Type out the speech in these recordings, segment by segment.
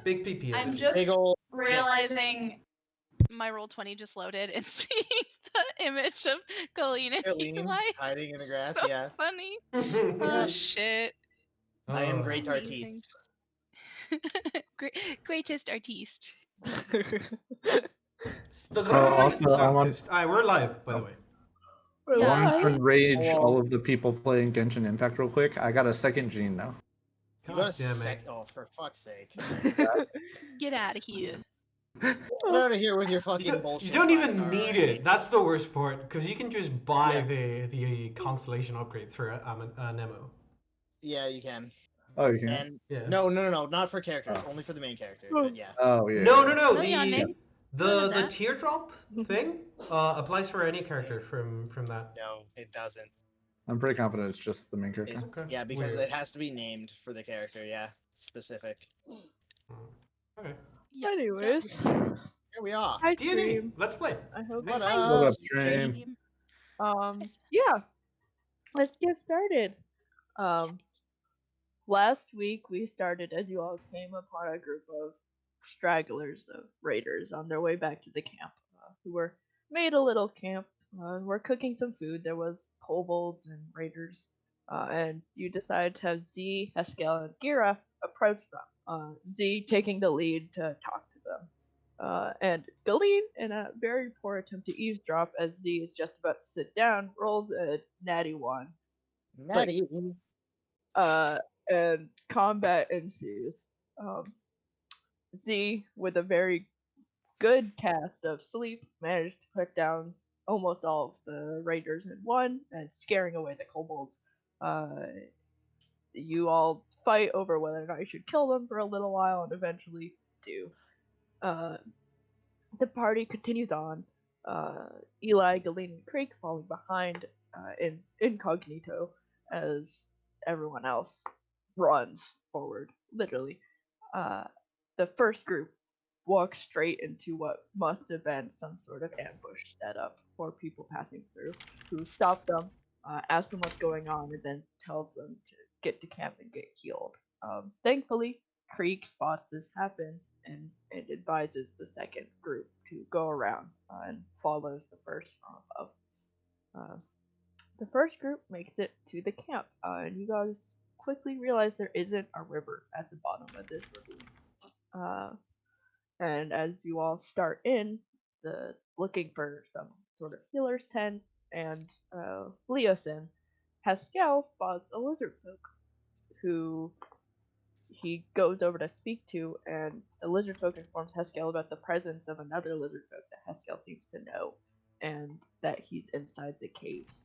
Big PP. I'm ability. just Big ol' realizing my Roll20 just loaded and seeing the image of Colleen and Colleen Eli. hiding in the grass, So yeah. funny. Yeah. Oh shit. I am Oh. great Amazing. artiste. Greatest artiste. Look, So what about also, like I want- artist? We're live, by the way. I Yeah. want to enrage Hello. all of the people playing Genshin Impact real quick. I got a second gene now. You God got a damn sec. it. Oh, for fuck's sake. Get out of here. Get out of here with your You fucking don't, bullshit. you don't even five-star need already. it. That's the worst part, because you can just buy Yeah. the constellation upgrade through Nemo. Yeah, you can. Oh, you can. And Yeah. no, not for characters. Oh. Only for the main character. But yeah. Oh yeah. No, yeah. no, no. No yawning. The None of the that. teardrop thing applies for any character from that. No, it doesn't. I'm pretty confident it's just the main character. It's, Okay. yeah, because Weird. it has to be named for the character. Yeah, specific. Okay. Yep. Anyways, Here we are. hi D&D. stream. Let's play. I hope. What Hi, What up? up, stream? Stream. Yeah. Let's get started. Last week we started as you all came upon a group of stragglers of raiders on their way back to the camp, who were made a little camp. Were cooking some food. There was kobolds and raiders, and you decided to have Z, Haskell, and Gira approach them. Z taking the lead to talk to them. And Galeen, in a very poor attempt to eavesdrop as Z is just about to sit down, rolls a natty one. Natty. And combat ensues. Z, with a very good cast of sleep, managed to put down almost all of the raiders in one and scaring away the kobolds. You all fight over whether or not you should kill them for a little while and eventually do. The party continues on. Eli, Galeen, and Creek falling behind in incognito as everyone else runs forward, literally. The first group walks straight into what must have been some sort of ambush set up for people passing through, who stop them, ask them what's going on, and then tells them to get to camp and get healed. Thankfully, Creek spots this happen and advises the second group to go around and follows the first from above. The first group makes it to the camp, and you guys quickly realize there isn't a river at the bottom of this ravine. And as you all start in, looking for some sort of healer's tent, and Leosin, Haskell spots a lizard folk who he goes over to speak to, and the lizard folk informs Haskell about the presence of another lizard folk that Haskell seems to know, and that he's inside the caves.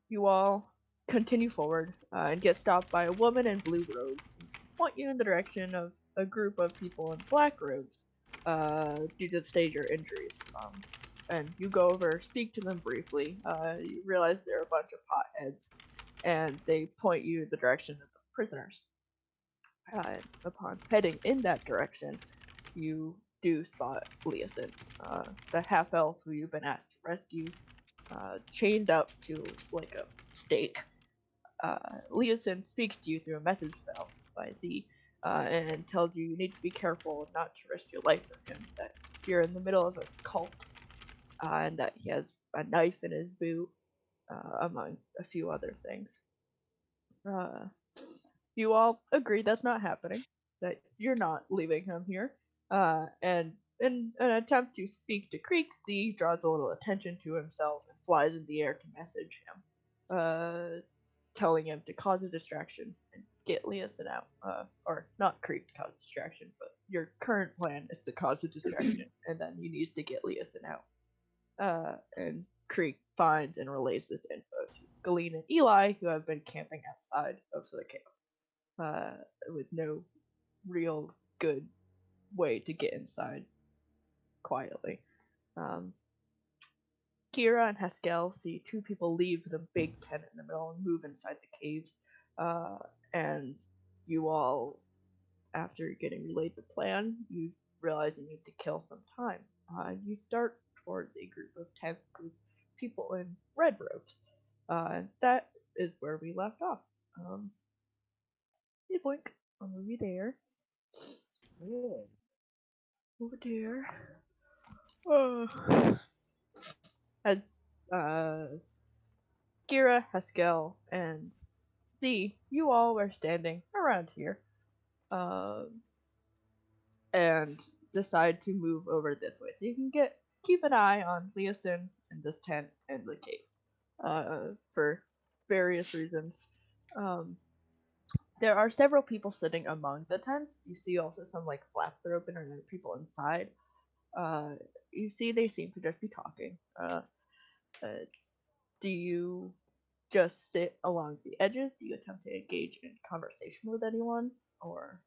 You all continue forward and get stopped by a woman in blue robes who point you in the direction of a group of people in black robes due to the state of your injuries. And you go over, speak to them briefly. You realize they're a bunch of potheads, and they point you in the direction of the prisoners. Upon heading in that direction, you do spot Leosin, the half-elf who you've been asked to rescue, chained up to like a stake. Leosin speaks to you through a message spell by Z, and tells you need to be careful not to risk your life for him, that you're in the middle of a cult, and that he has a knife in his boot, among a few other things. You all agree that's not happening, that you're not leaving him here, and in an attempt to speak to Creek, Z draws a little attention to himself and flies in the air to message him, telling him to cause a distraction and get Leosin out. Or not Creek to cause a distraction, but your current plan is to cause a distraction, and then he needs to get Leosin out. And Creek finds and relays this info to Galeen and Eli, who have been camping outside of the camp, with no real good way to get inside quietly. Kira and Haskell see two people leave the big tent in the middle and move inside the caves. And you all, after getting relayed the plan, you realize you need to kill some time. You start towards a group of 10 people in red robes. That is where we left off. Hey, Blink, I'll move you there. Oh dear. As Kira, Haskell, and Z, you all were standing around here, and decide to move over this way, so you can keep an eye on Leosin and this tent and the cave, for various reasons. Um, there are several people sitting among the tents. You see also some like flaps are open and there are people inside. Uh, you see they seem to just be talking. It's, do you just sit along the edges? Do you attempt to engage in conversation with anyone? Or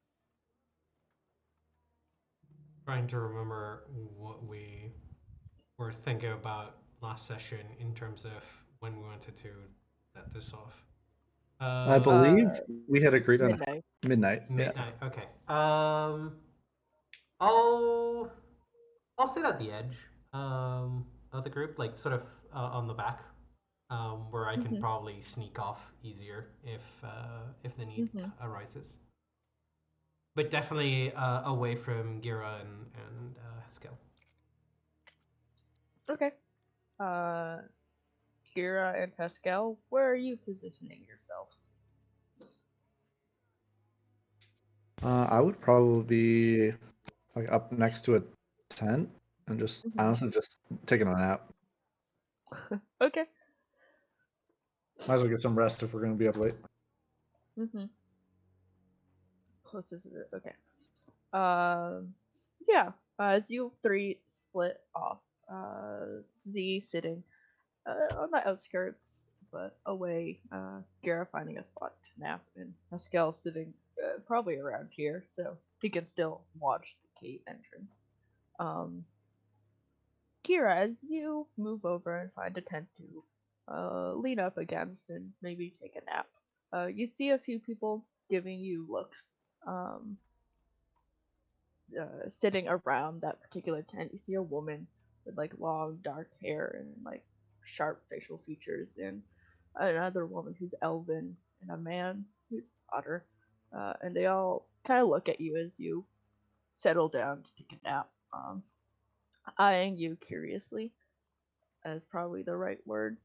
Trying to remember what we were thinking about last session in terms of when we wanted to set this off. I believe we had agreed on midnight? midnight. Yeah. Midnight. Okay. I'll sit at the edge of the group, like sort of on the back, where I can Mhm. probably sneak off easier if the need Mhm. arises. But definitely away from Gira and Haskell. Okay. Uh, Kira and Pascal, where are you positioning yourselves? I would probably be like up next to a tent and just Mhm. honestly just taking a nap. Okay. Might as well get some rest if we're gonna be up late. Mhm. Closest to it. Okay. Um. Yeah. As you three split off, Z sitting on the outskirts, but away. Gara finding a spot to nap, and Pascal sitting probably around here, so he can still watch the cave entrance. Um. Kira, as you move over and find a tent to lean up against and maybe take a nap, you see a few people giving you looks. Um, Sitting around that particular tent, you see a woman with like long dark hair and like sharp facial features, and another woman who's elven, and a man who's otter, and they all kind of look at you as you settle down to take a nap, eyeing you curiously, is probably the right word,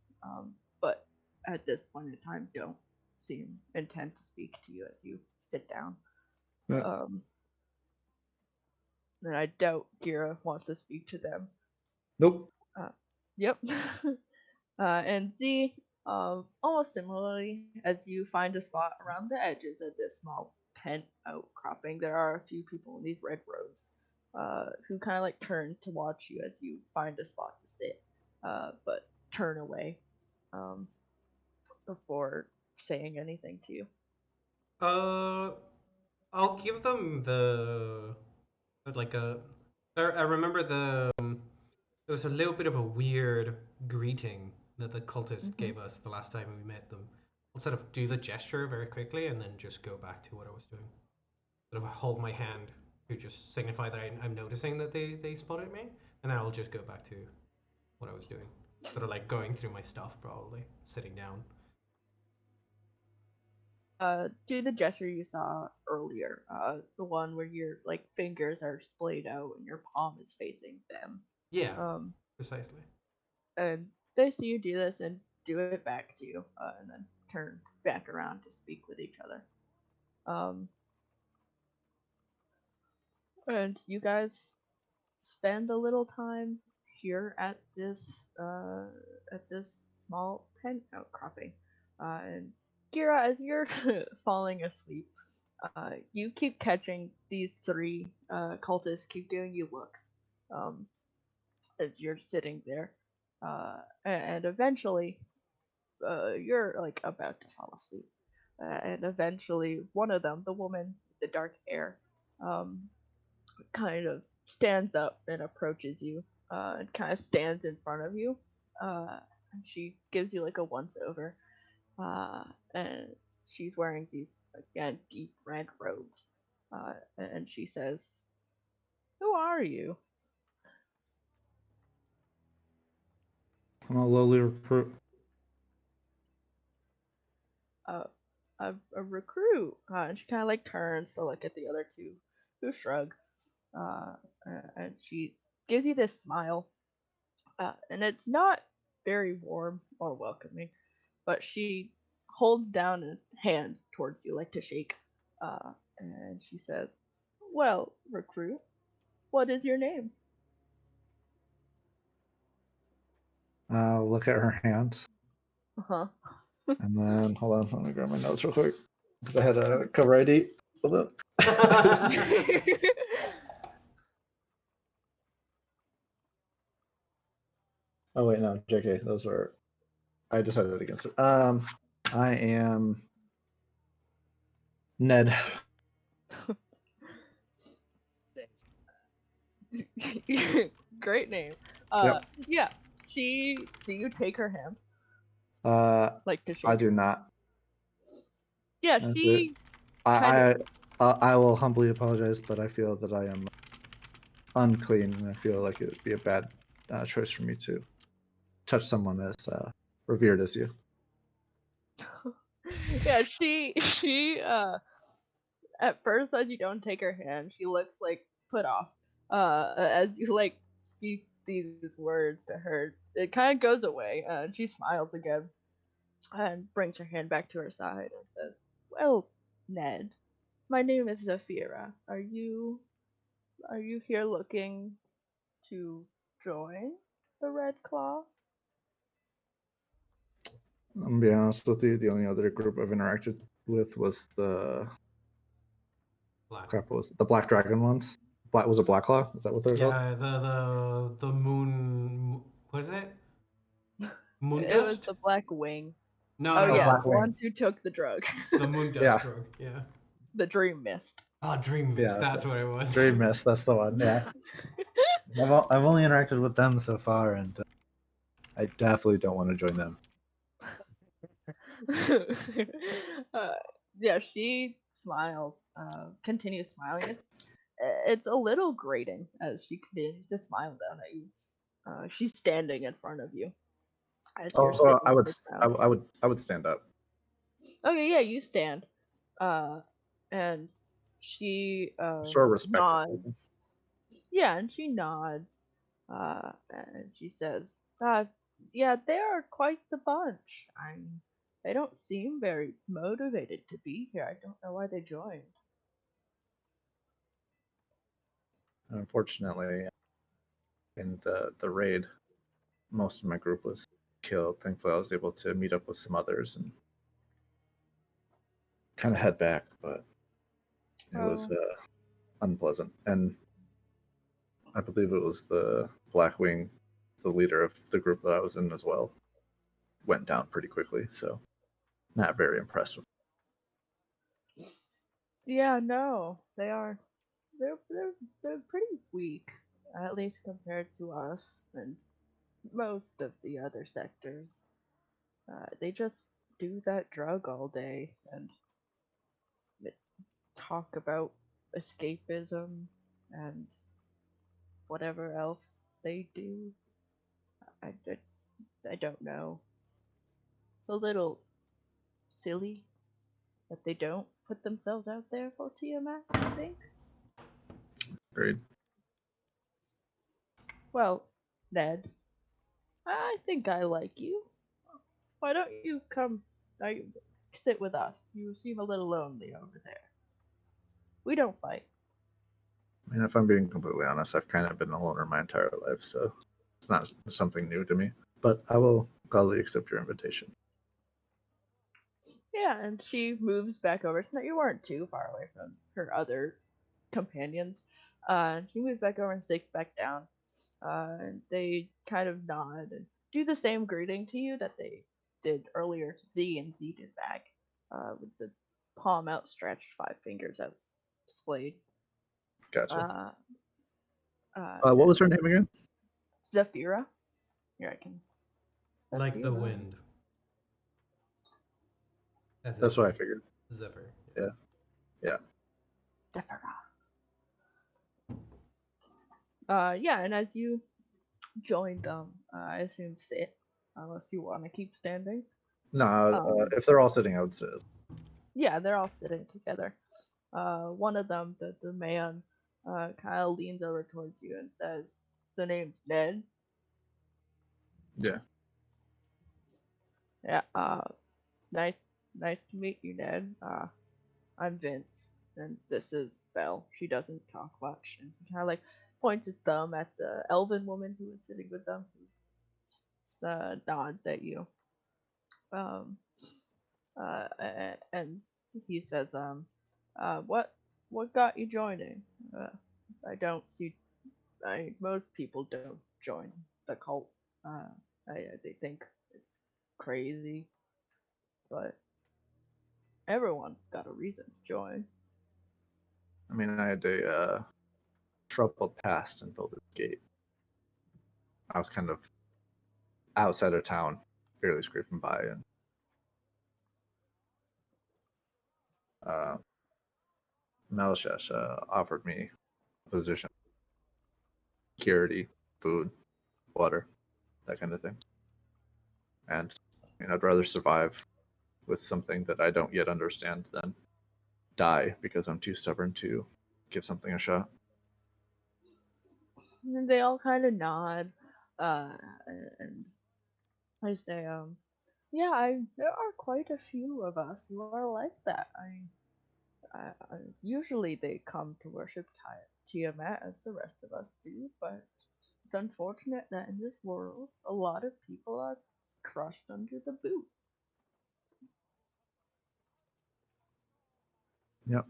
but at this point in time, don't seem intent to speak to you as you sit down. Yeah. And I doubt Gira wants to speak to them. Nope. Yep. And Z, almost similarly, as you find a spot around the edges of this small tent outcropping, there are a few people in these red robes, who kind of like turn to watch you as you find a spot to sit, but turn away, um, before saying anything to you. I'll give them the like a. I remember there was a little bit of a weird greeting that the cultist Mm-hmm. gave us the last time we met them. I'll sort of do the gesture very quickly and then just go back to what I was doing. Sort of hold my hand to just signify that I'm noticing that they spotted me, and then I'll just go back to what I was doing. Sort of like going through my stuff, probably sitting down. Do the gesture you saw earlier, the one where your like fingers are splayed out and your palm is facing them. Yeah, Um, precisely. and they see you do this and do it back to you, and then turn back around to speak with each other. Um, and you guys spend a little time here at this small tent outcropping, and Kira, as you're falling asleep, you keep catching these three cultists keep giving you looks, um, as you're sitting there, and eventually, you're like about to fall asleep, and eventually one of them, the woman with the dark hair, um, kind of stands up and approaches you, and kind of stands in front of you, and she gives you like a once over, and she's wearing these again deep red robes, and she says, "Who are you?" I'm a lowly recruit. uh, a recruit. And she kind of like turns to look at the other two, who shrug. uh, and she gives you this smile, and it's not very warm or welcoming, but she holds down a hand towards you, like to shake, and she says, "Well, recruit, what is your name?" Look at her hand, Uh-huh. and then hold on. Let me grab my notes real quick because I had a cover ID. Hold on. Oh wait, no, JK. Those were. I decided against it. I am Ned. Great name. Yep. Yeah. She. Do you take her hand, like to I shake? do not. Yeah. That's it. She. Kind I will humbly apologize, but I feel that I am unclean, and I feel like it would be a bad choice for me to touch someone as revered as you. Yeah. She. At first, as you don't take her hand, she looks like put off. As you like speak these words to her, it kind of goes away, and she smiles again and brings her hand back to her side and says, "Well, Ned, my name is Zafira. Are you here looking to join the Red Claw?" I'm gonna be honest with you. The only other group I've interacted with was the Black. crap. What was it? The Black Dragon ones? Was it Black Claw? Is that what they're called? Yeah, the moon. What is it? Moon It was dust? the Black Wing. No, Oh no, yeah, Black the no. Wing. ones who took the drug, The moon dust Yeah. drug. Yeah. the Dream Mist. Oh, Dream Mist. Yeah, That's what it was. Dream Mist. That's the one. Yeah. I've only interacted with them so far, and I definitely don't want to join them. uh, yeah, she smiles, continues smiling. It's a little grating as she continues to smile down at you. She's standing in front of you as you're Also, sitting I on would, the I, ground. I would stand up. Okay, yeah, you stand. And she Show respect. nods. Yeah, and she nods. And she says, "Yeah, they are quite the bunch. They don't seem very motivated to be here. I don't know why they joined." Unfortunately, in the raid, most of my group was killed. Thankfully, I was able to meet up with some others and kind of head back, but it was Oh. unpleasant. And I believe it was the Blackwing, the leader of the group that I was in as well, went down pretty quickly. So, not very impressed with. Yeah, no, they are. They're pretty weak, at least compared to us and most of the other sectors. They just do that drug all day and talk about escapism and whatever else they do. I, I, I don't know. It's a little silly that they don't put themselves out there for Tiamat, I think. Agreed. Well, Ned, I think I like you. Why don't you come sit with us? You seem a little lonely over there. We don't fight. I mean, if I'm being completely honest, I've kind of been a loner my entire life, so it's not something new to me. But I will gladly accept your invitation. Yeah, and she moves back over. So you weren't too far away from her other companions. She moves back over and sits back down. And they kind of nod and do the same greeting to you that they did earlier to Z, and Z did back, with the palm outstretched, 5 fingers out displayed. Gotcha. And What was her name again? Zafira. Here I can. Like the Zafira. wind. As That's what I it's figured. Zephyr. Yeah. Zafira. Yeah, and as you join them, I assume sit, unless you want to keep standing. No, Um, if they're all sitting, I would sit. yeah, they're all sitting together. One of them, the man, kind of leans over towards you and says, "The name's Ned." Yeah. Yeah. Nice to meet you, Ned. I'm Vince, and this is Belle. She doesn't talk much, and he kind of like points his thumb at the elven woman who was sitting with them, who nods at you. Um, and he says, what got you joining? Uh, I don't see. Most people don't join the cult. They think it's crazy, but everyone's got a reason to join. I mean, I had a troubled past in Baldur's Gate. I was kind of outside of town, barely scraping by, and Melishesh offered me a position, security, food, water, that kind of thing. And I'd rather survive with something that I don't yet understand than die because I'm too stubborn to give something a shot. And they all kind of nod, uh, and I say, yeah, there are quite a few of us who are like that. Usually they come to worship Tiamat as the rest of us do, but it's unfortunate that in this world, a lot of people are crushed under the boot. Yep,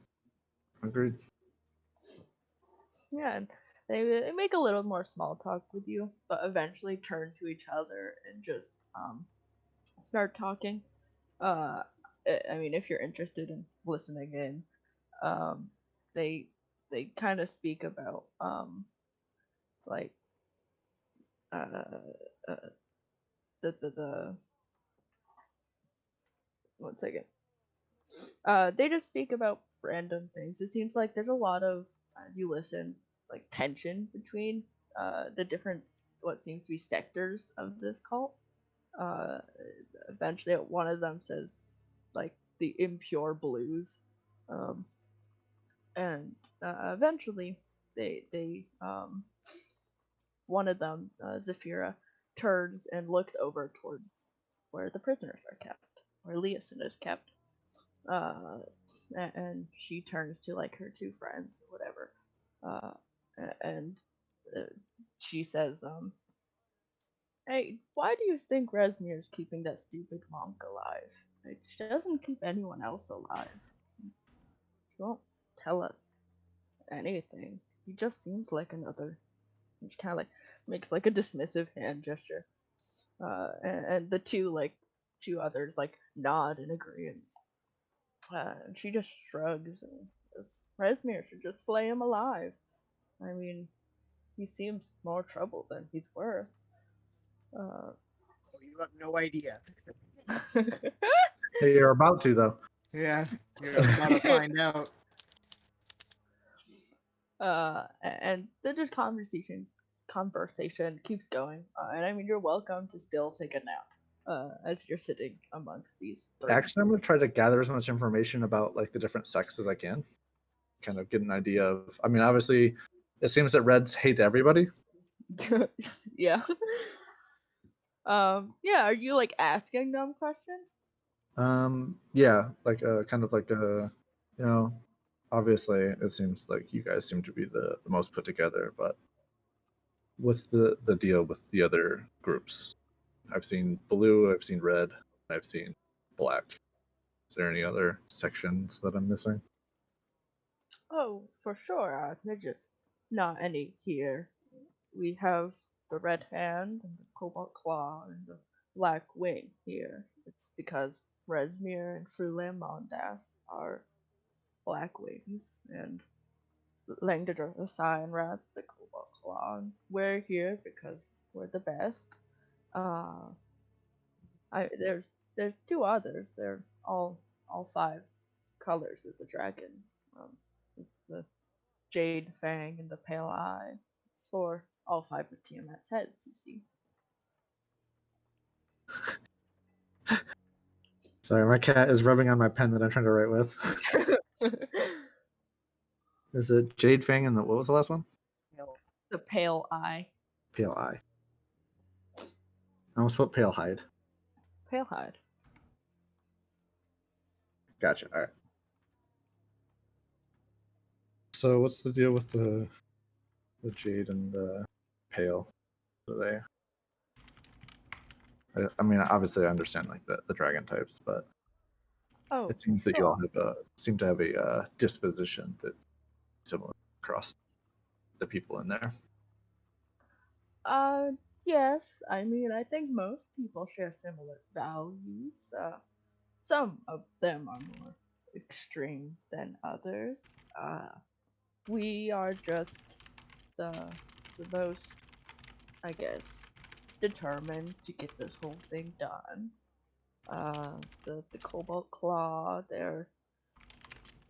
agreed. Yeah, and they make a little more small talk with you, but eventually turn to each other and just start talking. Uh, I mean, if you're interested in listening in, um, they kind of speak about like uh, uh the 1 second. They just speak about random things. It seems like there's a lot of, as you listen, like tension between the different what seems to be sectors of this cult. Uh, Eventually, one of them says like the impure blues, um, and eventually they one of them, Zafira, turns and looks over towards where the prisoners are kept, where Leosin is kept. Uh, and she turns to like her two friends or whatever, and uh, she says, "Hey, why do you think Resmir's keeping that stupid monk alive? Like, she doesn't keep anyone else alive. She won't tell us anything. He just seems like another." And she kind of like makes like a dismissive hand gesture, and the two others like nod in agreement. And she just shrugs and says, "Resmir should just flay him alive. I mean, he seems more trouble than he's worth." Uh, Oh, you have no idea. Hey, you're about to though. Yeah, you're about to find out. And the just conversation keeps going. And I mean, you're welcome to still take a nap as you're sitting amongst these birds. Actually, I'm gonna try to gather as much information about like the different sects as I can. Kind of get an idea of. I mean, obviously, it seems that Reds hate everybody. Yeah. Yeah, are you like asking them questions? Yeah, like kind of like obviously it seems like you guys seem to be the most put together, but what's the deal with the other groups? I've seen blue, I've seen red, I've seen black. Is there any other sections that I'm missing? Oh, for sure. There's just not any here. We have the Red Hand and the Cobalt Claw and the Black Wing here. It's because Resmir and Frulam Mondas are Black Wings, and Langdor the Cyan Rats, the Cobalt Claw. And we're here because we're the best. There's two others. They're all five colors of the dragons. It's the Jade Fang and the Pale Eye. It's for all five of Tiamat's heads, you see. Sorry, my cat is rubbing on my pen that I'm trying to write with. Is it Jade Fang and what was the last one? The pale eye. Pale Eye. I almost put Pale Hide. Pale hide. Gotcha. All right. So what's the deal with the Jade and the Pale? Are they? I mean, obviously, I understand like the dragon types, but Oh, it seems that you all have seem to have a disposition that's similar across the people in there. Yes. I mean, I think most people share similar values. Some of them are more extreme than others. We are just the most, I guess, determined to get this whole thing done. The Cobalt Claw,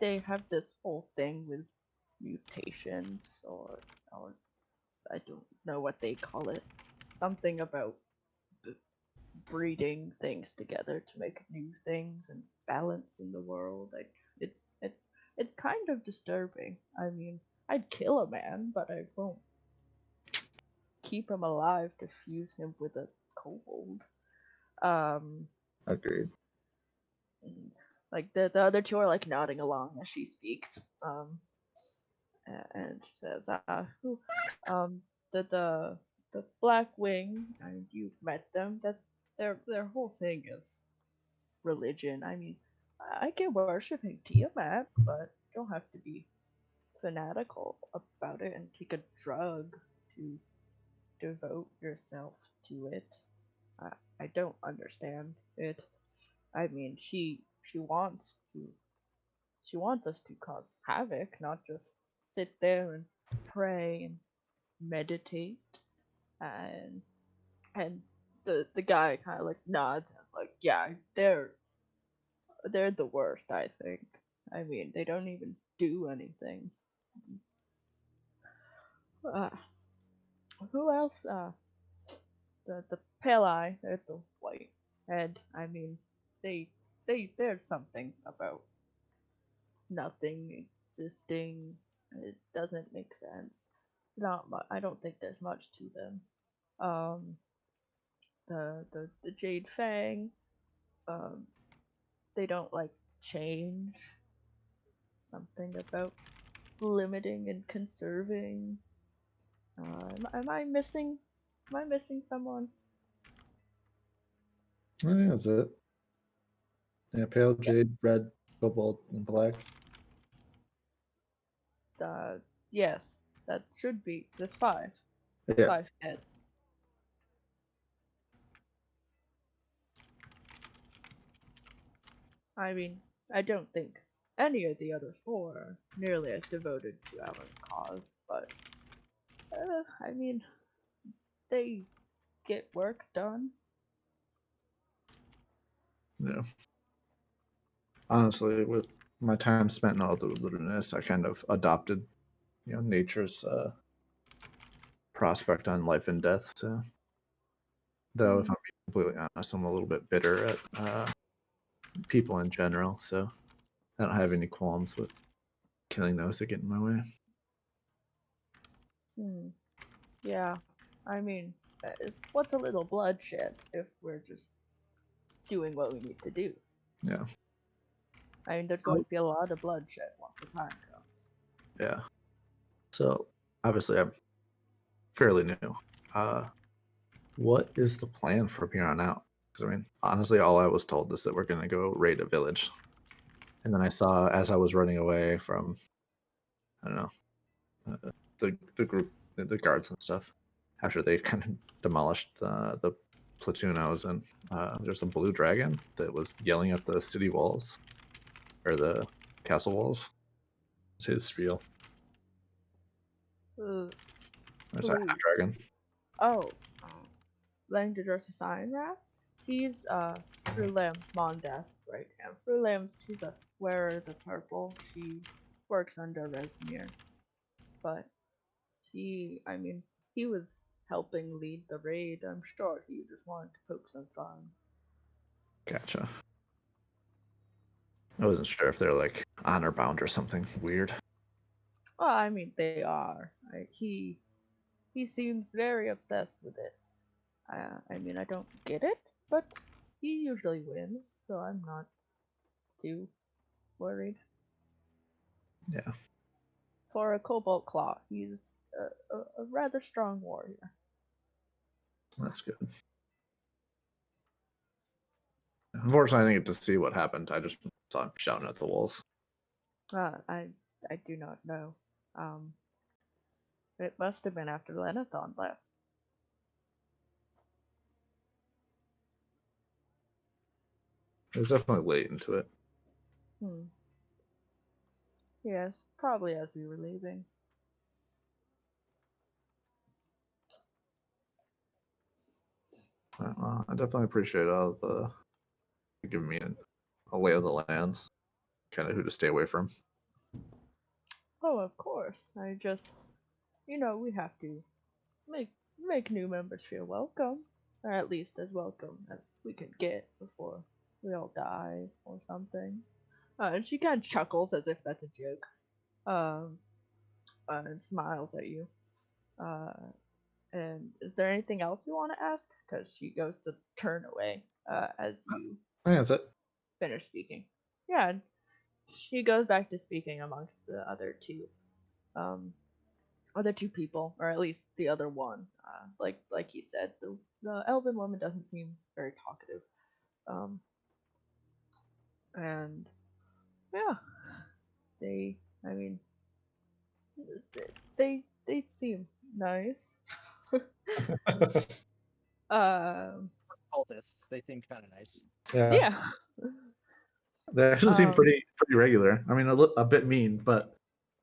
they have this whole thing with mutations, or I don't know what they call it. Something about breeding things together to make new things and balancing the world. It's kind of disturbing. I mean, I'd kill a man, but I won't keep him alive to fuse him with a kobold. Um, Agreed. like the other two are like nodding along as she speaks. And she says, who, the Black Wing, and you've met them. That's their whole thing is religion. I mean, I get worshiping Tiamat, but you don't have to be fanatical about it and take a drug to devote yourself to it. I don't understand it. I mean, she wants to she wants us to cause havoc, not just sit there and pray and meditate. And the guy kind of like nods and like, yeah, they're the worst. I think. I mean, they don't even do anything. Uh, who else? The pale eye. There's the white head. I mean, they there's something about nothing existing. It doesn't make sense. Not much. I don't think there's much to them. Um, the Jade Fang. Um, they don't like change. Something about limiting and conserving. Am I missing? Am I missing someone? I think that's it. Yeah, Pale, Jade, Red, Cobalt, and Black. Yes, that should be. There's five. Yeah. 5 heads. I mean, I don't think any of the other four are nearly as devoted to our cause, but I mean, they get work done. Yeah. Honestly, with my time spent in all the wilderness, I kind of adopted, nature's prospect on life and death. So, though, if I'm being completely honest, I'm a little bit bitter at people in general. So, I don't have any qualms with killing those that get in my way. Yeah, I mean, what's a little bloodshed if we're just doing what we need to do? Yeah. I mean, there's going to be a lot of bloodshed once the time comes. Yeah. So, obviously, I'm fairly new. What is the plan from here on out? Because, I mean, honestly, all I was told is that we're going to go raid a village. And then I saw, as I was running away from, I don't know, the group, the guards and stuff, after they kind of demolished the platoon I was in, there's a blue dragon that was yelling at the city walls, or the castle walls. It's his spiel. There's a half dragon. Oh, Langdor to Signrath. He's Frulam Mondas right now. Frulam's she's a wearer of the purple. She works under Resmir. But I mean, he was helping lead the raid. I'm sure he just wanted to poke some fun. Gotcha. I wasn't sure if they're like honor bound or something weird. Well, I mean, they are. He seems very obsessed with it. I mean, I don't get it, but he usually wins, so I'm not too worried. Yeah, For a Cobalt Claw, he's a rather strong warrior. that's good. Unfortunately, I didn't get to see what happened. I just saw him shouting at the walls. I do not know. Um, it must have been after Lenathon left. It was definitely late into it. Hmm. Yes, probably as we were leaving. I definitely appreciate all the giving me a lay of the lands, kind of who to stay away from. Oh, of course. I just, we have to make make new members feel welcome, or at least as welcome as we can get before we all die or something. And she kind of chuckles as if that's a joke. Um, and smiles at you. Uh, and is there anything else you want to ask? Because she goes to turn away as you I think that's it. finish speaking. Yeah, and she goes back to speaking amongst the um, other two people, or at least the other one. Like he said, the elven woman doesn't seem very talkative. Um, and yeah, they, I mean, they seem nice. Um, Cultists, they seem kind of nice. Yeah, yeah. they actually seem Um, pretty regular. I mean, a bit mean, but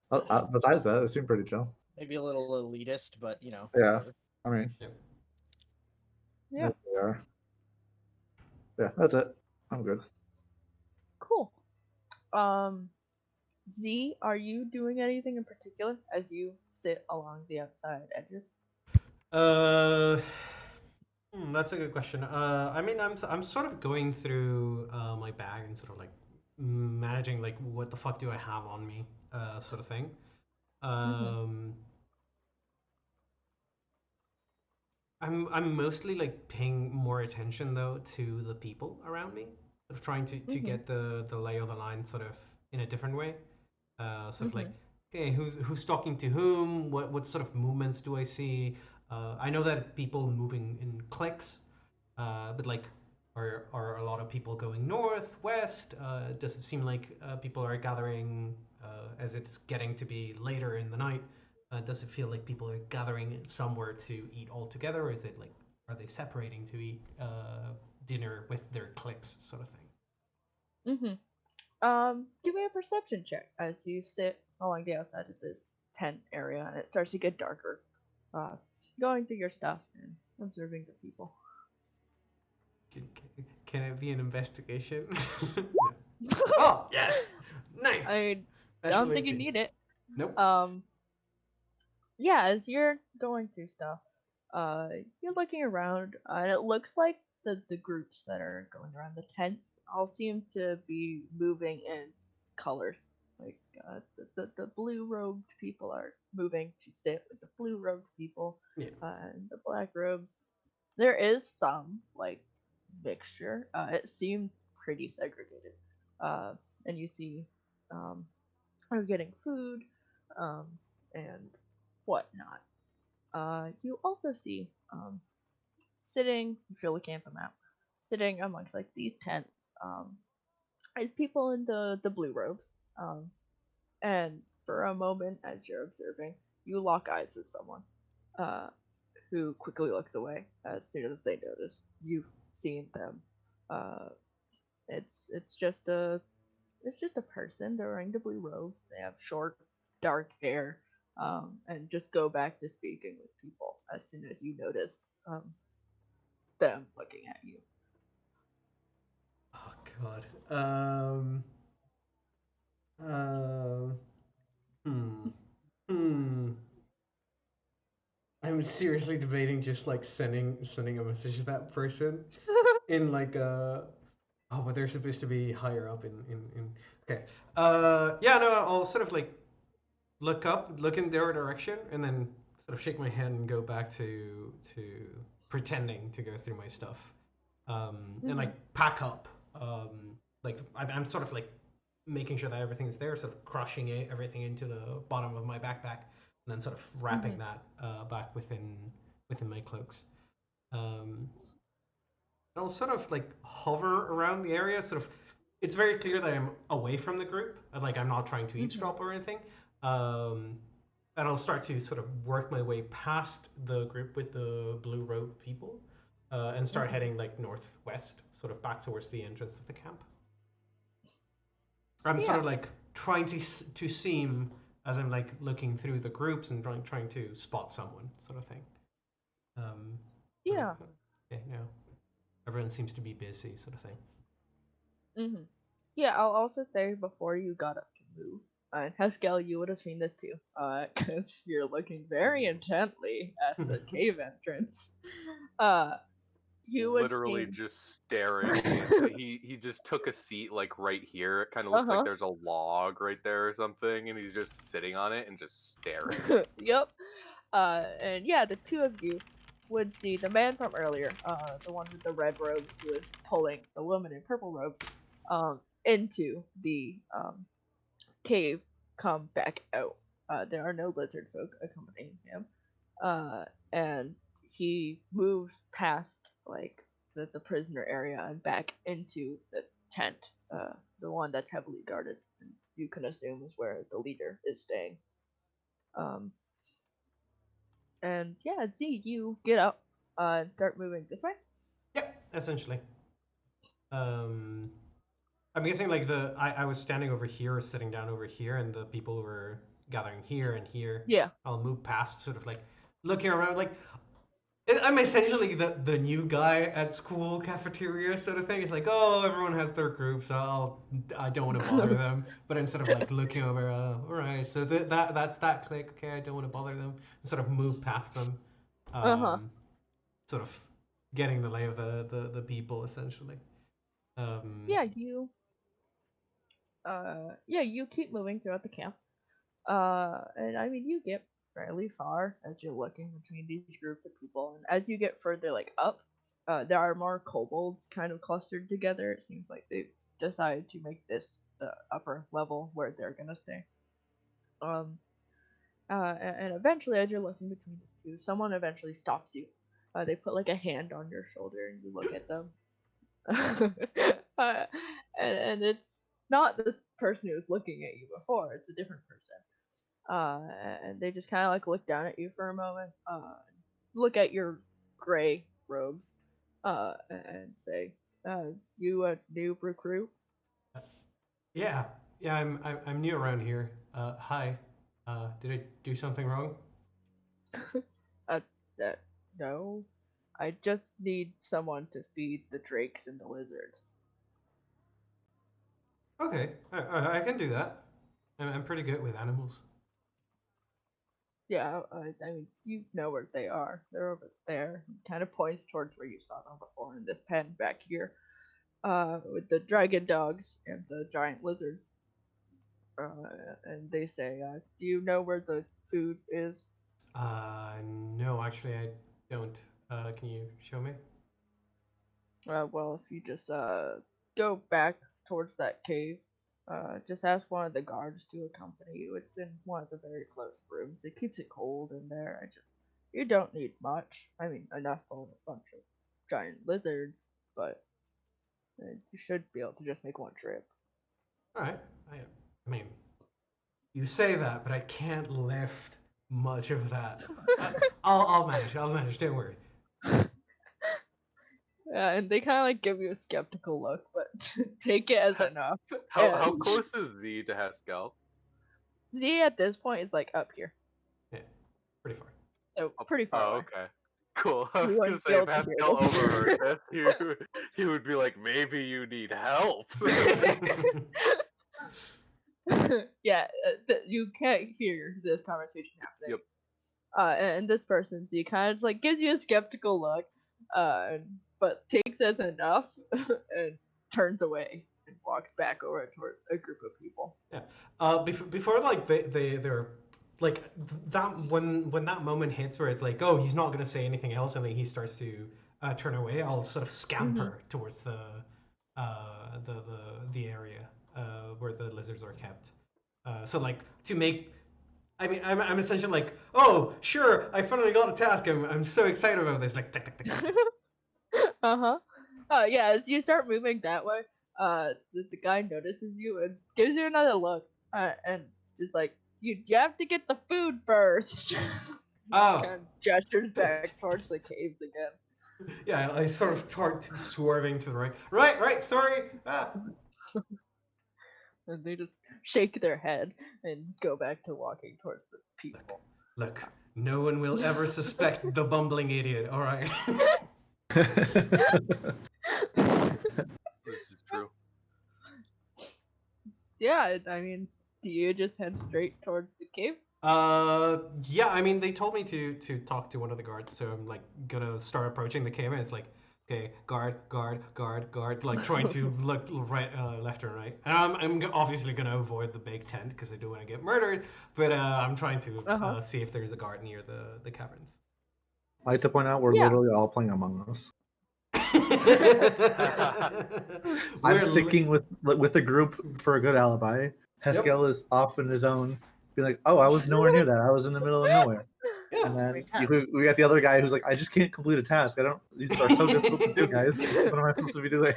besides that, they seem pretty chill. Maybe a little elitist, but Yeah, whatever. I mean, Yep. yeah, they are. Yeah, that's it. I'm good. cool. Z, are you doing anything in particular as you sit along the outside edges? Uh, that's a good question. I mean, I'm sort of going through my bag and sort of like managing like what the fuck do I have on me, sort of thing. Mm-hmm. Um, I'm mostly like paying more attention though to the people around me, sort of trying to Mm-hmm. get the lay of the land sort of in a different way. Sort of Mm-hmm. like, okay, who's talking to whom? What sort of movements do I see? I know that people moving in cliques, but like, are a lot of people going north, west? Does it seem like people are gathering as it's getting to be later in the night? Does it feel like people are gathering somewhere to eat all together, or is it like are they separating to eat dinner with their cliques, sort of thing? Mm-hmm. Give me a perception check as you sit along the outside of this tent area and it starts to get darker. Uh, Going through your stuff and observing the people. Can it be an investigation? No. Oh yes, nice. I Natural don't think you 18. need it. Nope. Yeah, as you're going through stuff, uh, you're looking around, and it looks like the groups that are going around the tents all seem to be moving in colors. Like the blue robed people are moving to sit with the blue robed people, Yeah. and the black robes. There is some like mixture. It seems pretty segregated. Uh, and you see, um, are getting food, um, and whatnot. You also see sitting, if you're looking at the map, sitting amongst like these tents, is people in the blue robes. Um, and for a moment, as you're observing, you lock eyes with someone, uh, who quickly looks away as soon as they notice you've seen them. Uh, it's it's just a person. They're wearing the blue robe. They have short, dark hair, and just go back to speaking with people as soon as you notice um, them looking at you. Oh God. Um. Hmm. Hmm. I'm seriously debating just like sending a message to that person in like oh, but they're supposed to be higher up in. Okay. Yeah. No. I'll sort of like look up, look in their direction, and then sort of shake my head and go back to pretending to go through my stuff, and like pack up. Like I'm sort of like making sure that everything's there, sort of crushing everything into the bottom of my backpack, and then sort of wrapping that back within my cloaks. Um, I'll sort of like hover around the area, sort of. It's very clear that I'm away from the group, and like I'm not trying to eavesdrop or anything. Um, and I'll start to sort of work my way past the group with the blue robe people, and start heading like northwest, sort of back towards the entrance of the camp. I'm sort of like trying to seem as I'm like looking through the groups and trying to spot someone, sort of thing. Yeah. Okay, no. Everyone seems to be busy, sort of thing. Yeah, I'll also say before you got up to move, Haskell, you would have seen this too, because you're looking very intently at the cave entrance. You would Literally see... just staring. He just took a seat like right here. It kind of looks like there's a log right there or something, and he's just sitting on it and just staring. Yep. And yeah, the two of you would see the man from earlier, the one with the red robes who was pulling the woman in purple robes, into the cave, come back out. There are no lizard folk accompanying him. And he moves past like the prisoner area and back into the tent, the one that's heavily guarded, and you can assume is where the leader is staying. And yeah, Z, you get up and start moving this way. Yep, essentially. I'm guessing like I was standing over here or sitting down over here, and the people were gathering here and here. Yeah. I'll move past, sort of like looking around, like I'm essentially the new guy at school cafeteria sort of thing. It's like, oh, everyone has their groups, so I don't want to bother them, but I'm sort of like looking over. All right, so that's that clique. Okay, I don't want to bother them. And sort of move past them. Sort of getting the lay of the people essentially. Yeah, you keep moving throughout the camp. And I mean, you get fairly far as you're looking between these groups of people, and as you get further like up, there are more kobolds kind of clustered together. It seems like they've decided to make this the upper level where they're gonna stay. And eventually, as you're looking between these two, someone eventually stops you. They put like a hand on your shoulder, and you look at them. And it's not this person who was looking at you before, it's a different person. And they just kind of like look down at you for a moment, look at your gray robes, and say, you a new recruit? Yeah, I'm new around here. Hi. Did I do something wrong? No. I just need someone to feed the drakes and the lizards. Okay, I can do that. I'm pretty good with animals. Yeah, I mean, you know where they are. They're over there. He kind of points towards where you saw them before in this pen back here, with the dragon dogs and the giant lizards. And they say, do you know where the food is? No, actually, I don't. Can you show me? Well, if you just go back towards that cave, just ask one of the guards to accompany you. It's in one of the very close rooms. It keeps it cold in there. You don't need much. I mean, enough for a bunch of giant lizards, but you should be able to just make one trip. All right. I mean, you say that, but I can't lift much of that. I'll manage. I'll manage. Don't worry. Yeah, and they kind of like give you a skeptical look, but take it as enough. How close is Z to Haskell? Z at this point is like up here, Yeah, pretty far. so pretty far Oh, away. okay. Cool. I You was gonna wouldn't be say if able to hear Haskell them. overheard this, he would be like, maybe you need help. Yeah, you can't hear this conversation happening. Yep. And this person, Z, kind of just like gives you a skeptical look, but takes as enough and turns away and walks back over towards a group of people. Yeah. Before like they're like that when that moment hits where it's like, oh, he's not gonna say anything else, and then he starts to turn away, I'll sort of scamper towards the area where the lizards are kept. So like to make. I mean, I'm essentially like, oh, sure, I finally got a task. I'm so excited about this. Like, tick, tick, tick, tick. Uh-huh. Yeah, as you start moving that way, the guy notices you and gives you another look, and is like, you have to get the food first. Oh, Kind of gestures back towards the caves again. yeah, I sort of start swerving to the right. Right, sorry. Ah. And they just shake their head and go back to walking towards the people. Look, no one will ever suspect the bumbling idiot, alright? This is true. Yeah, I mean, do you just head straight towards the cave? Yeah, I mean, they told me to talk to one of the guards, so I'm like gonna start approaching the cave, and it's like, okay, guard, like trying to look right, left and right. And I'm obviously gonna avoid the big tent because I don't want to get murdered, but I'm trying to see if there's a guard near the caverns. I like to point out we're Yeah. literally all playing Among Us. I'm We're sticking with the group for a good alibi. Haskell is off in his own, being like, "Oh, I was nowhere near that. I was in the middle of nowhere." Yeah. And then Great task. we got the other guy who's like, "I just can't complete a task. I don't. These are so difficult to do, guys. What am I supposed to be doing?"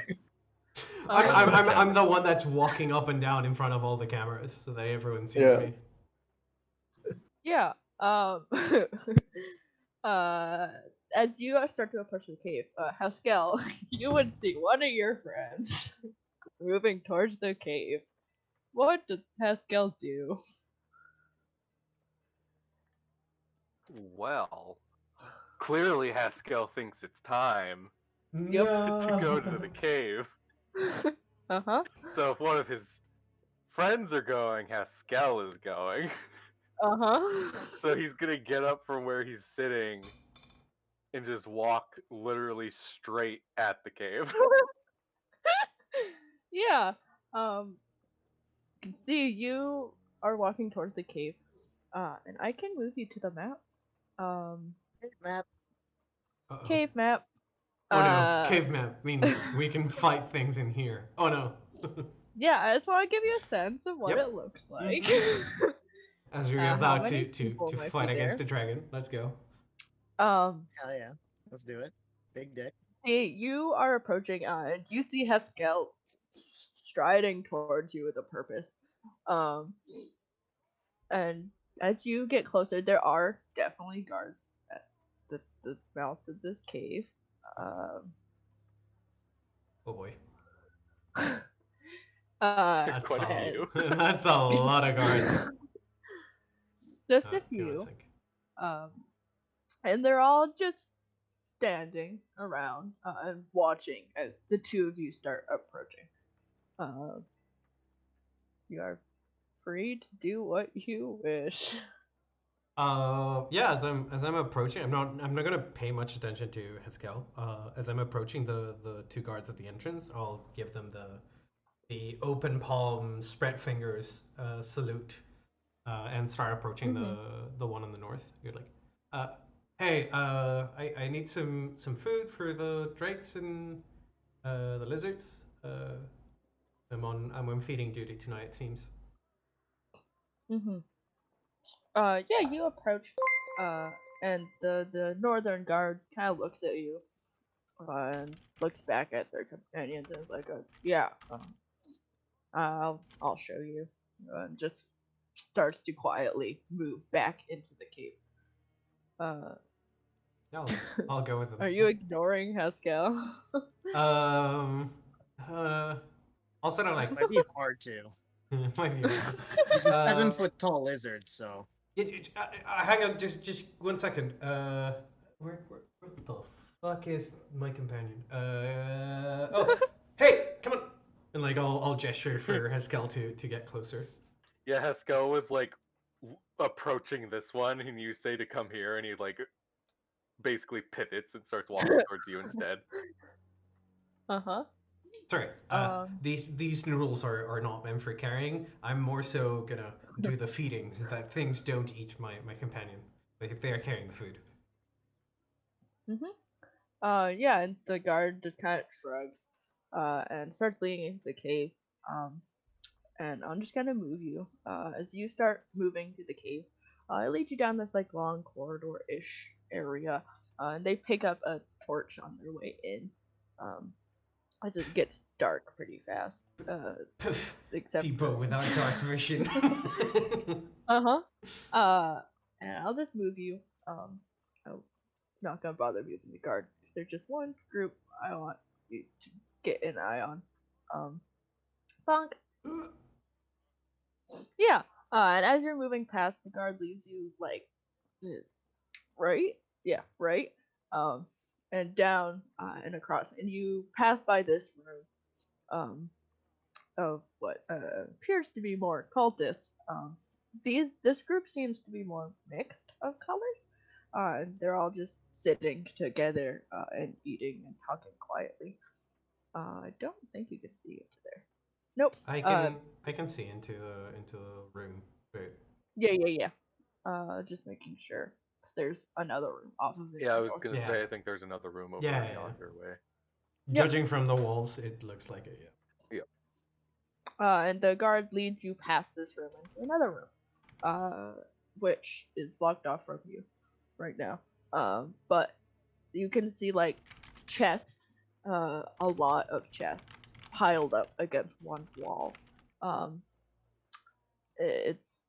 I'm the one that's walking up and down in front of all the cameras so that everyone sees Yeah. me. Yeah. As you start to approach the cave, Haskell, you would see one of your friends moving towards the cave. What does Haskell do? Well, clearly Haskell thinks it's time Yep. to go to the cave. Uh-huh. So if one of his friends are going, Haskell is going. Uh-huh. So he's gonna get up from where he's sitting and just walk literally straight at the cave. Yeah. You can see you are walking towards the cave. And I can move you to the map. Map. Uh-oh. Cave map. Oh no, cave map means we can fight things in here. Oh no. Yeah, I just want to give you a sense of what Yep. it looks like. As we're How about many to people might fight be against there? the dragon. Let's go. Hell yeah. Let's do it. Big dick. See, you are approaching, and you see Haskell striding towards you with a purpose. And as you get closer, there are definitely guards at the mouth of this cave. Oh boy. Quite a And few. That's a lot of guards. just a Give it few. sec. And they're all just standing around and watching as the two of you start approaching. You are free to do what you wish. Yeah, as I'm approaching, I'm not gonna pay much attention to Haskell. As I'm approaching the two guards at the entrance, I'll give them the open palm, spread fingers salute, and start approaching the one on the north. You're like, hey, I need some food for the drakes and the lizards. I'm on feeding duty tonight, it seems. Yeah, you approach, and the northern guard kind of looks at you, and looks back at their companions and is like, yeah, I'll show you, and just starts to quietly move back into the cave. Yeah, I'll go with them. Are you ignoring Haskell? Also, not like Might be hard to. might be. He's a 7-foot tall lizard, so. Hang on, just 1 second. Where the fuck is my companion? Oh, hey, come on! And like, I'll gesture for Haskell to get closer. Yeah, Haskell was like approaching this one, and you say to come here, and he like basically pivots and starts walking towards you instead. Uh-huh. Sorry. Um, These noodles are not meant for carrying. I'm more so gonna do the feedings that things don't eat my companion. They are carrying the food. Yeah, and the guard just kind of shrugs, and starts leading into the cave. And I'm just gonna move you. As you start moving through the cave, it leads you down this like long corridor-ish area, and they pick up a torch on their way in. As it gets dark pretty fast. Except People for... without dark vision. Uh-huh. And I'll just move you. I'm not gonna bother moving the guard. If there's just one group I want you to get an eye on. Bonk. Yeah. And as you're moving past, the guard leaves you like right? Yeah, right. Um, and down and across, and you pass by this room. Of what appears to be more cultists. This group seems to be more mixed of colors. And they're all just sitting together and eating and talking quietly. I don't think you can see into there. Nope. I can see into the room, but Yeah. Just making sure. 'Cause there's another room off of it. Yeah, I was gonna Yeah. say I think there's another room over Yeah, on yeah. yonder way. judging from the walls, it looks like it. Yeah. And the guard leads you past this room into another room, which is blocked off from you right now. But you can see like chests, a lot of chests piled up against one wall. It's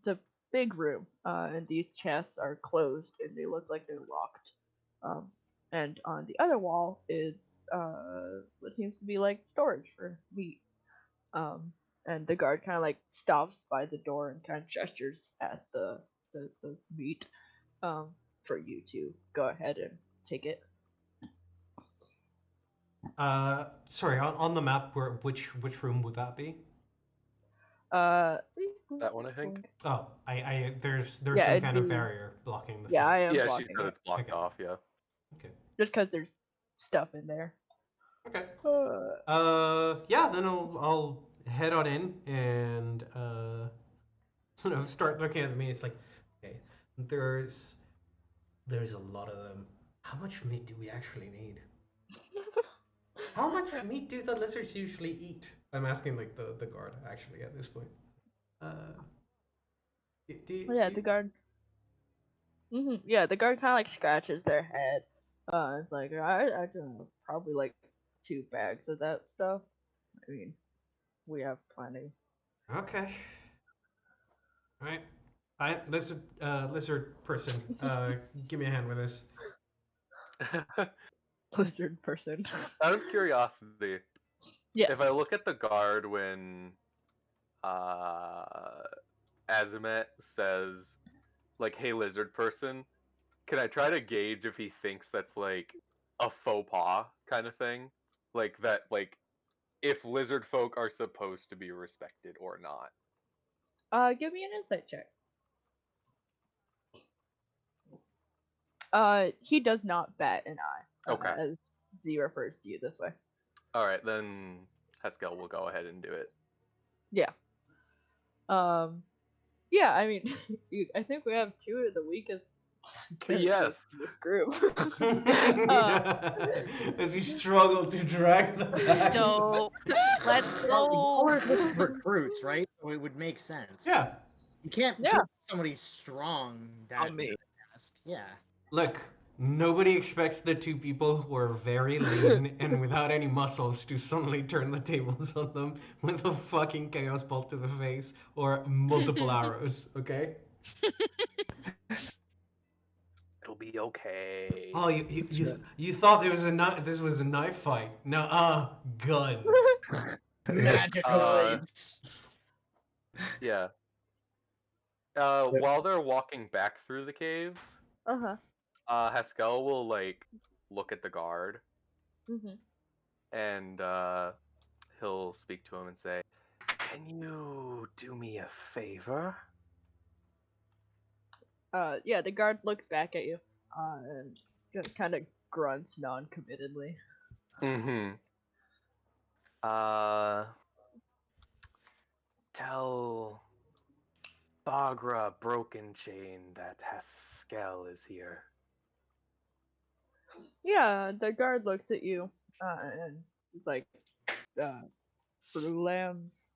a big room, and these chests are closed and they look like they're locked. And on the other wall is what seems to be like storage for meat. And the guard kind of like stops by the door and kind of gestures at the meat, for you to go ahead and take it. Sorry, on the map, which room would that be? That one, I think. Oh, there's Yeah, some it'd kind of be- barrier blocking the Yeah, sight. I am Yeah, she blocking said it it's blocked Okay. off. Yeah. Okay. just because there's stuff in there. Okay. Uh, Yeah, then I'll head on in and sort of start looking at me. It's like, okay, there's a lot of them. How much meat do we actually need? How much meat do the lizards usually eat? I'm asking like the guard actually at this point. yeah, the guard. Yeah, the guard kind of like scratches their head. It's like I don't know, probably like 2 bags of that stuff. I mean, we have plenty. Okay. All right. Lizard person. Give me a hand with this. Lizard person. Out of curiosity, Yes. if I look at the guard when Azimet says like, "Hey, lizard person," can I try to gauge if he thinks that's like a faux pas kind of thing? Like that, like if lizard folk are supposed to be respected or not. Give me an insight check. He does not bat an eye. Okay. As Z refers to you this way. All right, then Haskell will go ahead and do it. Yeah. Yeah, I mean, I think we have 2 of the weakest Yes. in this group. As we struggle to drag them back. So let's Well, go. we're just recruits, right? So it would make sense. Yeah. You can't Yeah. put somebody strong that me. fast. Yeah. Look, nobody expects the 2 people who are very lean and without any muscles to suddenly turn the tables on them with a fucking chaos bolt to the face or multiple arrows, okay? It'll be okay. Oh, you thought this was a knife fight. No, gun. Magical blades. Yeah. While they're walking back through the caves, Haskell will like look at the guard and he'll speak to him and say, "Can you do me a favor?" Yeah, the guard looks back at you, and just kind of grunts non-committedly. Tell Bagra Broken Chain that Haskell is here. Yeah, the guard looks at you, and he's like, Brulam's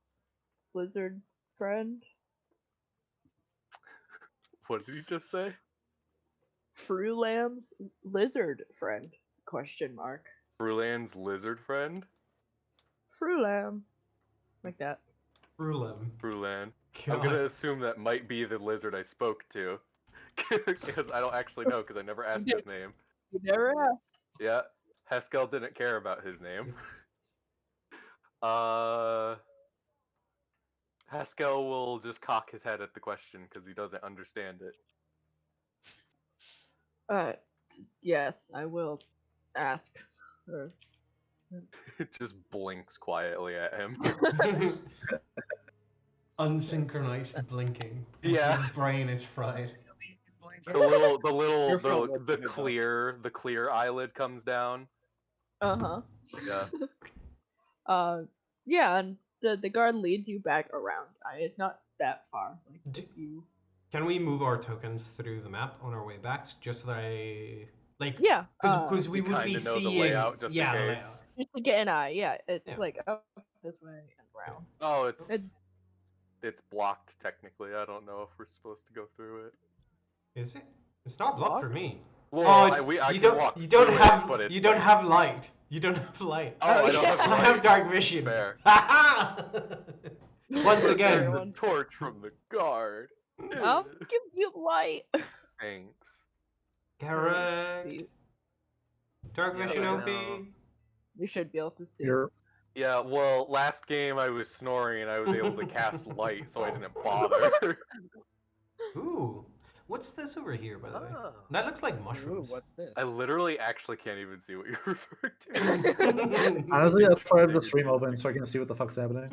lizard friend? What did he just say? Frulam's lizard friend? Question mark. Brulan's lizard friend? Frulam. Like that. Rulem. Brulan. God. I'm gonna assume that might be the lizard I spoke to. Because I don't actually know, because I never asked his name. You never asked. Yeah, Haskell didn't care about his name. Haskell will just cock his head at the question because he doesn't understand it. Yes, I will ask her. It just blinks quietly at him. Unsynchronized blinking. Yeah. His brain is fried. The clear eyelid comes down. Uh-huh. Yeah. Yeah, and the guard leads you back around. It's not that far. Like, Do- you... Can we move our tokens through the map on our way back, just so that I like? Yeah, because we You would be kinda know the seeing. layout just in yeah, the case. layout. just to get an eye. Yeah, it's Yeah. like up this way and around. Oh, It's it's blocked technically. I don't know if we're supposed to go through it. Is it? It's not blocked for me. Well, Oh, it's, I you can don't. walk You don't through have. it, but it's You don't like- have light. You don't have light. Oh, I don't yeah. have I light. have dark vision. Fair. Once again. Everyone- torch from the guard. I'll give you light. Thanks. Correct. Dark Yeah, vision I OP. know. You should be able to see. You're Yeah, well, last game I was snoring and I was able to cast light, so I didn't bother. Ooh. What's this over here, by the way? Oh. That looks like Ooh, mushrooms. what's this? I literally actually can't even see what you're referring to. honestly that's part of the stream open, so I can see what the fuck's happening.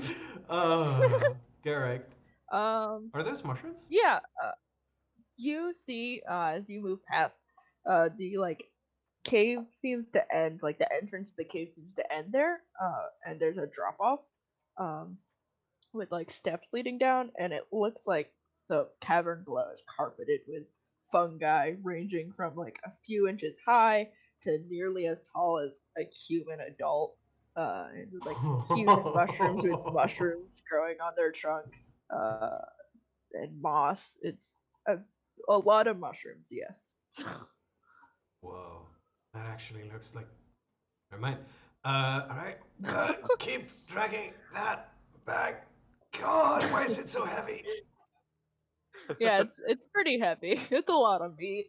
Correct. Are those mushrooms? Yeah, you see, as you move past, the like cave seems to end, like the entrance to the cave seems to end there, and there's a drop off, with like steps leading down, and it looks like the cavern below is carpeted with fungi ranging from like a few inches high to nearly as tall as a human adult. And with, like huge mushrooms with mushrooms growing on their trunks, and moss. It's a lot of mushrooms, yes. Whoa. That actually looks like. Never mind. Alright. Keep dragging that back. God, why is it so heavy? Yeah, it's pretty heavy. It's a lot of meat.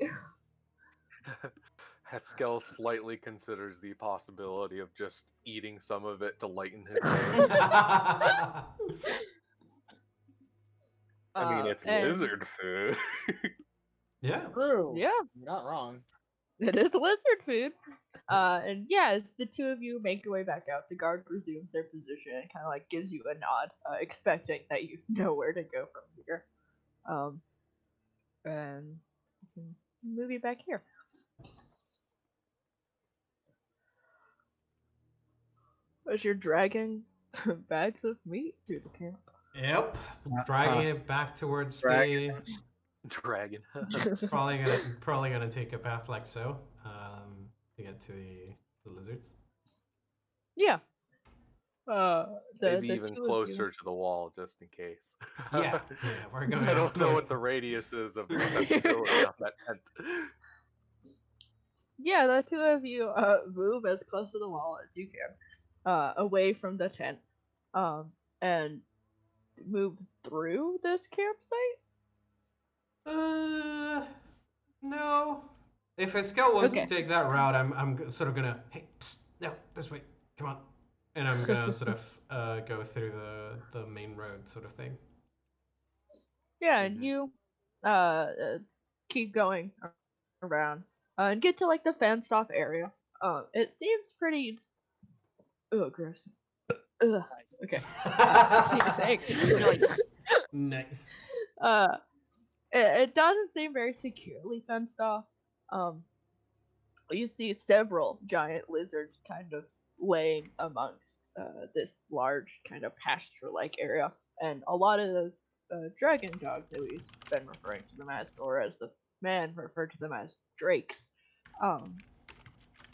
Haskell slightly considers the possibility of just eating some of it to lighten his days. I mean, it's and lizard food. Yeah. True. Yeah, You're not wrong. it is lizard food. And yeah, as the two of you make your way back out, the guard resumes their position and kind of like gives you a nod, expecting that you know where to go from here. And we can move you back here. As you're dragging bags of meat through the camp. Yep. Dragging it back towards Dragging the. Dragon. Probably gonna take a path like so. To get to the lizards. Yeah. Maybe the even two of closer you- to the wall, just in case. Yeah. We're going. I as don't know close what the radius is of accessibility on that tent. Yeah, the two of you move as close to the wall as you can, away from the tent, and move through this campsite. No. If Eskel wants Okay. to take that route, I'm sort of gonna. Hey, psst, no, this way. Come on. And I'm gonna sort of go through the main road, sort of thing. Yeah, and you keep going around and get to like the fenced off area. It seems pretty. Oh, gross. Ugh. Okay. Thanks. Nice. It doesn't seem very securely fenced off. You see several giant lizards kind of laying amongst this large kind of pasture-like area, and a lot of the dragon dogs that we've been referring to them as, or as the man referred to them as, drakes,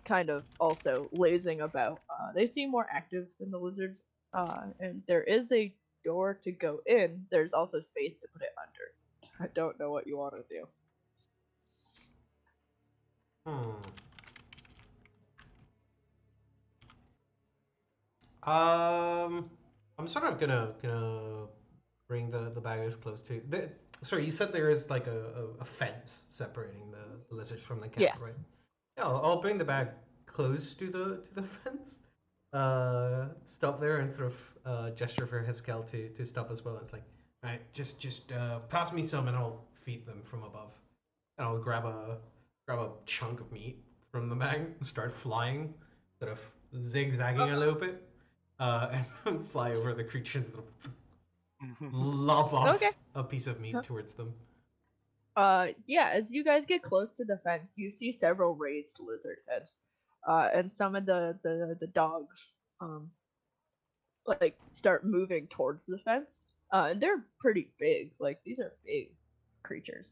kind of also lazing about. They seem more active than the lizards, and there is a door to go in. There's also space to put it under. I don't know what you want to do. I'm sort of gonna bring the bag as close to. Sorry, you said there is like a fence separating the lizards from the cat, Yes. right? Yeah, I'll bring the bag close to the fence. Stop there and sort of gesture for Heskel to stop as well. It's like, right, just pass me some and I'll feed them from above. And I'll grab a chunk of meat from the bag and start flying, sort of zigzagging a little bit, and fly over the creatures and lob off a piece of meat towards them. Yeah, as you guys get close to the fence, you see several raised lizard heads, and some of the dogs, like start moving towards the fence, and they're pretty big. Like these are big creatures,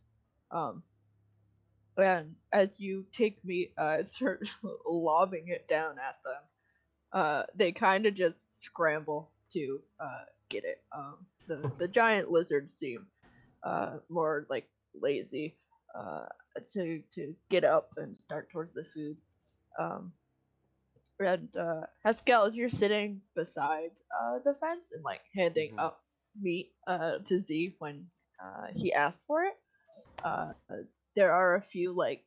and as you take meat, start lobbing it down at them, they kind of just scramble to get it. The giant lizards seem more like lazy to get up and start towards the food. And Haskell, as you're sitting beside the fence and like handing up meat to Z when he asks for it, there are a few like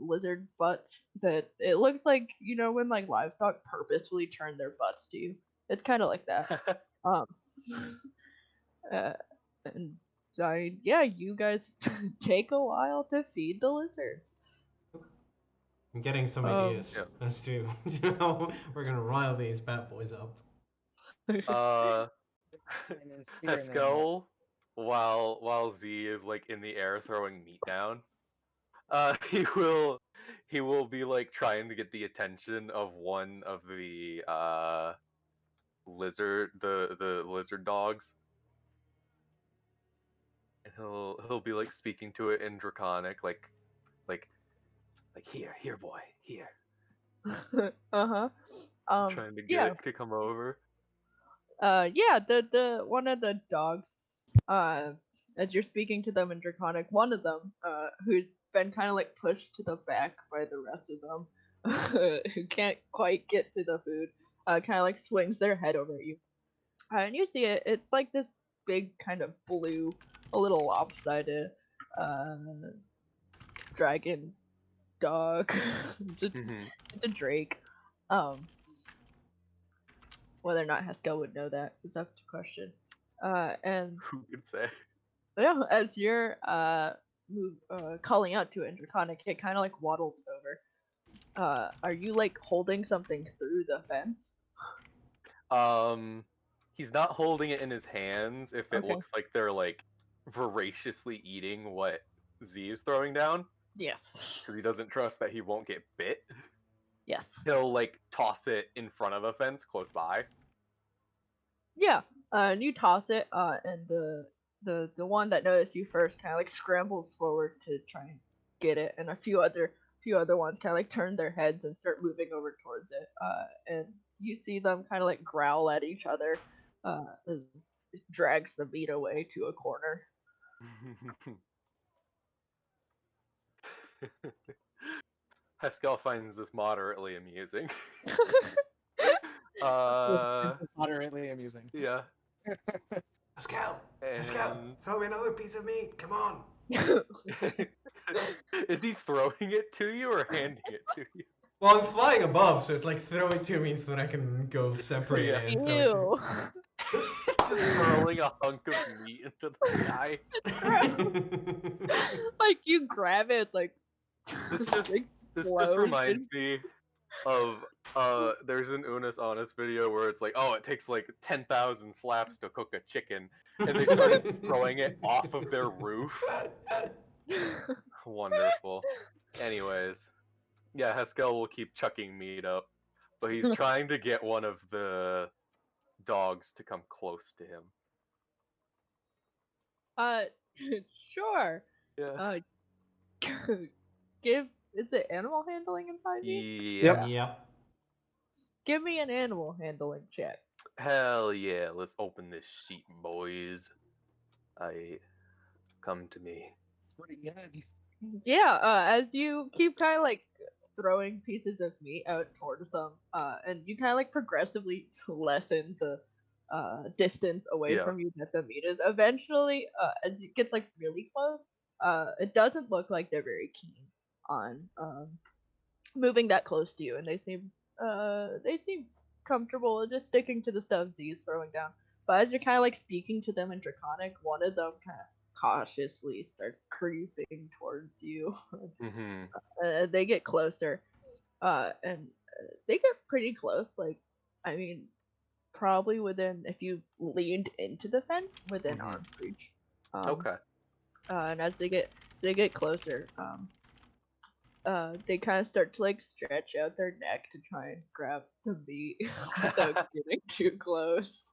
lizard butts that it looks like, you know, when like livestock purposefully turn their butts to you. It's kind of like that. And yeah, you guys take a while to feed the lizards. I'm getting some ideas as to how we're gonna rile these bad boys up. Eskel, while Z is like in the air throwing meat down, he will be like trying to get the attention of one of the the lizard dogs. And he'll be like speaking to it in Draconic, like here boy, here. Uh-huh. Trying to get it to come over. Yeah, the one of the dogs, as you're speaking to them in Draconic, one of them, who's been kind of like pushed to the back by the rest of them, who can't quite get to the food, kind of like swings their head over at you. And you see it, it's like this big kind of blue, a little lopsided, dragon dog. It's a drake. Whether or not Haskell would know that is up to question. And who could say? Yeah, as you're calling out to it in Draconic, it kind of like waddles over. Are you like holding something through the fence? He's not holding it in his hands. If it looks like they're like voraciously eating what Z is throwing down. Yes. Because he doesn't trust that he won't get bit. Yes. He'll like toss it in front of a fence close by. Yeah. And you toss it, and the one that noticed you first kind of like scrambles forward to try and get it, and a few other ones kind of like turn their heads and start moving over towards it. And you see them kind of like growl at each other. As it drags the meat away to a corner. Haskell finds this moderately amusing. Moderately amusing. Yeah. Haskell, throw me another piece of meat. Come on. Is he throwing it to you or handing it to you? Well, I'm flying above, so it's like throw it to me so that I can go separate it. And throw it to Just throwing a hunk of meat into the sky. Like you grab it, like this just reminds me of there's an Unis Honest video where it's like, oh, it takes like 10,000 slaps to cook a chicken, and they started throwing it off of their roof. Wonderful. Anyways, yeah, Haskell will keep chucking meat up. but he's trying to get one of the dogs to come close to him. Sure. Yeah. Is it animal handling in 5e? Yeah. Yep. Give me an animal handling check. Hell yeah. Let's open this sheet, boys. Come to me. It's pretty good. Yeah, as you keep kind of like throwing pieces of meat out towards them, and you kind of like progressively lessen the distance away Yeah. from you that the meat is. Eventually, as it gets like really close, it doesn't look like they're very keen on moving that close to you, and they seem comfortable just sticking to the stuff Z's throwing down. But as you're kind of like speaking to them in Draconic, one of them kind of cautiously starts creeping towards you. Mm-hmm. They get closer, and they get pretty close. Like, I mean, probably within, if you leaned into the fence, within Mhm. arm's reach. Okay. And as they get closer, they kind of start to like stretch out their neck to try and grab the meat without getting too close.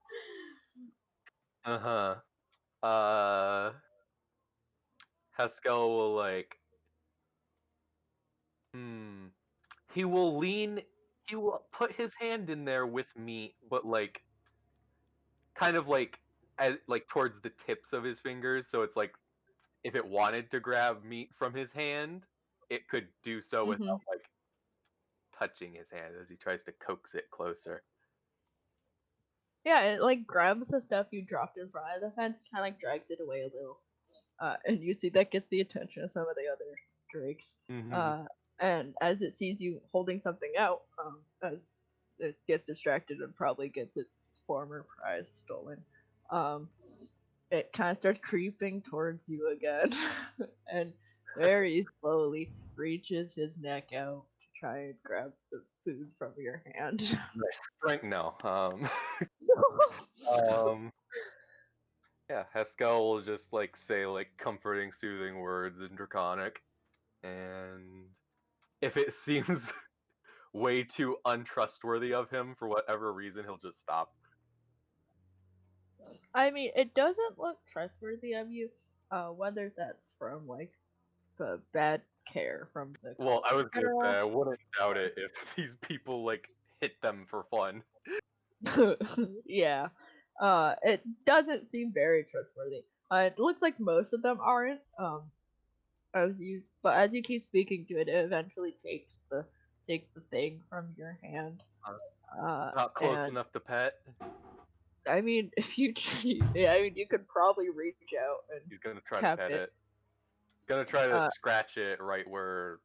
Uh-huh. Haskell will like he will put his hand in there with meat, but like kind of like like towards the tips of his fingers, so it's like if it wanted to grab meat from his hand, it could do so Mhm. without like touching his hand as he tries to coax it closer. Yeah, it like grabs the stuff you dropped in front of the fence, kind of like drags it away a little. And you see that gets the attention of some of the other drakes. Mm-hmm. And as it sees you holding something out, as it gets distracted and probably gets its former prize stolen, it kind of starts creeping towards you again, and very slowly reaches his neck out to try and grab the food from your hand. Nice strength. No. Yeah, Haskell will just like say like comforting, soothing words in Draconic, and if it seems way too untrustworthy of him for whatever reason, he'll just stop. I mean, it doesn't look trustworthy of you, whether that's from like the bad care from the Well, I was college gonna say I general. wouldn't doubt it if these people like hit them for fun. Yeah, it doesn't seem very trustworthy. It looks like most of them aren't. But as you keep speaking to it, it eventually takes the thing from your hand. Not close And enough to pet. I mean, if you, yeah, I mean, you could probably reach out and He's gonna try to tap pet it. it. Gonna try to Uh, scratch it right where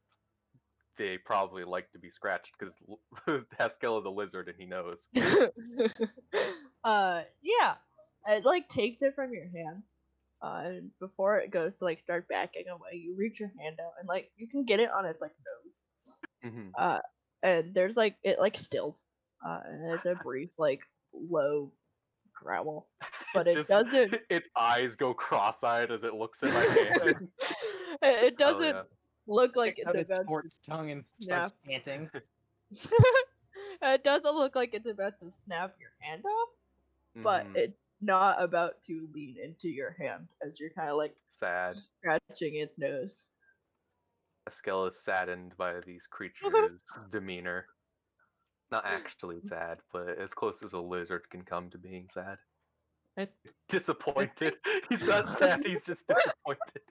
they probably like to be scratched because Haskell is a lizard and he knows. yeah, it like takes it from your hand. And before it goes to like start backing away, you reach your hand out and like you can get it on its like nose. Mm-hmm. And there's like it like stills. And it's a brief like low growl, but it Just doesn't. its eyes go cross-eyed as it looks at my hand. It Hell doesn't yeah. look like Takes it's out its about short tongue and starts panting. it doesn't look like it's about to snap your hand off, but Mhm. it's not about to lean into your hand as you're kind of like Sad. scratching its nose. Haskell is saddened by these creatures' demeanor. Not actually sad, but as close as a lizard can come to being sad. I- Disappointed. He's not sad, he's just disappointed.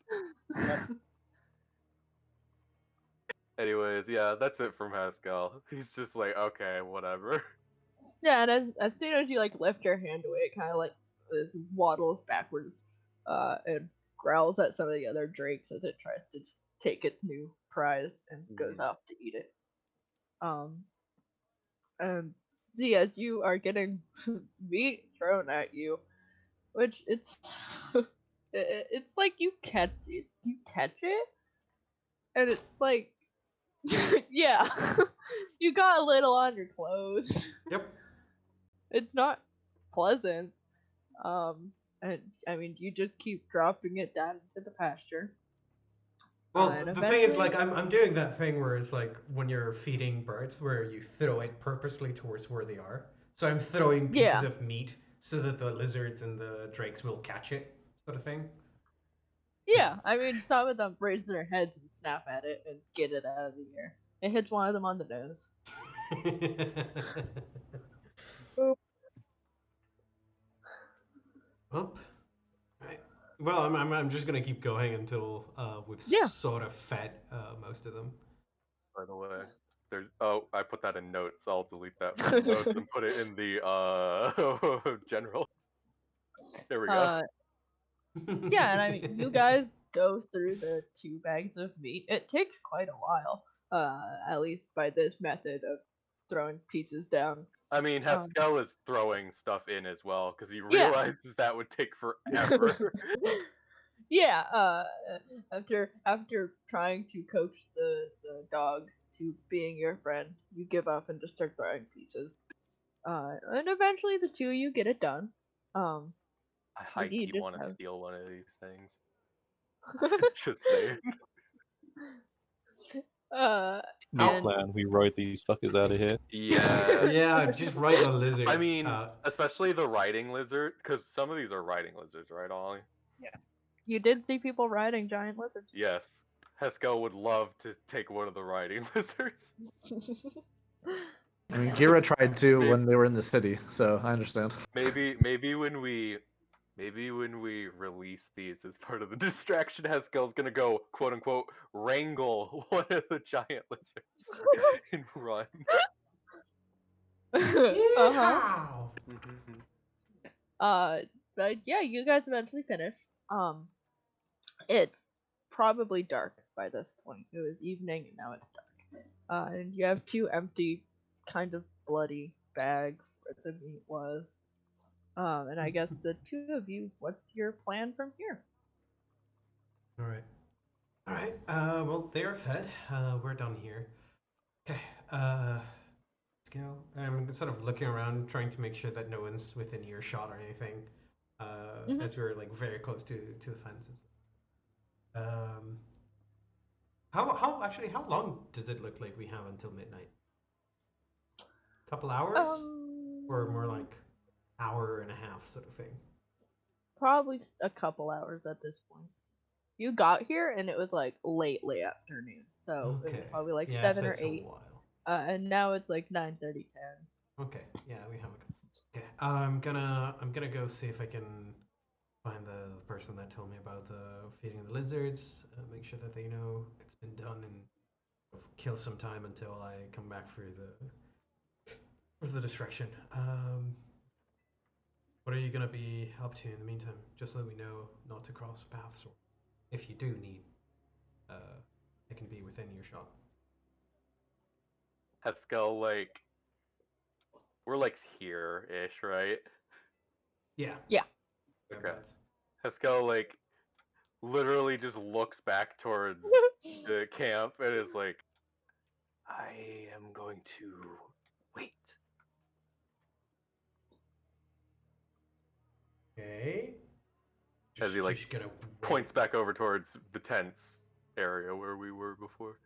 Anyways, yeah, that's it from Haskell. He's just like, okay, whatever. Yeah, and as soon as you like lift your hand away, it kind of like waddles backwards, and growls at some of the other drakes as it tries to take its new prize and goes Mhm. off to eat it. And see, as you are getting meat thrown at you, which it's it's like you catch it, and it's like yeah, you got a little on your clothes. Yep. It's not pleasant. And I mean, you just keep dropping it down into the pasture. Well, and the thing is, eventually, like, I'm doing that thing where it's like when you're feeding birds, where you throw it purposely towards where they are. So I'm throwing pieces yeah, of meat so that the lizards and the drakes will catch it, sort of thing. yeah. I mean, some of them raise their heads and snap at it and get it out of the air. It hits one of them on the nose. Well, right. Well, I'm just gonna keep going until we've Yeah. sort of fed most of them. By the way, there's I put that in notes. I'll delete that from notes and put it in the general. There we go. Yeah, and I mean, you guys go through the 2 bags of meat. It takes quite a while, at least by this method of throwing pieces down. I mean, Haskell is throwing stuff in as well because he Yeah. realizes that would take forever. Yeah, after trying to coax the dog to being your friend, you give up and just start throwing pieces. And eventually the 2 of you get it done. I high you key just want to have- steal one of these things. Just saying. New and plan. We ride these fuckers out of here. Yeah. Yeah, just right the lizards. I mean, especially the riding lizard, because some of these are riding lizards, right, Ollie? you did see people riding giant lizards. Yes. Haskell would love to take one of the riding lizards. I mean, Gira tried to when they were in the city, so I understand. Maybe when we release these as part of the distraction, Haskell's gonna go quote unquote wrangle one of the giant lizards and run. Uh-huh. Yeah. But yeah, you guys eventually finish. It's probably dark by this point. It was evening and now it's dark. And you have 2 empty, kind of bloody bags where the meat was. And I guess the 2 of you, what's your plan from here? All right. All right. Well, they are fed. We're done here. Okay. Let's go. I'm sort of looking around, trying to make sure that no one's within earshot or anything. As we're like very close to the fences. How long does it look like we have until midnight? Couple hours, or more like hour and a half sort of thing. Probably a couple hours at this point. You got here and it was like late afternoon, so it was Okay. probably like Yeah, 7 so or it's 8. a while. And now it's like 9:30, 10. Okay. Yeah, we have a. Okay. I'm gonna go see if I can find the person that told me about feeding the lizards. Make sure that they know it's been done and kill some time until I come back for the distraction. What are you gonna be up to in the meantime? Just so that we know not to cross paths, or if you do need, I can be within earshot. Haskell, like, we're like here-ish, right? Yeah. Yeah. Okay. Haskell, like, literally just looks back towards the camp and is like, I am going to wait. Okay. As he, like, just gonna points back over towards the tents area where we were before.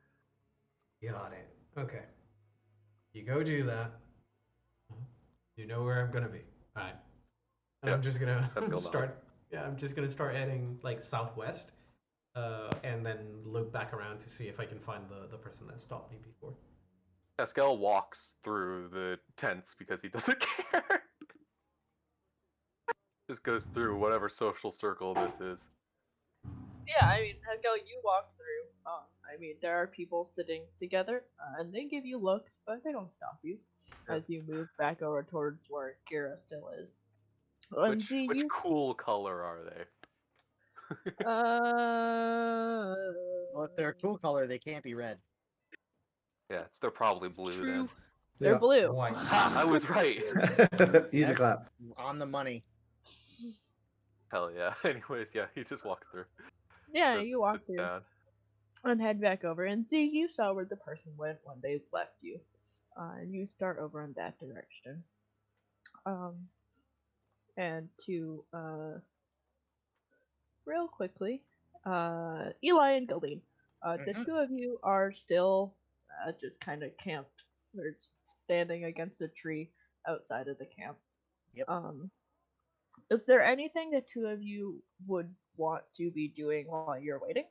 Got it. Okay. You go do that. You know where I'm gonna be. All right. And I'm Yep. just gonna Let's go start. Yeah, I'm just gonna start heading like southwest, and then loop back around to see if I can find the person that stopped me before. Haskell walks through the tents because he doesn't care. Just goes through whatever social circle this is. Yeah, I mean, Haskell, you walk through. I mean, there are people sitting together, and they give you looks, but they don't stop you as you move back over towards where Kira still is. And Which cool color are they? Well, if they're a cool color, they can't be red. Yeah, they're probably blue True. then. They're blue. White. Ha! I was right. Easy clap. On the money. Hell yeah. Anyways, yeah, he just walks through. Yeah, Sits- you walk sits through down. and head back over. And Z, you saw where the person went when they left you. And you start over in that direction. And to real quickly, Eli and Galeen, The Mhm. two of you are still just kind of camped. They're standing against a tree outside of the camp. Yep. Is there anything the two of you would want to be doing while you're waiting?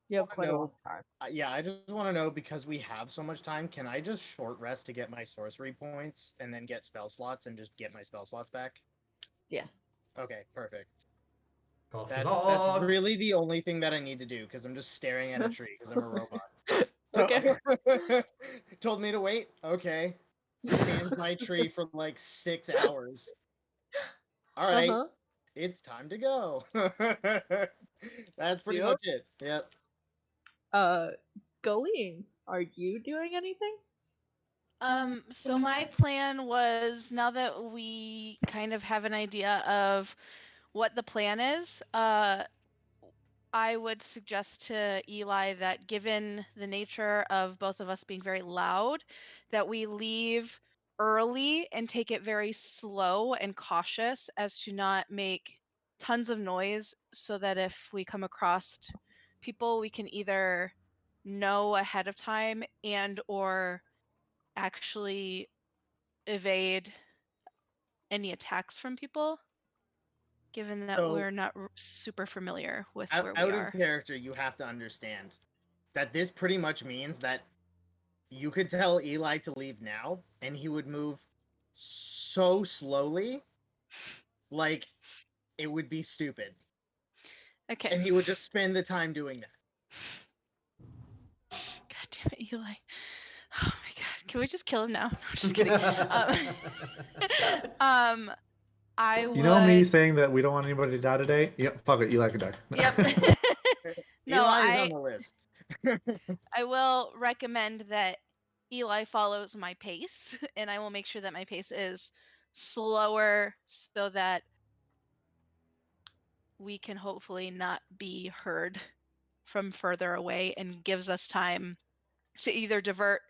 You have Wanna quite a know- long time. Yeah, I just want to know, because we have so much time, can I just short rest to get my sorcery points and then get spell slots and just get my spell slots back? Yes. Okay, perfect. Coffee That's log. really the only thing that I need to do, because I'm just staring at a tree because I'm a robot. Okay. Told me to wait. Okay. Scanned my tree for like 6 hours. All right, Uh-huh. it's time to go. That's pretty Yep. much it. Yep. Galeen, are you doing anything? So my plan was, now that we kind of have an idea of what the plan is, I would suggest to Eli that, given the nature of both of us being very loud, that we leave early and take it very slow and cautious as to not make tons of noise, so that if we come across people, we can either know ahead of time and or actually evade any attacks from people, given that So- we're not super familiar with where we Out are. of character, you have to understand that this pretty much means that you could tell Eli to leave now, and he would move so slowly, like it would be stupid, Okay. and he would just spend the time doing that. God damn it, Eli. Oh my god. Can we just kill him now? No, I'm just kidding. I would... You know me saying that we don't want anybody to die today? Yep, fuck it, Eli can die. Yep. No, Eli is on the list. I will recommend that Eli follows my pace, and I will make sure that my pace is slower so that we can hopefully not be heard from further away, and gives us time to either divert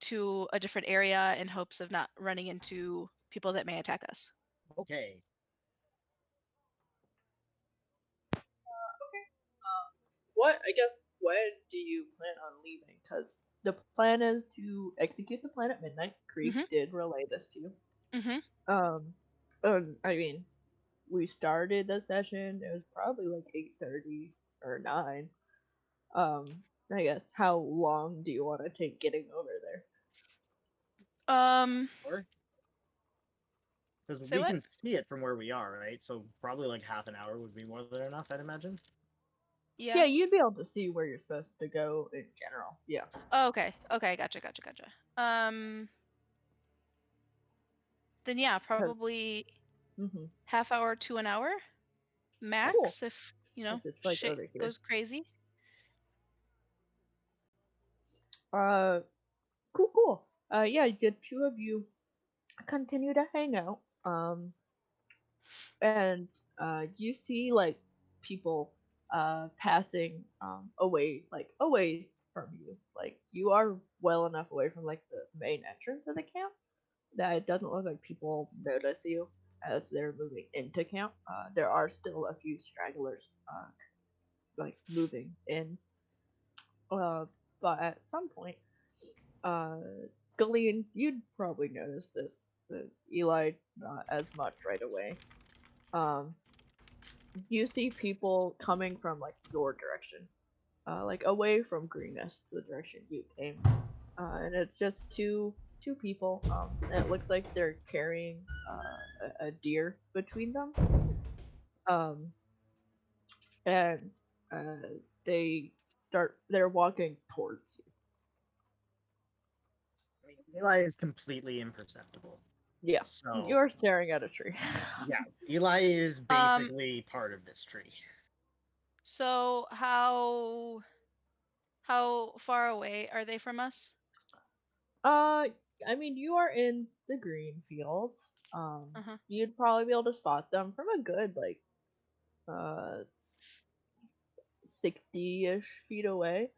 to a different area in hopes of not running into people that may attack us. Okay. When do you plan on leaving? Because the plan is to execute the plan at midnight. Creek did relay this to you. I mean, we started the session. It was probably like 8:30 or 9. I guess, how long do you want to take getting over there? Because Say we what? can see it from where we are, right? So probably like half an hour would be more than enough, I'd imagine. Yeah. Yeah, you'd be able to see where you're supposed to go in general. Yeah. Oh, okay. Okay, gotcha. Then yeah, probably half hour to an hour max, if It's like shit over here. goes crazy. Cool. Yeah, the two of you continue to hang out. And you see like people passing away from you. Like, you are well enough away from like the main entrance of the camp that it doesn't look like people notice you as they're moving into camp. There are still a few stragglers like moving in. But at some point, Galeen, you'd probably notice this. Eli, not as much right away. You see people coming from like your direction, like away from Greenest, the direction you came, and it's just two people. And it looks like they're carrying a deer between them. And they're walking towards you. I mean, Eli is completely imperceptible. Yeah, So you're staring at a tree. yeah, Eli is basically part of this tree. So how far away are they from us? I mean, you are in the green fields. You'd probably be able to spot them from a good like 60-ish feet away.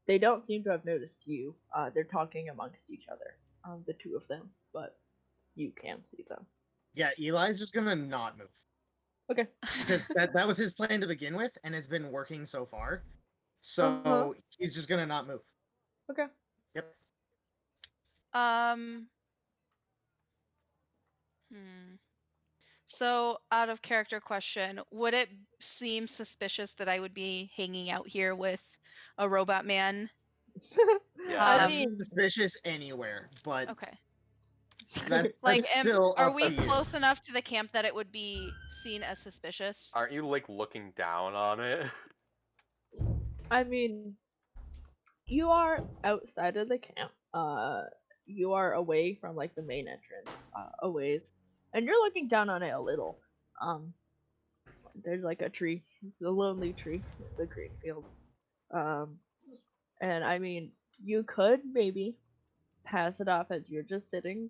They don't seem to have noticed you. They're talking amongst each other, the two of them, but you can see them. Yeah, Eli's just gonna not move. Okay. Because that was his plan to begin with, and has been working so far. So he's just gonna not move. Okay. Yep. So, out of character question, would it seem suspicious that I would be hanging out here with a robot man? Yeah. I That's mean, suspicious anywhere, but Okay. that's Like, still are up we to you. close enough to the camp that it would be seen as suspicious? Aren't you like looking down on it? I mean, you are outside of the camp. You are away from like the main entrance, a ways, and you're looking down on it a little. There's like a tree, the lonely tree, the green fields. Um, and I mean, you could maybe pass it off as you're just sitting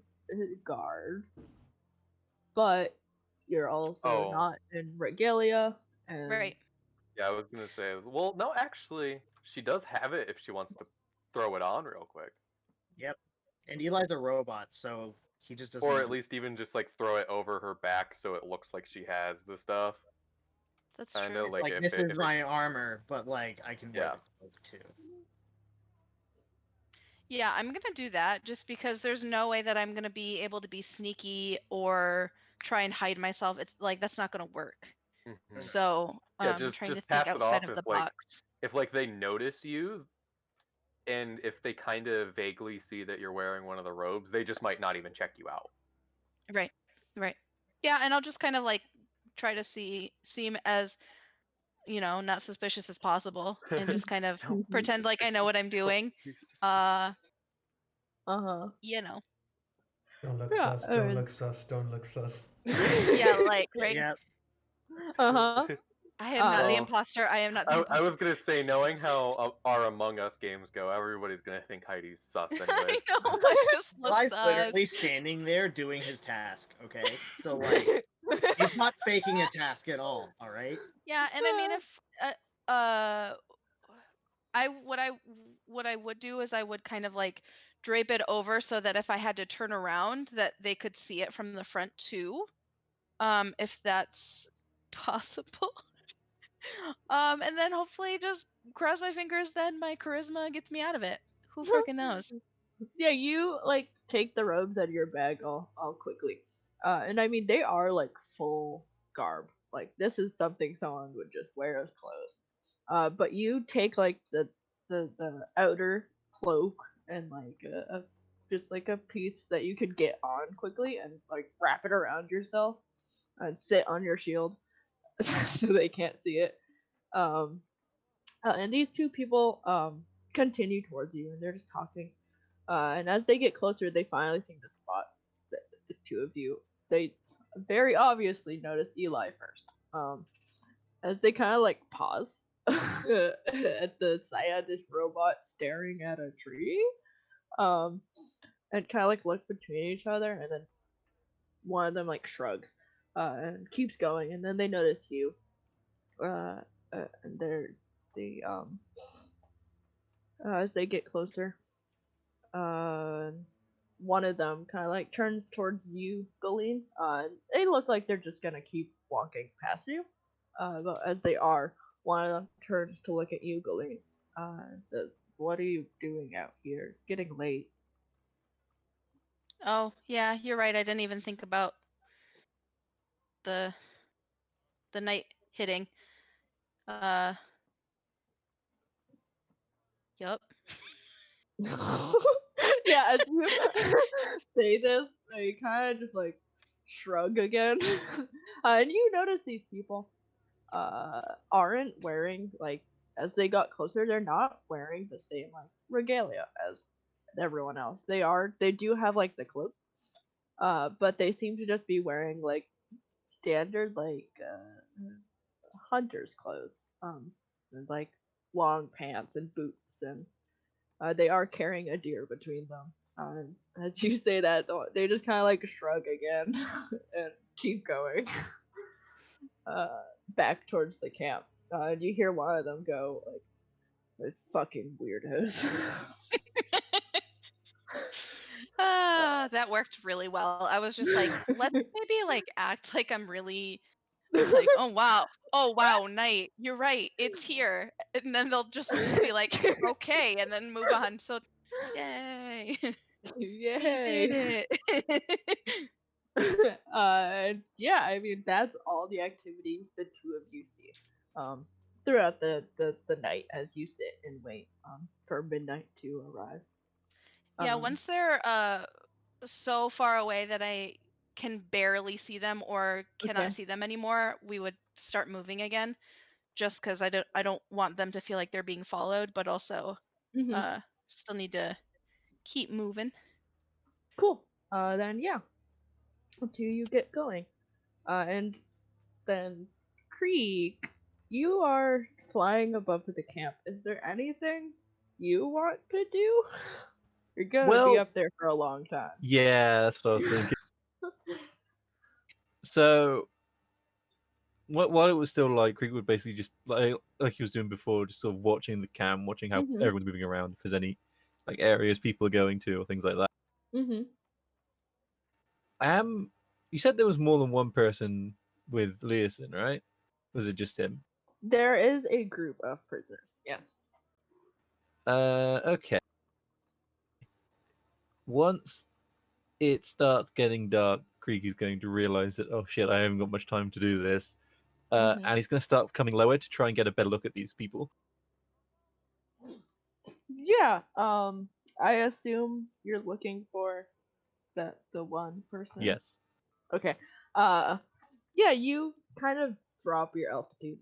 guard, but you're also Oh. not in regalia, and Right. Yeah, I was gonna say. Well, no, actually, she does have it if she wants to throw it on real quick, Yep. And Eli's a robot, so he just doesn't. or at least even just like throw it over her back so it looks like she has the stuff. That's Kinda true. like like if this it, is if my armor, but like I can wear Yeah. the cloak too. Yeah, I'm gonna do that just because there's no way that I'm gonna be able to be sneaky or try and hide myself. It's like that's not gonna work. Mhm. So, Yeah, trying to just think pass it outside off of the if like box. they notice you, and if they kind of vaguely see that you're wearing one of the robes, they just might not even check you out. Right. Right. Yeah, and I'll just kind of like try to seem as, not suspicious as possible and just kind of pretend like I know what I'm doing. Uh, you know. Don't look Yeah, sus. Don't look sus. Don't look sus. Yeah, like, right? Yep. I am not the Oh. imposter. I am not the I imposter. was gonna say, knowing how our Among Us games go, everybody's gonna think Heidi's sus I anyway. know, I just look Eli's sus. literally standing there doing his task. Okay, so like he's not faking a task at all. All right. Yeah, and I mean, if what I would do is I would kind of like drape it over so that if I had to turn around, that they could see it from the front too, if that's possible. And then hopefully just cross my fingers, then my charisma gets me out of it. Who freaking knows? Yeah, you like take the robes out of your bag all quickly. And I mean they are like full garb. Like this is something someone would just wear as clothes. But you take like the outer cloak and like a just like a piece that you could get on quickly and like wrap it around yourself and sit on your shield so they can't see it. Um, and these two people continue towards you and they're just talking. And as they get closer, they finally seem to spot the two of you. They very obviously notice Eli first. As they kind of like pause at the sight of this robot staring at a tree. And kind of like look between each other, and then one of them like shrugs and keeps going, and then they notice you. And they as they get closer, uh, one of them kind of like turns towards you, Galeen. They look like they're just gonna keep walking past you. But as they are, one of them turns to look at you, Galeen, and says, "What are you doing out here? It's getting late." Oh, yeah, you're right. I didn't even think about the night hitting. Yup. Yeah, as you say this, they kind of just like shrug again. And you notice these people aren't wearing like as they got closer, they're not wearing the same like regalia as everyone else. They do have like the cloak, but they seem to just be wearing like standard like hunter's clothes, with like long pants and boots, and they are carrying a deer between them. As you say that, they just kind of like shrug again and keep going back towards the camp. And you hear one of them go like, "It's fucking weirdos." That worked really well. I was just like, let's maybe like act like I'm really Like, oh wow, night. You're right, it's here. And then they'll just be like, okay, and then move on. So, yay, we did Yay! it. And yeah, I mean that's all the activity the two of you see throughout the night as you sit and wait for midnight to arrive. Yeah, once they're so far away that I can barely see them or cannot Okay. see them anymore, we would start moving again. Just because I don't want them to feel like they're being followed, but also Mhm. still need to keep moving. Cool. Then yeah, until you get going, and then Creek, you are flying above the camp. Is there anything you want to do? You're gonna be Well- up there for a long time. Yeah, that's what I was thinking. So, while it was still light, Creek would basically just like he was doing before, just sort of watching the cam, watching how Mhm. everyone's moving around, if there's any like areas people are going to or things like that. Mhm. You said there was more than one person with Leosin, right? Was it just him? There is a group of prisoners. Yes. Okay. Once it starts getting dark, Creek is going to realize that, oh shit, I haven't got much time to do this. Mhm. And he's going to start coming lower to try and get a better look at these people. Yeah. I assume you're looking for the one person. Yes. Okay. Yeah, you kind of drop your altitude,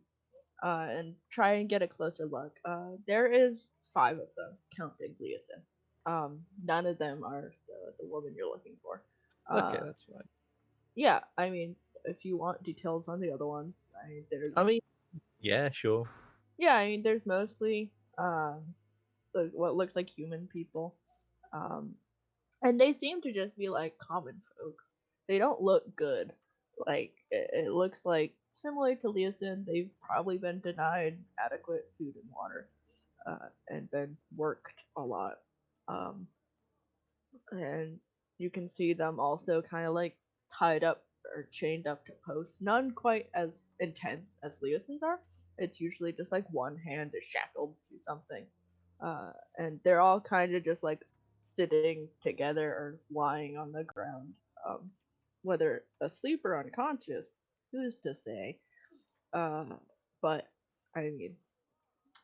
and try and get a closer look. There is 5 of them, counting Leosin. None of them are the woman you're looking for. Okay, that's fine. Yeah, I mean, if you want details on the other ones, there's. I mean, yeah, sure. Yeah, I mean, there's mostly what looks like human people, and they seem to just be like common folk. They don't look good. Like it looks like similar to Leosin, they've probably been denied adequate food and water, and been worked a lot. Um, and you can see them also kind of like tied up or chained up to posts. None quite as intense as Leosin's are. It's usually just like one hand is shackled to something, and they're all kind of just like sitting together or lying on the ground, whether asleep or unconscious. Who's to say? Uh, but I mean,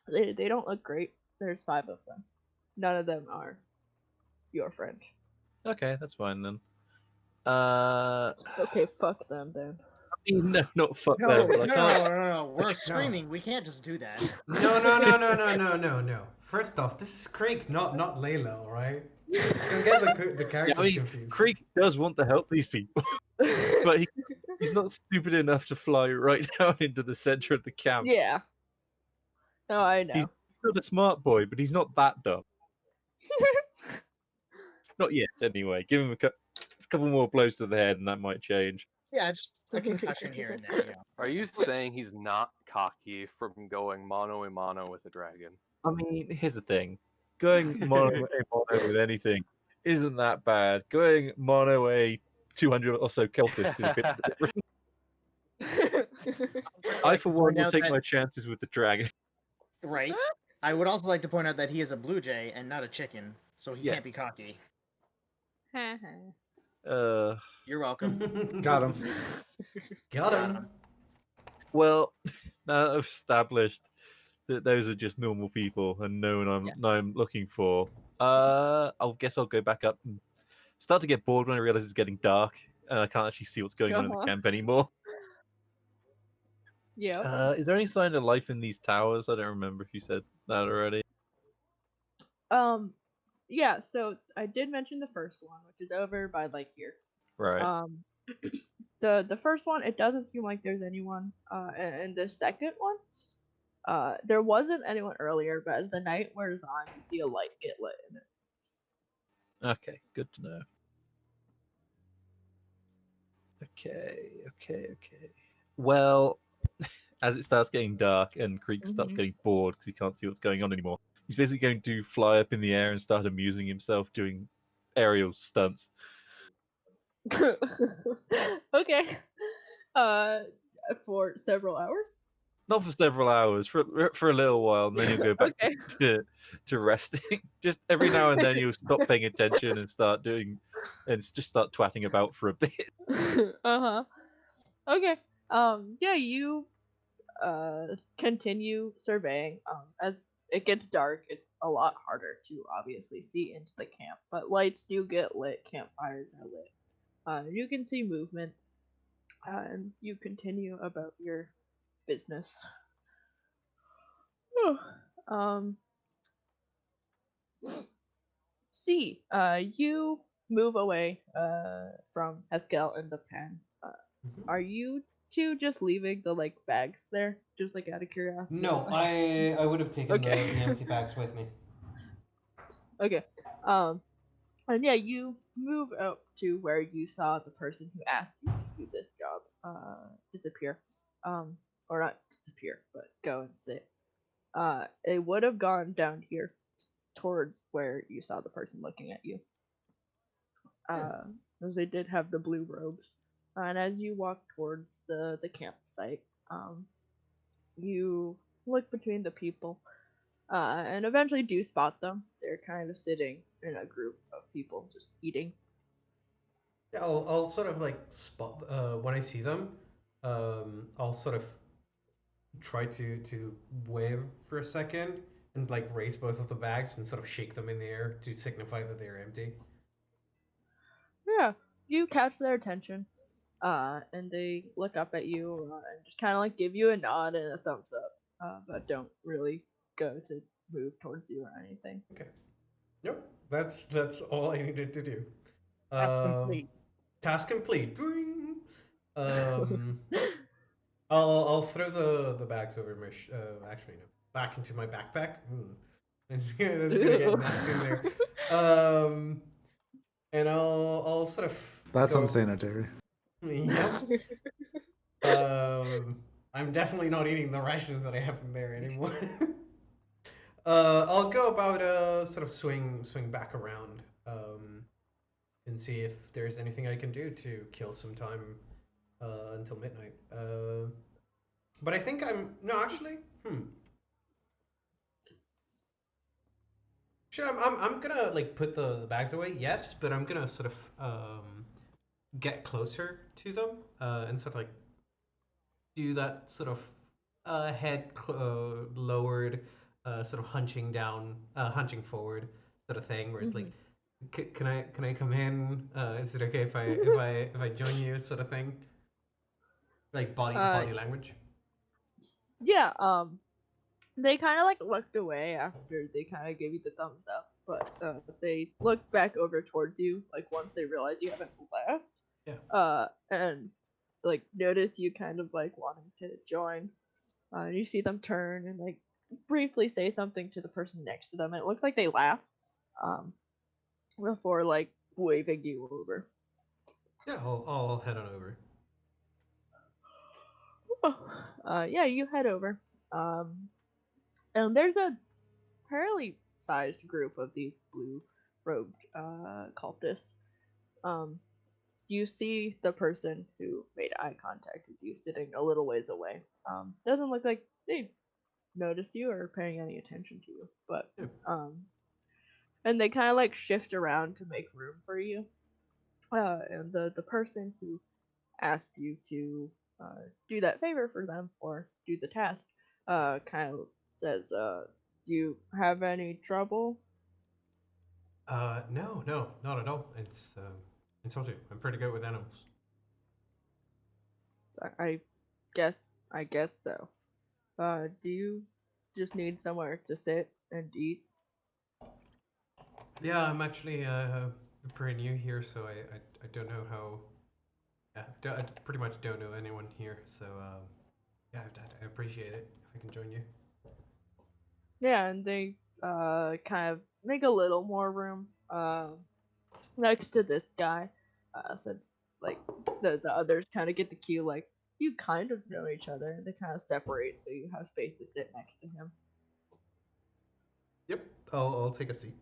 they don't look great. There's 5 of them. None of them are your friend. Okay, that's fine then. Okay, fuck them then. No, not fuck No, them. no, But I no, can't. no, no. We're streaming. We can't just do that. No. First off, this is Creek, not Layla, all right? Don't get the Yeah, characters I mean, confused. Creek does want to help these people, but he's not stupid enough to fly right down into the center of the camp. Yeah. No, I know. He's not a smart boy, but he's not that dumb. Not yet, anyway. Give him a couple more blows to the head, and that might change. Yeah, just a concussion here and there. Yeah. Are you saying he's not cocky from going mano a mano with a dragon? I mean, here's the thing: going mono a mono with anything isn't that bad. Going mono a 200 or so cultists is a bit different. I, for one, will take my chances with the dragon. Right. I would also like to point out that he is a blue jay and not a chicken, so he can't be Yes. cocky. You're welcome. Got him. Got him. Well, now that I've established that those are just normal people and no one I'm looking for, I'll go back up and start to get bored when I realize it's getting dark and I can't actually see what's going on in the camp anymore. Yeah. Is there any sign of life in these towers? I don't remember if you said that already. Yeah, so I did mention the first one, which is over by like here. Right. The first one, it doesn't seem like there's anyone. And the second one, there wasn't anyone earlier, but as the night wears on, you see a light get lit in it. Okay, good to know. Okay. Well, as it starts getting dark and Creek starts getting bored because he can't see what's going on anymore, he's basically going to fly up in the air and start amusing himself doing aerial stunts. Okay. for several hours. Not for several hours, for a little while, and then you'll go back Okay. to resting. Just every now and then you'll stop paying attention and just start twatting about for a bit. Uh-huh. Okay. Yeah, you continue surveying. As it gets dark, it's a lot harder to obviously see into the camp, but lights do get lit, campfires are lit. You can see movement, and you continue about your business. um, you move away from Haskell and the pen. Are you two just leaving the like bags there, just like out of curiosity? No, I would have taken Okay. the empty bags with me. Okay. And yeah, you move up to where you saw the person who asked you to do this job disappear. Or not disappear, but go and sit. It would have gone down here toward where you saw the person looking at you. As they did have the blue robes. And as you walk towards the campsite, you look between the people, and eventually do spot them. They're kind of sitting in a group of people just eating. Yeah, I'll sort of like spot when I see them. I'll sort of try to wave for a second and like raise both of the bags and sort of shake them in the air to signify that they're empty. Yeah, you catch their attention, and they look up at you and just kind of like give you a nod and a thumbs up, but don't really go to move towards you or anything. Okay. Nope. That's all I needed to do. Task complete. Task complete. Boing. Um, I'll throw the bags over my actually no, back into my backpack. That's gonna get messy in there. And I'll sort of That's go. unsanitary. Yep. I'm definitely not eating the rations that I have in there anymore. I'll go about sort of swing back around and see if there's anything I can do to kill some time until midnight. But I think no, actually. Sure, I'm gonna like put the bags away. Yes, but I'm gonna sort of get closer to them and sort of like do that sort of head lowered, sort of hunching forward sort of thing, where it's like, can I come in? Is it okay if I join you, sort of thing? Like body language. Yeah. They kind of like looked away after they kind of gave you the thumbs up, but they looked back over towards you like once they realized you haven't left. Yeah. And like notice you kind of like wanting to join. You see them turn and like briefly say something to the person next to them. It looks like they laugh, before like waving you over. Yeah, I'll head on over. Yeah, you head over. And there's a fairly sized group of these blue robed cultists. You see the person who made eye contact with you sitting a little ways away. Doesn't look like they noticed you or paying any attention to you, but and they kind of like shift around to make room for you. And the person who asked you to do that favor for them or do the task kind of says, "Do you have any trouble?" No, not at all. I told you, I'm pretty good with animals. I guess so. Do you just need somewhere to sit and eat? Yeah, I'm actually pretty new here, so I don't know how. Yeah, I pretty much don't know anyone here, so yeah, I appreciate it if I can join you. Yeah, and they kind of make a little more room next to this guy, since like the others kind of get the cue like you kind of know each other, and they kind of separate so you have space to sit next to him. Yep, I'll take a seat.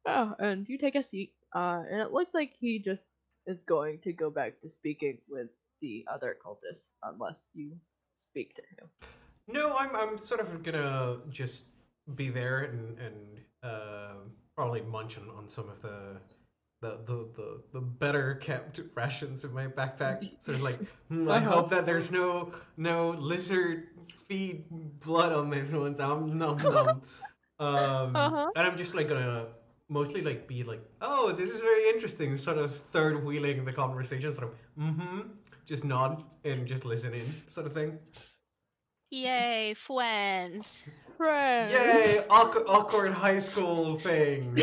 Oh, and you take a seat, and it looks like he just is going to go back to speaking with the other cultist unless you speak to him. No, I'm sort of gonna just be there and probably munch on some of the better kept rations in my backpack. Sort of like, I Uh-huh. hope that there's no lizard feed blood on these ones. Nom nom. Uh-huh. And I'm just like gonna mostly like be like, oh, this is very interesting. Sort of third wheeling the conversation. Sort of, just nod and just listen in, sort of thing. Yay, friends. Yay, Friends. awkward high school things.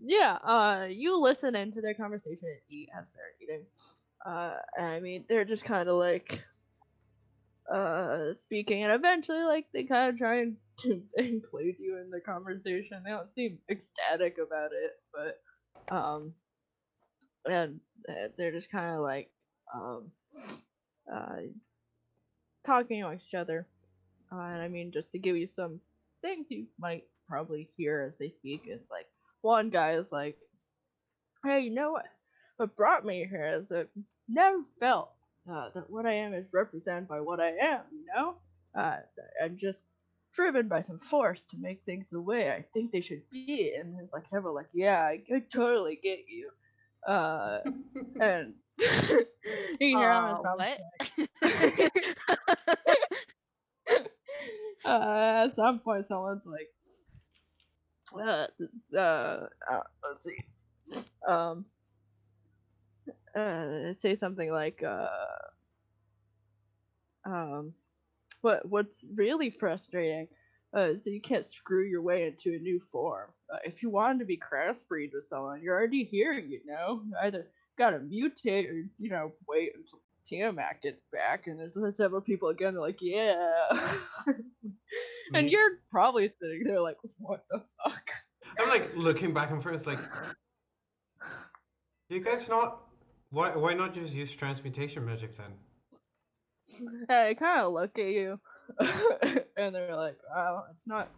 Yeah, you listen into their conversation and eat as they're eating. I mean, they're just kind of like speaking, and eventually, like, they kind of try and include you in the conversation. They don't seem ecstatic about it, but and they're just kind of like uh talking amongst each other. And I mean, just to give you some things you might probably hear as they speak is like one guy is like, "Hey, you know what? What brought me here is that I've never felt that what I am is represented by what I am. You know, uh, I'm just driven by some force to make things the way I think they should be." And there's like several like, "Yeah, I totally get you." And you hear him at some What? at some point someone's like, let's see, um, say something like, what's really frustrating is that you can't screw your way into a new form. If you wanted to be crossbreed with someone, you're already here, you know? You either gotta mutate or, you know, wait until Tiamat gets back, and there's several people again, they're like, yeah. And Me- you're probably sitting there like, what the fuck? I'm like looking back and forth, like, you guys not? Why not just use transmutation magic then? They kind of look at you, and they're like, well, it's not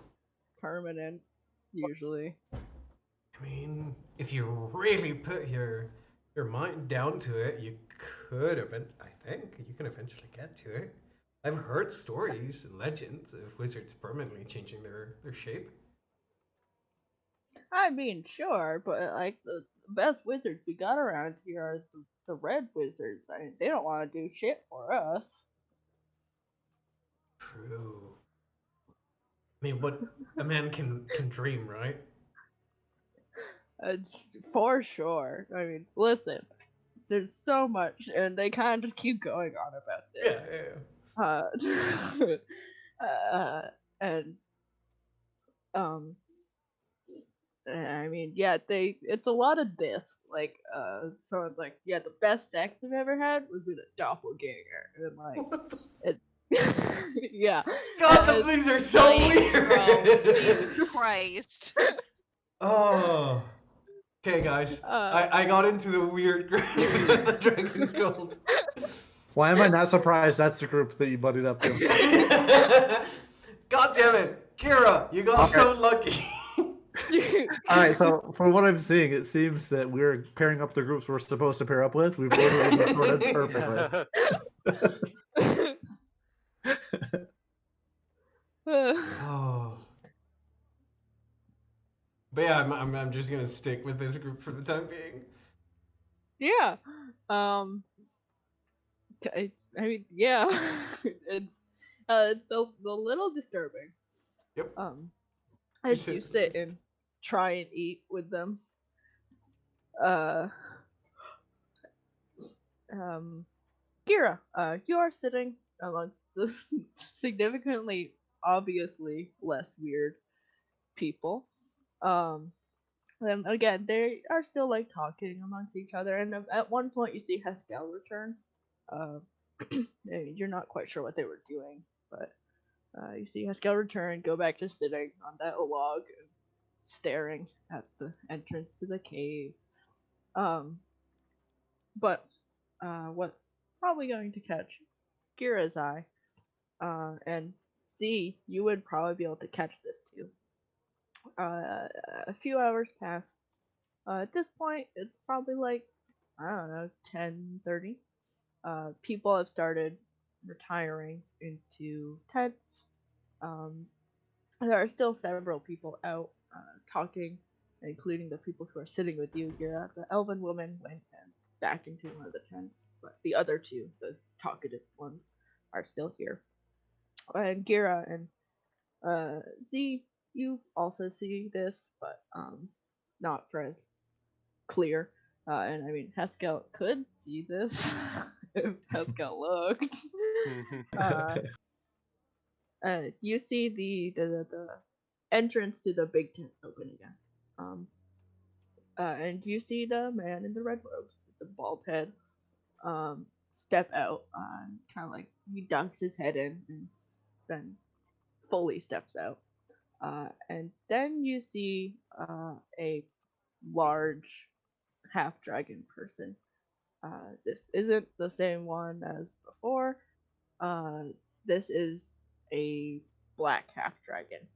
permanent, usually. I mean, if you really put your mind down to it, you could I think you can eventually get to it. I've heard stories and legends of wizards permanently changing their shape. I mean, sure, but like the best wizards we got around here are the red wizards. I mean, they don't want to do shit for us. True. I mean, what a man can dream, right? It's for sure. I mean, listen, there's so much, and they kind of just keep going on about this. Yeah. And I mean, yeah, it's a lot of this. Like, someone's like, yeah, the best sex I've ever had was with a doppelganger, and like, What the it's yeah. God, the it's- police are so Yikes, bro. weird. Jesus Christ. Oh. Okay, guys. I got into the weird group of the Dragon's Gold. Why am I not surprised that's the group that you buddied up to? God damn it, Kira, you got Okay. so lucky. All right, so from what I'm seeing, it seems that we're pairing up the groups we're supposed to pair up with. We've literally been sorted perfectly. Oh. But yeah, I'm just gonna stick with this group for the time being. Yeah. I mean, yeah. it's a little disturbing. Yep. As you sit and try and eat with them. Kira, you are sitting amongst the significantly, obviously less weird people. And again, they are still like talking amongst each other, and at one point you see Haskell return. You're not quite sure what they were doing, but you see Haskell return, go back to sitting on that log, and staring at the entrance to the cave. But what's probably going to catch Kira's eye, and see, you would probably be able to catch this too. A few hours pass. At this point, it's probably like, I don't know, 10:30. People have started retiring into tents. There are still several people out talking, including the people who are sitting with you, Gira. The elven woman went back into one of the tents, but the other two, the talkative ones, are still here. And Gira and Z, you also see this, but not for as clear. And I mean, Haskell could see this if Haskell looked. You see the entrance to the big tent open again. And you see the man in the red robes with the bald head step out, kind of like he dunks his head in and then fully steps out. And then you see a large half dragon person. This isn't the same one as before. This is a black half dragon.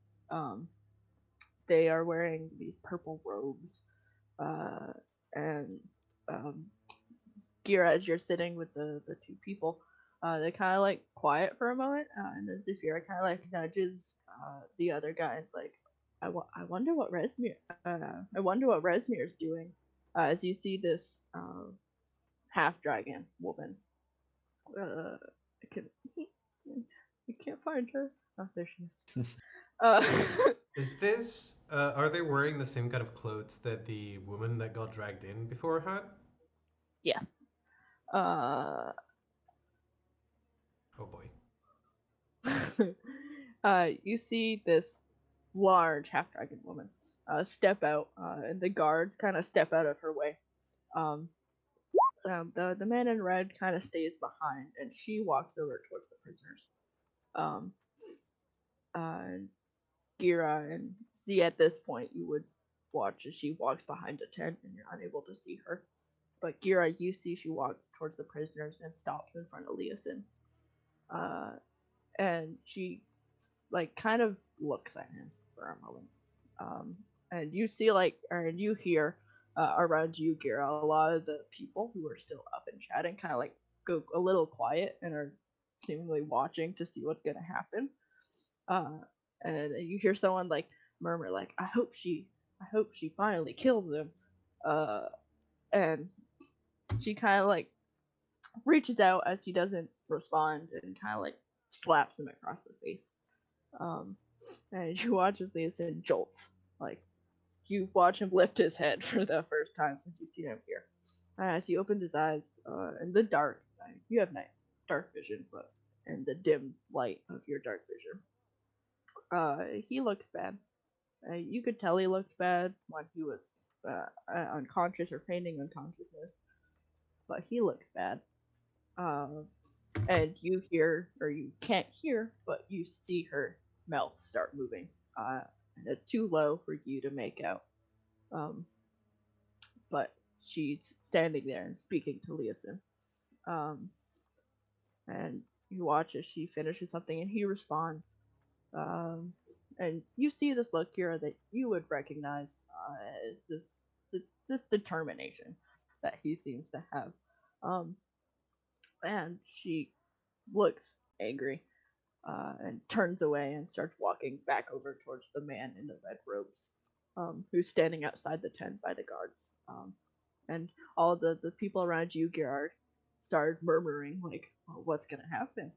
They are wearing these purple robes, and Gira, as you're sitting with the two people, they kind of like quiet for a moment, and then Zafira kind of like nudges the other guy. It's like, I wonder what Resmir's doing. As you see this half dragon woman, I can't find her. Oh, there she is. Is this? Are they wearing the same kind of clothes that the woman that got dragged in before had? Yes. Oh boy. You see this large half dragon woman step out, and the guards kind of step out of her way. The man in red kind of stays behind, and she walks over towards the prisoners. Gira and Z, at this point, you would watch as she walks behind a tent, and you're unable to see her. But Gira, you see she walks towards the prisoners and stops in front of Leosin. And she like kind of looks at him for a moment. And you see and you hear around you, Gira, a lot of the people who are still up and chatting kind of like go a little quiet and are seemingly watching to see what's gonna happen. And you hear someone like murmur like, I hope she finally kills him. And she kind of like reaches out as he doesn't respond and kind of like slaps him across the face. And you watch as Leosin jolts. Like, you watch him lift his head for the first time since you've seen him here. As he opens his eyes, in the dark, you have dark vision, but in the dim light of your dark vision, he looks bad. You could tell he looked bad when he was unconscious or feigning unconsciousness, but he looks bad. And you hear, or you can't hear, but you see her mouth start moving. And it's too low for you to make out. But she's standing there and speaking to Leosin. And you watch as she finishes something and he responds. And you see this look here that you would recognize as this determination that he seems to have. And she looks angry and turns away and starts walking back over towards the man in the red robes, who's standing outside the tent by the guards. And all the people around you, Gerard, start murmuring like, oh, "What's gonna happen?"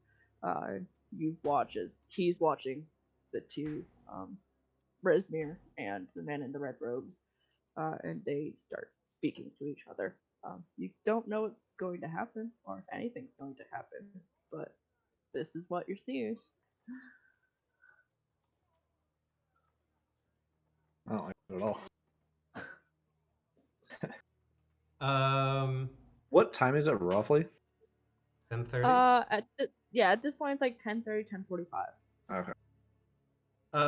You watch as he's watching the two, Resmir and the man in the red robes, and they start speaking to each other. You don't know what's going to happen or if anything's going to happen, but this is what you're seeing. I don't like it at all. What time is it roughly? 10:30. At this point it's like 10:30, 10:45. Okay.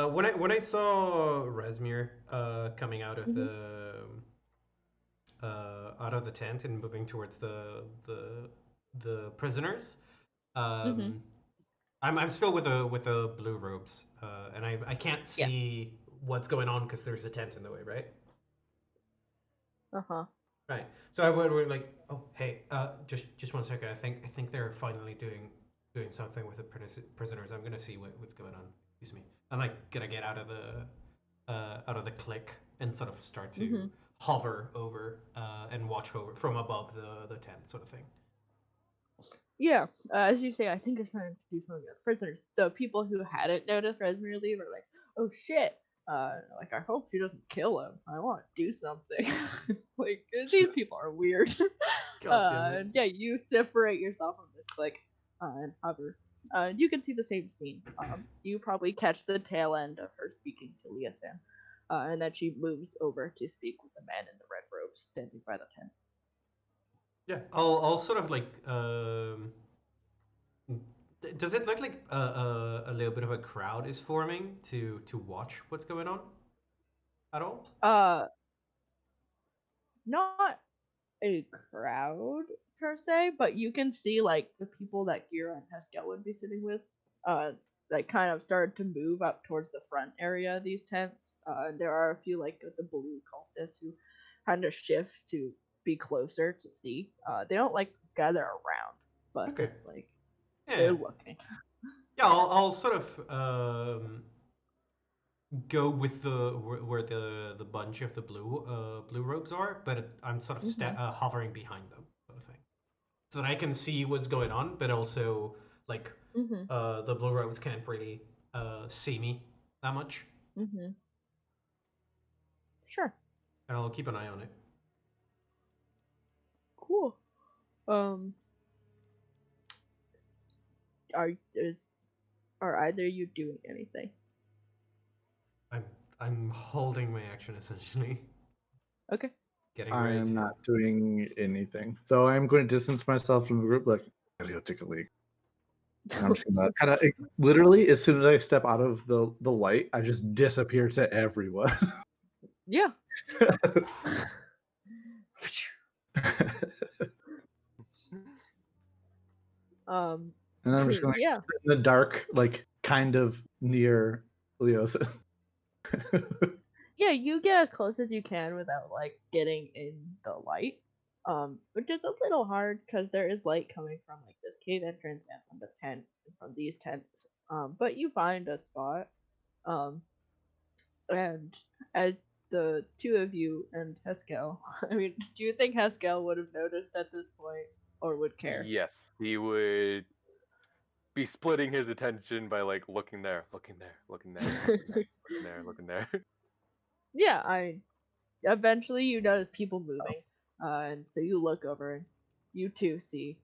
When I saw Resmir coming out of out of the tent and moving towards the prisoners, I'm still with the blue robes, and I can't see what's going on because there's a tent in the way, right? Right. So we're like, oh hey, just 1 second. I think they're finally doing something with the prisoners. I'm gonna see what's going on. Excuse me. I'm like gonna get out of the click and sort of start to Mm-hmm. hover over and watch over from above the tent, sort of thing. Yeah, as you say, I think it's time to do something with prisoners. The people who hadn't noticed Resmir leave are like, oh shit. Like I hope she doesn't kill him. I want to do something. Like these people are weird. God damn it. Yeah, you separate yourself from the clique and hover. You can see the same scene. You probably catch the tail end of her speaking to Leothan, and then she moves over to speak with the man in the red robes standing by the tent. Yeah, I'll sort of like does it look like a little bit of a crowd is forming to watch what's going on at all? Uh, not a crowd per se, but you can see like the people that Gira and Haskell would be sitting with, uh, like kind of started to move up towards the front area of these tents. And there are a few like the blue cultists who kind of shift to be closer to see. They don't like gather around, but Okay. it's like Yeah, they're looking. yeah. I'll sort of go with where the bunch of the blue robes are, but I'm sort of Mhm. hovering behind them, sort of thing, so that I can see what's going on, but also like Mhm. the blue robes can't really see me that much, Mhm. Sure. and I'll keep an eye on it. Cool. Um, are is are either you doing anything? I'm I'm holding my action essentially, Okay. getting I ready am to. not doing anything. Though I am going to distance myself from the group, like, I gotta go take a leak. And I'm just gonna kind of literally, as soon as I step out of the light, I just disappear to everyone. Yeah. Um, And I'm just going to yeah. sit in the dark, like kind of near Leo's. Yeah, you get as close as you can without like getting in the light. Which is a little hard because there is light coming from like this cave entrance and from the tent and from these tents. But you find a spot. Um, and as the two of you and Haskell, I mean, do you think Haskell would have noticed at this point or would care? Yes, he would be splitting his attention by like looking there, looking there, looking there, looking there, looking there. Yeah, eventually you notice people moving, and so you look over and you too see,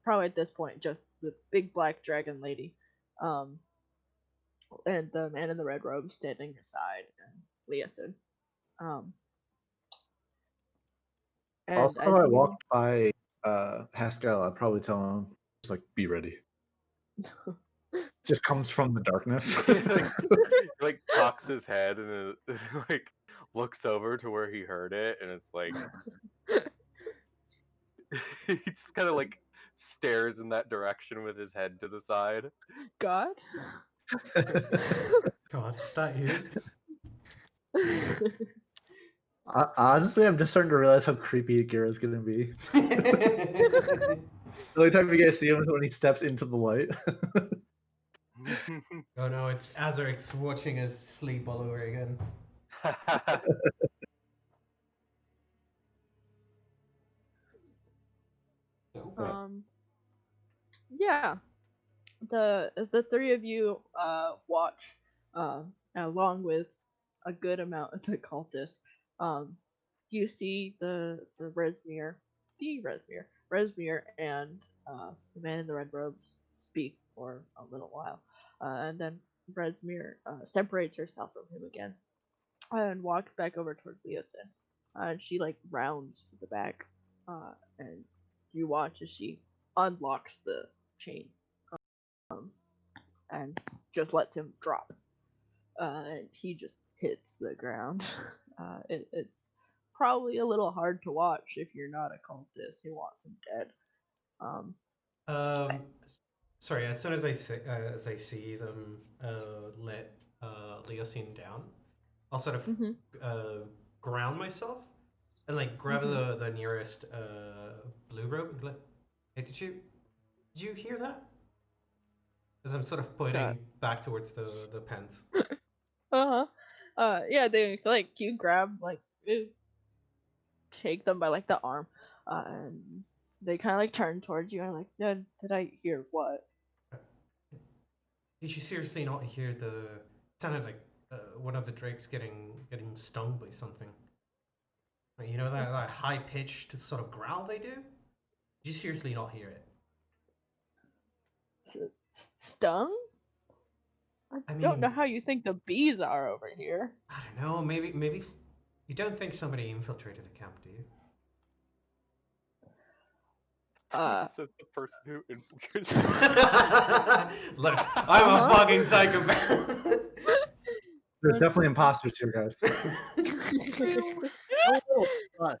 probably at this point just the big black dragon lady, um, and the man in the red robe standing aside, and Leosin. Um, Also, and if as I you, walked by Haskell, I'd probably tell him, just like, be ready. Just comes from the darkness. Like cocks his head and like looks over to where he heard it, and it's like he just kind of like stares in that direction with his head to the side. God. God, is that you? Honestly, I'm just starting to realize how creepy Gira's gonna be. The only time you guys see him is when he steps into the light. Oh no, it's Azarix watching us sleep all over again. So, um, yeah. As the three of you watch, along with a good amount of the cultists, um, you see the Resmir and the man in the red robes speak for a little while, and then Resmir separates herself from him again and walks back over towards Leosin. And she like rounds to the back, and you watch as she unlocks the chain, um, and just lets him drop. And he just hits the ground. It's probably a little hard to watch if you're not a cultist who wants him dead. Um, um, sorry. As soon as I see them let Leosine down, I'll sort of mhm. ground myself and like grab the nearest blue rope and be like, hey, did you hear that? As I'm sort of pointing back towards the pens. Uh-huh. Yeah, they like you grab like you take them by like the arm, and they kind of like turn towards you and like, did I hear what? Did you seriously not hear the? It sounded like one of the drakes getting stung by something. Like, you know that high pitched sort of growl they do. Did you seriously not hear it? Stung? I Don't know mean, how you think the bees are over here. I don't know. Maybe you don't think somebody infiltrated the camp, do you? Says the person who infiltrates. Look, I'm a fucking psychopath. There's definitely imposters here, guys. A little sus.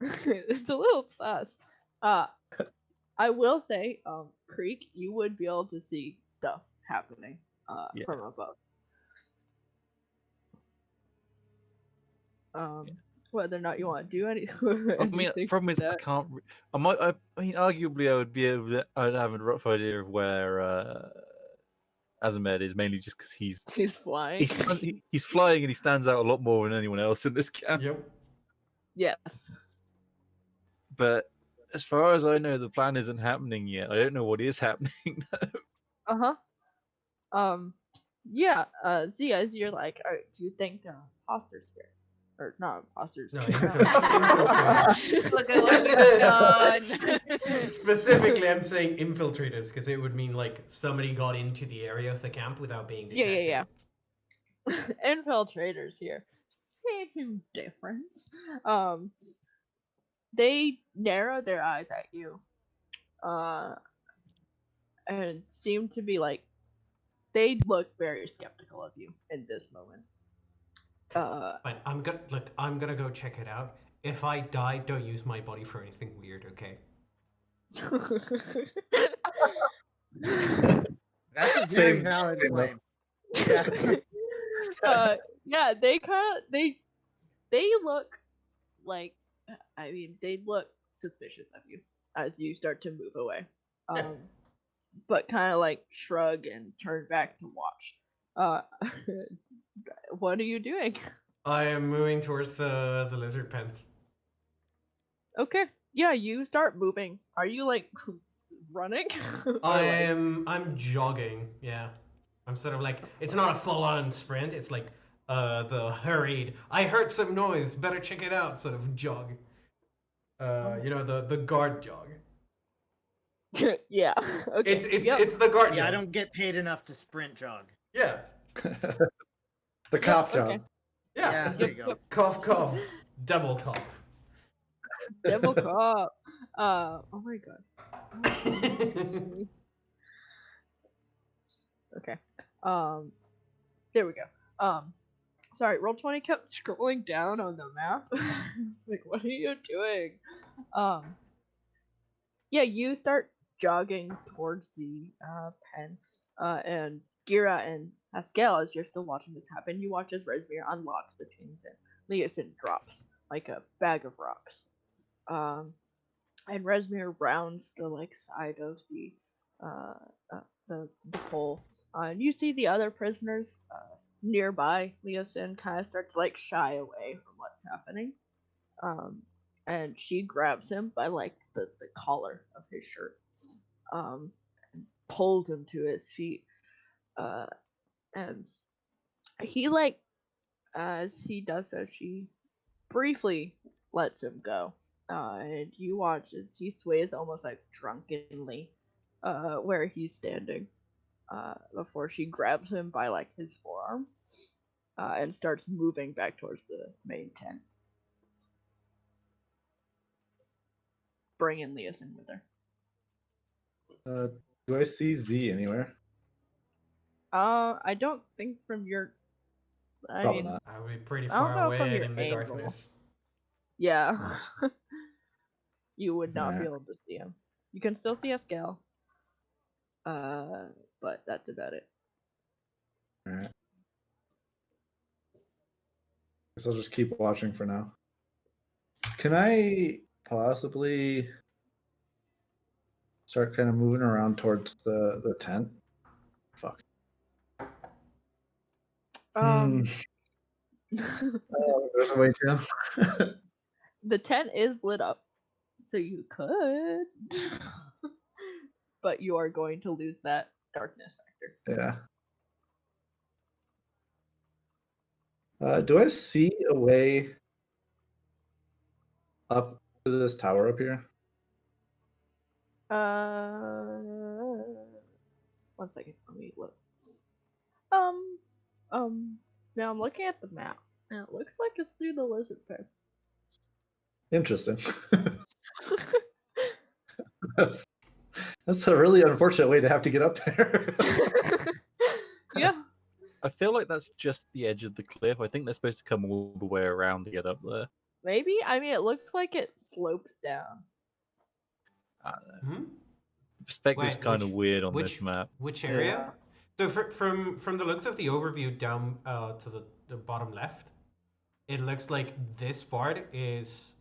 It's a little sus. I will say, Creek, you would be able to see stuff happening Yeah. from above. Whether or not you want to do any. I mean, the problem is I can't. I mean, arguably, I would be able to. I'd have a rough idea of where Azamed is, mainly just because he's flying. He's flying and he stands out a lot more than anyone else in this camp. Yep. Yes. But as far as I know, the plan isn't happening yet. I don't know what is happening. Yeah. Zia, as you're like, do you think there are imposters here? Or not imposters. No, Look at what you've done. Specifically, I'm saying infiltrators because it would mean like somebody got into the area of the camp without being detected. Yeah. Infiltrators here. Same difference. They narrow their eyes at you. And seem to be like they look very skeptical of you in this moment. Fine, I'm gonna go check it out. If I die, don't use my body for anything weird, okay? That's a very valid claim. Yeah. Yeah, they look like, I mean, they look suspicious of you as you start to move away. But kind of like shrug and turn back to watch. What are you doing? I am moving towards the lizard pens. Okay. Yeah, you start moving. Are you like running? I'm jogging, yeah. I'm sort of like, it's not a full-on sprint, it's like the hurried, I heard some noise, better check it out sort of jog. You know, the guard jog. Yeah. Okay. It's the guard jog. Yeah, I don't get paid enough to sprint jog. Yeah. The cop okay. job. Yeah. There you go. Cough. Double cough. Devil cop. Oh my god. Okay. There we go. Sorry, Roll20 kept scrolling down on the map. It's like, what are you doing? Yeah, you start jogging towards the pen. And Gira and Haskell, as you're still watching this happen, you watch as Resmir unlocks the tins and Leosin drops like a bag of rocks. And Resmir rounds the like side of the pole, and you see the other prisoners nearby. Leosin kind of starts to like shy away from what's happening, and she grabs him by like the collar of his shirt, and pulls him to his feet, and he like as he does so, she briefly lets him go. And you watch as he sways almost like drunkenly where he's standing before she grabs him by like his forearm and starts moving back towards the main tent, bringing Leosin with her. Do I see Z anywhere? I don't think from your Probably not. I would be pretty I don't far know from away your in the angle. darkness. Yeah. You would not be Yeah. able to see him. You can still see a scale. But that's about it. Alright. Guess I'll just keep watching for now. Can I possibly start kind of moving around towards the tent? Fuck. There's a way to. The tent is lit up, so you could, but you are going to lose that darkness factor. Yeah. Do I see a way up to this tower up here? 1 second. Let me look. Now I'm looking at the map, and it looks like it's through the lizard pit. Interesting. That's a really unfortunate way to have to get up there. Yeah. I feel like that's just the edge of the cliff. I think they're supposed to come all the way around to get up there. Maybe. I mean, it looks like it slopes down. I don't know. Hmm? The perspective's Wait, kind of weird on this map. Which area? So from the looks of the overview down to the bottom left, it looks like this part is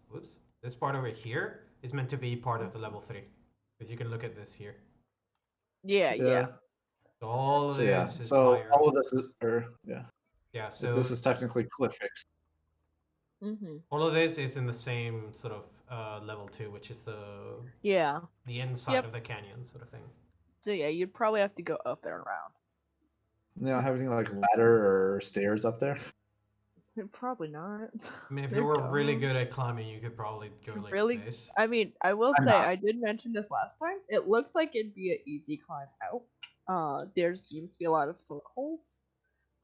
this part over here is meant to be part of the level 3, because you can look at this here. Yeah. So all of So yeah, this is so higher. all of this is, yeah. Yeah, so This is technically cliff fixed. all of this is in the same sort of level 2, which is the inside of the canyon sort of thing. So yeah, you'd probably have to go up and around. You know, have any like ladder or stairs up there? Probably not. I mean, if They're you were really dumb. good at climbing, you could probably go like Really? this. I mean, I will I'm say, not. I did mention this last time. It looks like it'd be an easy climb out. There seems to be a lot of footholds,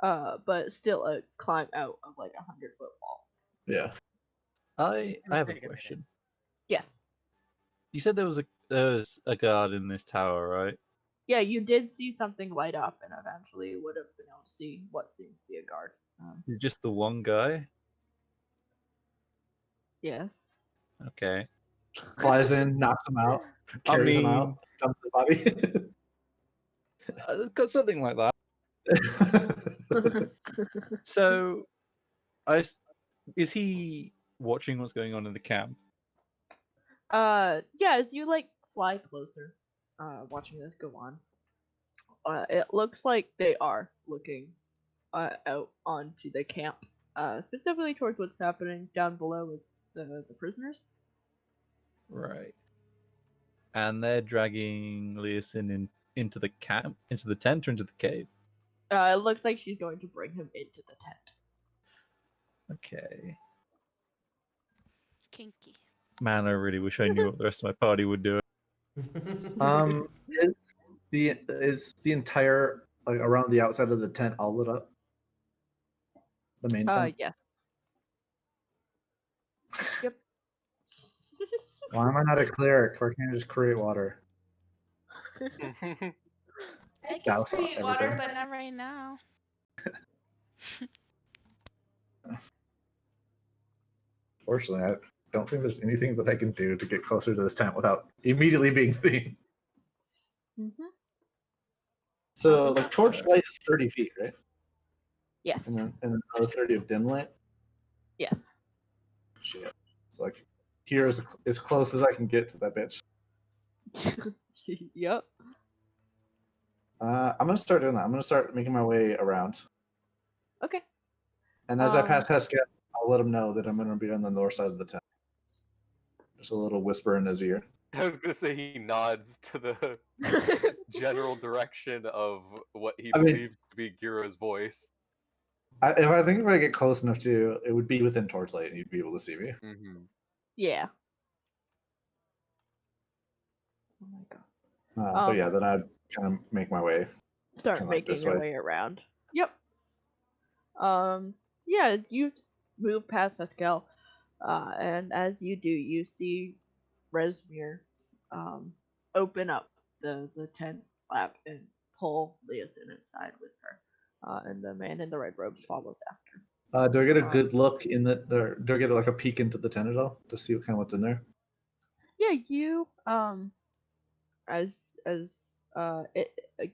but still a climb out of like 100-foot wall. Yeah. I have a question. Yes. You said there was a guard in this tower, right? Yeah, you did see something light up, and eventually would have been able to see what seems to be a guard. Just the one guy? Yes. Okay. Flies in, knocks him out, carries him out, dumps his body. Got something like that. So, is he watching what's going on in the camp? Yeah, as you like fly closer, watching this go on, it looks like they are looking out onto the camp, specifically towards what's happening down below with the prisoners. Right. And they're dragging Leosin into the camp, into the tent, or into the cave? It looks like she's going to bring him into the tent. Okay. Kinky. Man, I really wish I knew what the rest of my party would do. Is the entire like around the outside of the tent all lit up? The main tent? Yes. Yep. Why am I not a cleric? Why can't I just create water? I can Douse create water, everything. but not right now. Fortunately, I don't think there's anything that I can do to get closer to this tent without immediately being seen. So, like, torchlight is 30 feet, right? Yes. And then another 30 of dim light? Yes. Shit. It's like, here is as close as I can get to that bitch. Yep. I'm going to start doing that. I'm going to start making my way around. Okay. And as I pass Pascal, I'll let him know that I'm going to be on the north side of the tent. Just a little whisper in his ear. I was gonna say he nods to the general direction of what he believes to be Gira's voice. If I get close enough to, it would be within torchlight and you'd be able to see me. Mm-hmm. Yeah. Oh my god. But yeah, then I'd kind of make my way. Start making your way around. Yep. Yeah, you move past Pascal, and as you do, you see Resmir open up the tent flap and pull Leosin inside with her, and the man in the red robes follows after. Do I get a good look in the? Or do I get like a peek into the tent at all to see what's in there? Yeah, you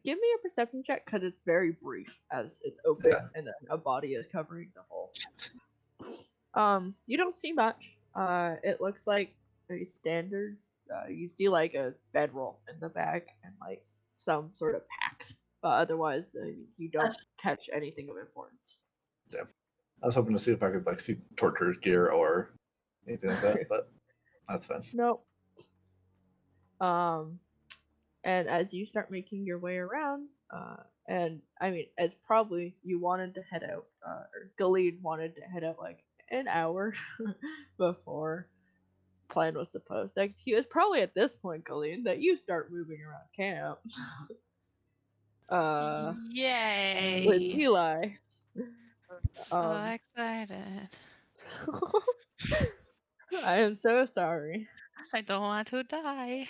give me a perception check because it's very brief as it's open and then a body is covering the hole. You don't see much. It looks like a standard. You see like a bedroll in the back and like some sort of packs, but otherwise you don't catch anything of importance. Yeah, I was hoping to see if I could like see torture gear or anything like that, but that's fine. Nope. And as you start making your way around, and I mean, it's probably you wanted to head out, or Galid wanted to head out like an hour before plan was supposed. Like he was probably at this point, Galid, that you start moving around camp. With Yay! Eli. So excited. I am so sorry. I don't want to die.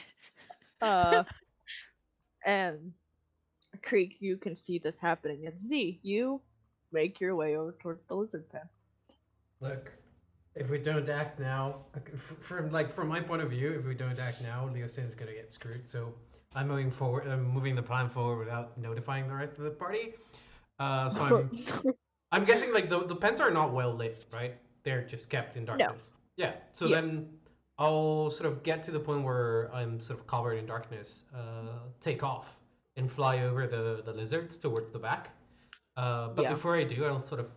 And Creek, you can see this happening, and Z, you make your way over towards the lizard pen. Look, if we don't act now, from my point of view, if we don't act now, Leosin's gonna get screwed. So I'm moving forward. I'm moving the plan forward without notifying the rest of the party. So I'm guessing like the pens are not well lit, right? They're just kept in darkness. Yeah. So Yes. then I'll sort of get to the point where I'm sort of covered in darkness, take off and fly over the lizards towards the back. But Yeah. before I do, I'll sort of.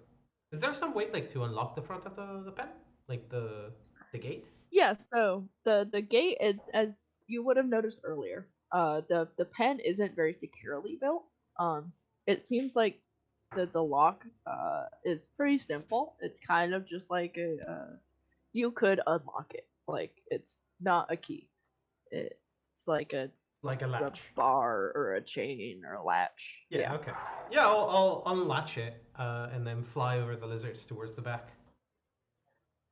Is there some way like to unlock the front of the pen, like the gate? Yeah, so the gate is, as you would have noticed earlier, the pen isn't very securely built. It seems like the lock is pretty simple. It's kind of just like you could unlock it. Like it's not a key. It's like a Latch. bar or a chain or a latch. Yeah. Okay. Yeah, I'll unlatch it and then fly over the lizards towards the back.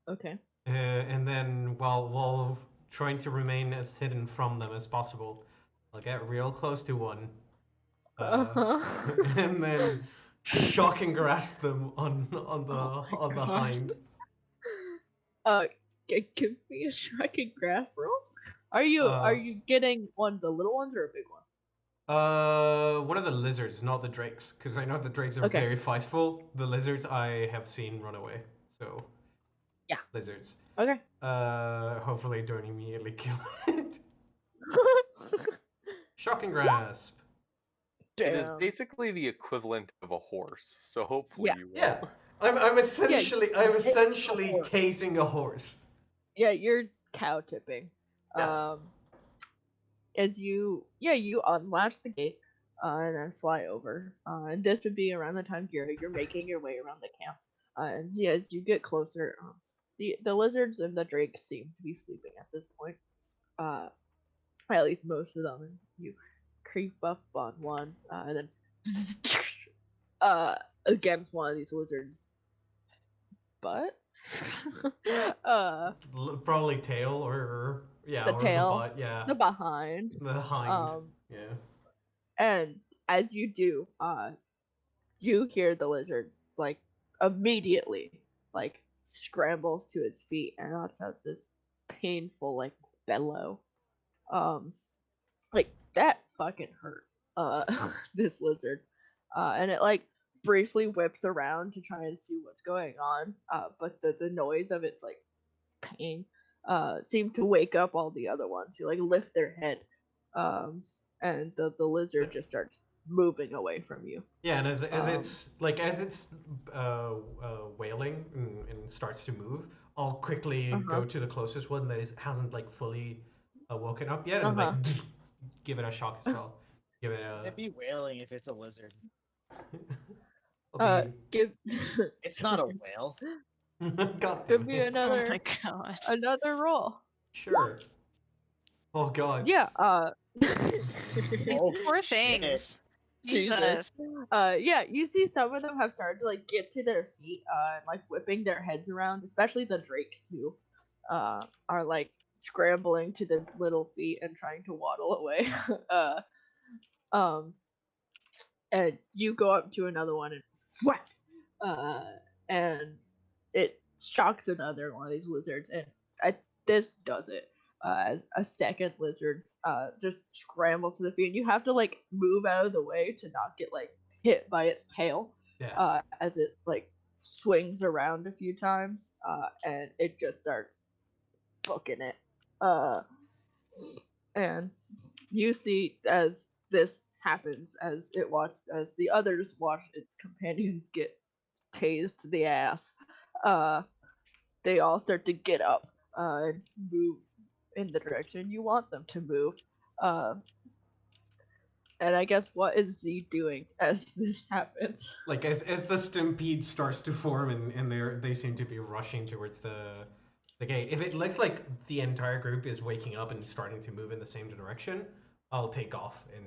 Okay. And then while trying to remain as hidden from them as possible, I'll get real close to one. And then shock and grasp them on the hind. Give me a shock and grasp roll. Are you getting one of the little ones or a big one? One of the lizards, not the drakes, because I know the drakes are Okay. very feistful. The lizards I have seen run away, so Yeah. lizards. Okay. Hopefully don't immediately kill it. Shock and grasp. It is Damn. basically the equivalent of a horse, so hopefully you will. Yeah, I'm essentially horse. tasing a horse. Yeah, you're cow tipping. Yeah. As you unlatch the gate, and then fly over. And this would be around the time you're making your way around the camp. And yeah, as you get closer, the lizards and the drakes seem to be sleeping at this point. At least most of them. And you creep up on one, and then against one of these lizards' butts. Probably tail or The or tail, the butt, yeah. the behind. The hind. Yeah. And as you do, you hear the lizard like immediately like scrambles to its feet and lets out this painful like bellow. Like that fucking hurt. This lizard. And it like briefly whips around to try and see what's going on. But the noise of its like pain seemed to wake up all the other ones who like lift their head. And the lizard just starts moving away from you. Yeah, and as it's wailing and starts to move, I'll quickly go to the closest one that hasn't like fully woken up yet, and like give it a shock as well. Give it a. It'd be wailing if it's a lizard. Give. It's not a whale. God Give damn me it. another Oh my god. another roll. Sure. Oh God. Yeah. Oh, Poor shit. things. Jesus. Jesus. Yeah, you see some of them have started to like get to their feet, and like whipping their heads around, especially the drakes who are like scrambling to their little feet and trying to waddle away. And you go up to another one and whack, and it shocks another one of these lizards, and this does it. As a second lizard just scrambles to the feet, and you have to like move out of the way to not get like hit by its tail. As it like swings around a few times, and it just starts booking it. And you see as this happens, as the others watch its companions get tased to the ass, they all start to get up and move in the direction you want them to move. Uh, and I guess what is Z doing as this happens? Like as the stampede starts to form and they seem to be rushing towards the gate. If it looks like the entire group is waking up and starting to move in the same direction, I'll take off and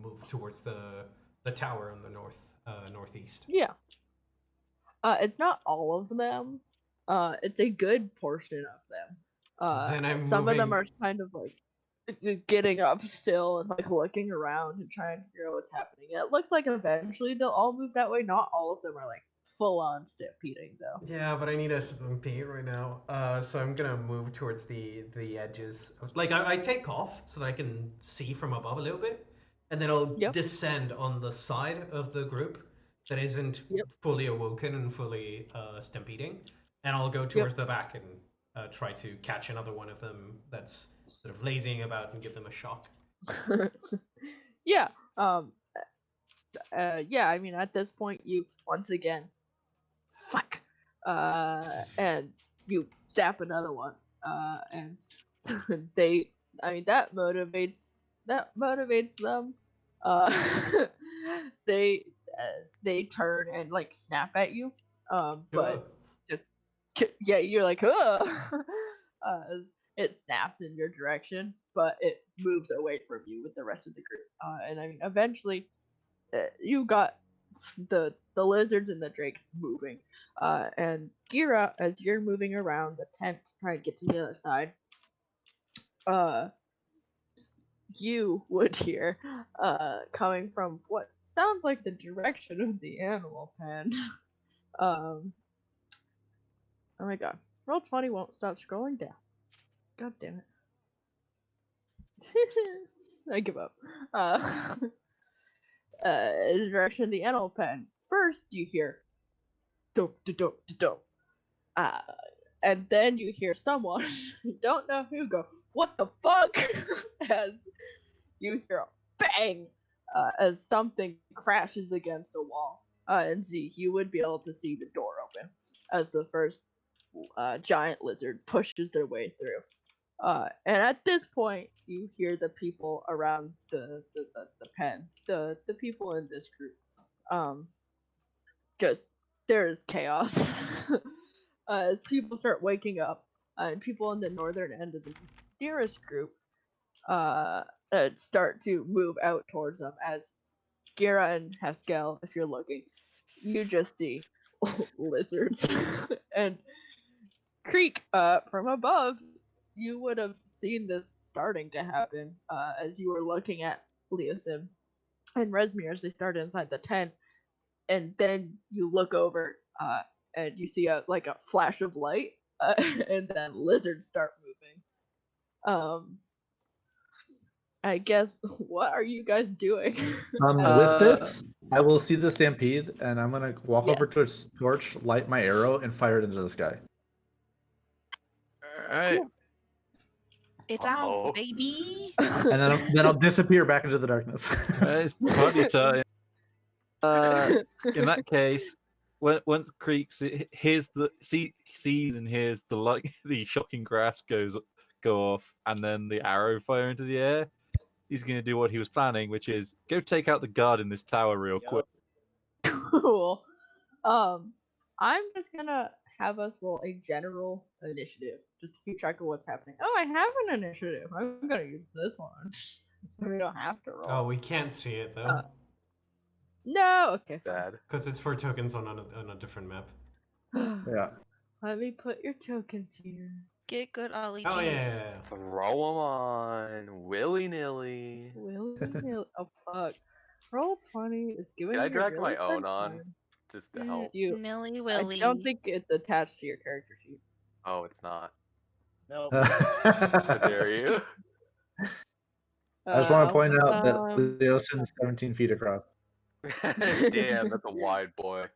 move towards the tower on the northeast. Yeah. It's not all of them. It's a good portion of them. Then I'm some of them moving- are kind of like getting up still and like looking around and trying to figure out what's happening. It looks like eventually they'll all move that way. Not all of them are like full on stampeding though. Yeah, but I need a stampede right now. So I'm gonna move towards the edges. Like I take off so that I can see from above a little bit, and then I'll Yep. descend on the side of the group that isn't Yep. fully awoken and fully stampeding, and I'll go towards the back and try to catch another one of them that's sort of lazying about and give them a shock. Yeah. Yeah. I mean, at this point, you once again, fuck, and you zap another one, and they. I mean, that motivates them. They turn and like snap at you. But just yeah, you're like, it snaps in your direction, but it moves away from you with the rest of the group. And I mean, eventually, you got the lizards and the drakes moving. And Gira, as you're moving around the tent to try and get to the other side, you would hear, coming from what sounds like the direction of the animal pen. Oh my god. Roll20 won't stop scrolling down. God damn it. I give up. The direction of the animal pen. First you hear dope dope dope. And then you hear someone, you don't know who, go, what the fuck? As you hear a bang, as something crashes against a wall. And Z, you would be able to see the door open as the first giant lizard pushes their way through. And at this point, you hear the people around the pen, the people in this group, just there's chaos. As people start waking up, and people in the northern end of the nearest group start to move out towards them. As Gira and Haskell, if you're looking, you just see lizards. And Creek, from above, you would have seen this starting to happen as you were looking at Leosim and Resmir as they started inside the tent. And then you look over and you see a flash of light, and then lizards start moving. I guess, what are you guys doing? With this, I will see the stampede, and I'm gonna walk Yeah. over to its torch, light my arrow, and fire it into the sky. All right. Cool. It's Uh-oh. out, baby. And then I'll disappear back into the darkness. It's party time. In that case, once Creek sees and hears the shocking grasp go off, and then the arrow fire into the air, he's going to do what he was planning, which is go take out the guard in this tower real quick. Cool. I'm just gonna have us roll a general initiative just to keep track of what's happening. Oh, I have an initiative. I'm gonna use this one. We don't have to roll. Oh, we can't see it though, No. Okay. Dad. because it's for tokens on a different map. Yeah. Let me put your tokens here. Get good, Ollie. Oh Jeez. yeah. Throw them on willy nilly. Willy-nilly. Oh fuck. Roll20 is giving Can I me a drag really my own hard on? time. Just to help. You. Nilly I willy. don't think it's attached to your character sheet. Oh, it's not. No. How dare you? I just want to point out that Um, Leosin's 17 feet across. Damn, that's a wide boy.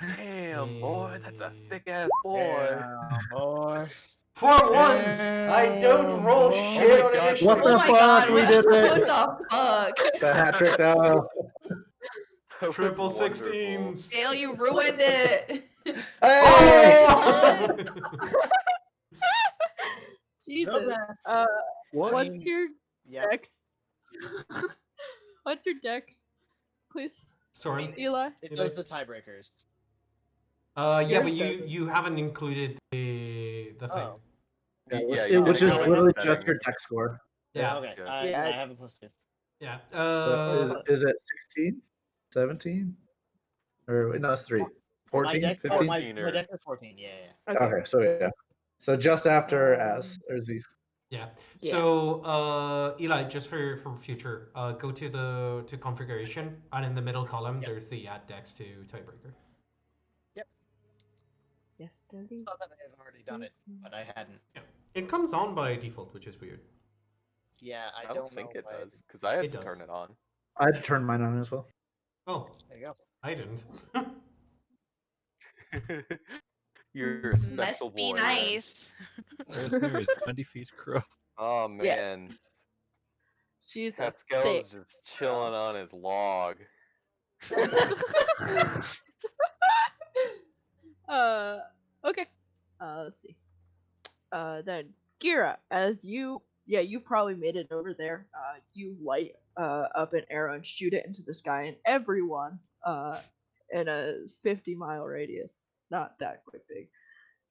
Damn, boy, that's a thick ass boy. Yeah, boy. For once, I don't roll Oh shit my on God, initiative. What Oh the my fuck? god, We what, did what it. the fuck? The hat trick though. That was Triple wonderful. 16s. Dale, you ruined it. Hey! Oh! Jesus. Dumbass. What? What's your Yeah. dex? What's your dex, please, Soren. Eli? It does the tiebreakers. Yeah, Yours but you doesn't. you haven't included the thing. Oh. Yeah, It you was didn't just go into literally just settings. your deck score. Yeah, Okay. Okay. Yeah, I Yeah. have a +2. yeah. So is it 16? 17? Or wait, no, that's 3. My 14? deck, 15? my 14 deck is 14. Yeah. Okay. Okay, so yeah. So just after S, or Z. Yeah. Yeah. So Eli, just for future, go to the configuration, and in the middle column Yep. there's the add dex to tiebreaker. Yes, Daddy. I thought that I had already done it, but I hadn't. Yeah. It comes on by default, which is weird. Yeah, I don't think know it why does, because I had It to does. turn it on. I had to turn mine on as well. Oh, There you go. I didn't. You're a special Must be boy. then. nice. Rosemary is 20 feet across. Oh Yeah. man, She's a Pascal's thick. just chilling on his log. Okay. Let's see. Then Kira, as you probably made it over there. You light up an arrow and shoot it into the sky, and everyone in a 50-mile radius, not that quite big,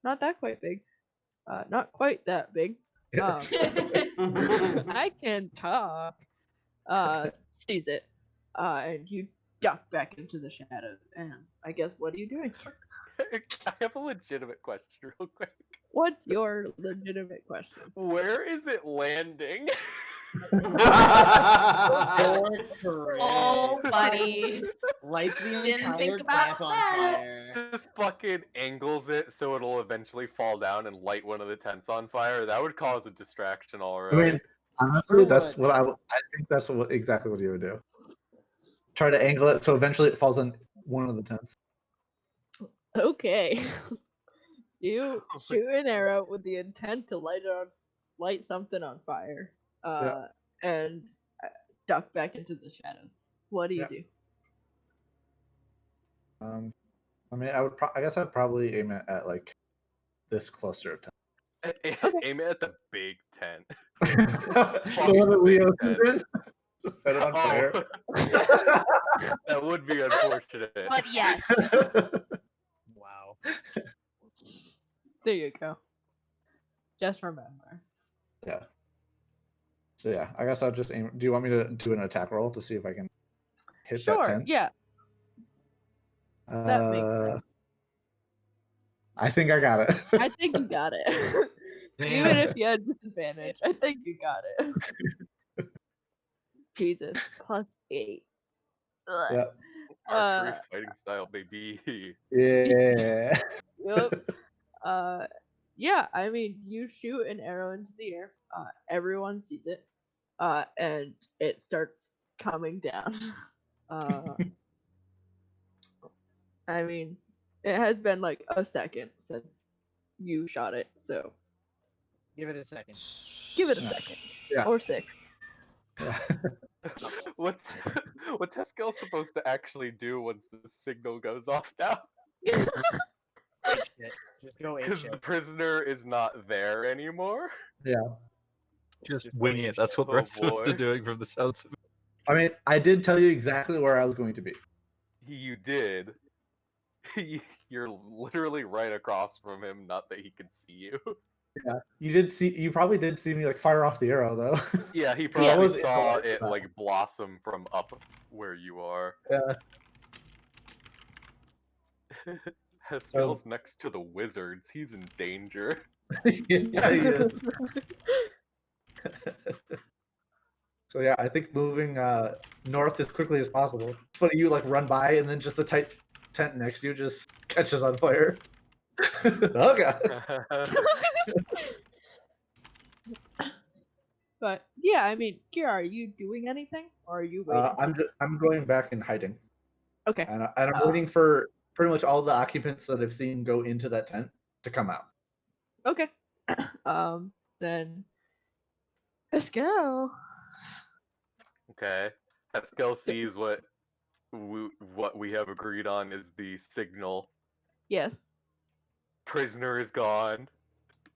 not quite that big. I can talk. Sees it, and you duck back into the shadows. And I guess, what are you doing? I have a legitimate question, real quick. What's your legitimate question? Where is it landing? You're correct. Oh, buddy. Lights the Didn't entire think about camp on that. fire. Just fucking angles it so it'll eventually fall down and light one of the tents on fire. That would cause a distraction, I alright. mean, honestly, that's Sure what I think that's exactly what you would do. Try to angle it so eventually it falls on one of the tents. Okay. You shoot an arrow with the intent to light something on fire, and duck back into the shadows. What do you do? I mean, I guess I'd probably aim it at like this cluster of tents. Aim it at the big tent. The one that Leo tent. did. Set it on fire. That would be unfortunate. But yes. Wow. There you go. Just remember. Yeah. So yeah, I guess I'll just aim. Do you want me to do an attack roll to see if I can hit that Sure. tent? Yeah. That makes sense. I think I got it. I think you got it. Even if you had disadvantage, I think you got it. Jesus. +8. Ugh. Yeah. Archery fighting style, baby. Yeah. Yep. Yeah, I mean, you shoot an arrow into the air. Everyone sees it. And it starts coming down. I mean, it has been like a second since you shot it, so Give it a second. give it a second. Yeah. Or 6. Yeah. What's Teskel supposed to actually do once the signal goes off now? Ape shit. Just go ape Because shit. the prisoner is not there anymore. Just wing it. That's what the Oh, rest of us are boy. doing from the sounds of it. I mean, I did tell you exactly where I was going to be. You did. You're literally right across from him. Not that he can see you. Yeah. You probably did see me like fire off the arrow though. Yeah, he I probably was in the saw light it spot. like blossom from up where you are. Yeah. Haskell's next to the wizards. He's in danger. Yeah, he is. So yeah, I think moving north as quickly as possible. It's funny you like run by and then just the tight tent next to you just catches on fire. Oh god. But yeah, I mean, Kira, are you doing anything, or are you waiting? I'm going back and hiding, Okay. and I'm waiting for pretty much all the occupants that I've seen go into that tent to come out. Okay. Then let's go. Okay. Haskell sees what we have agreed on is the signal. Yes. Prisoner is gone.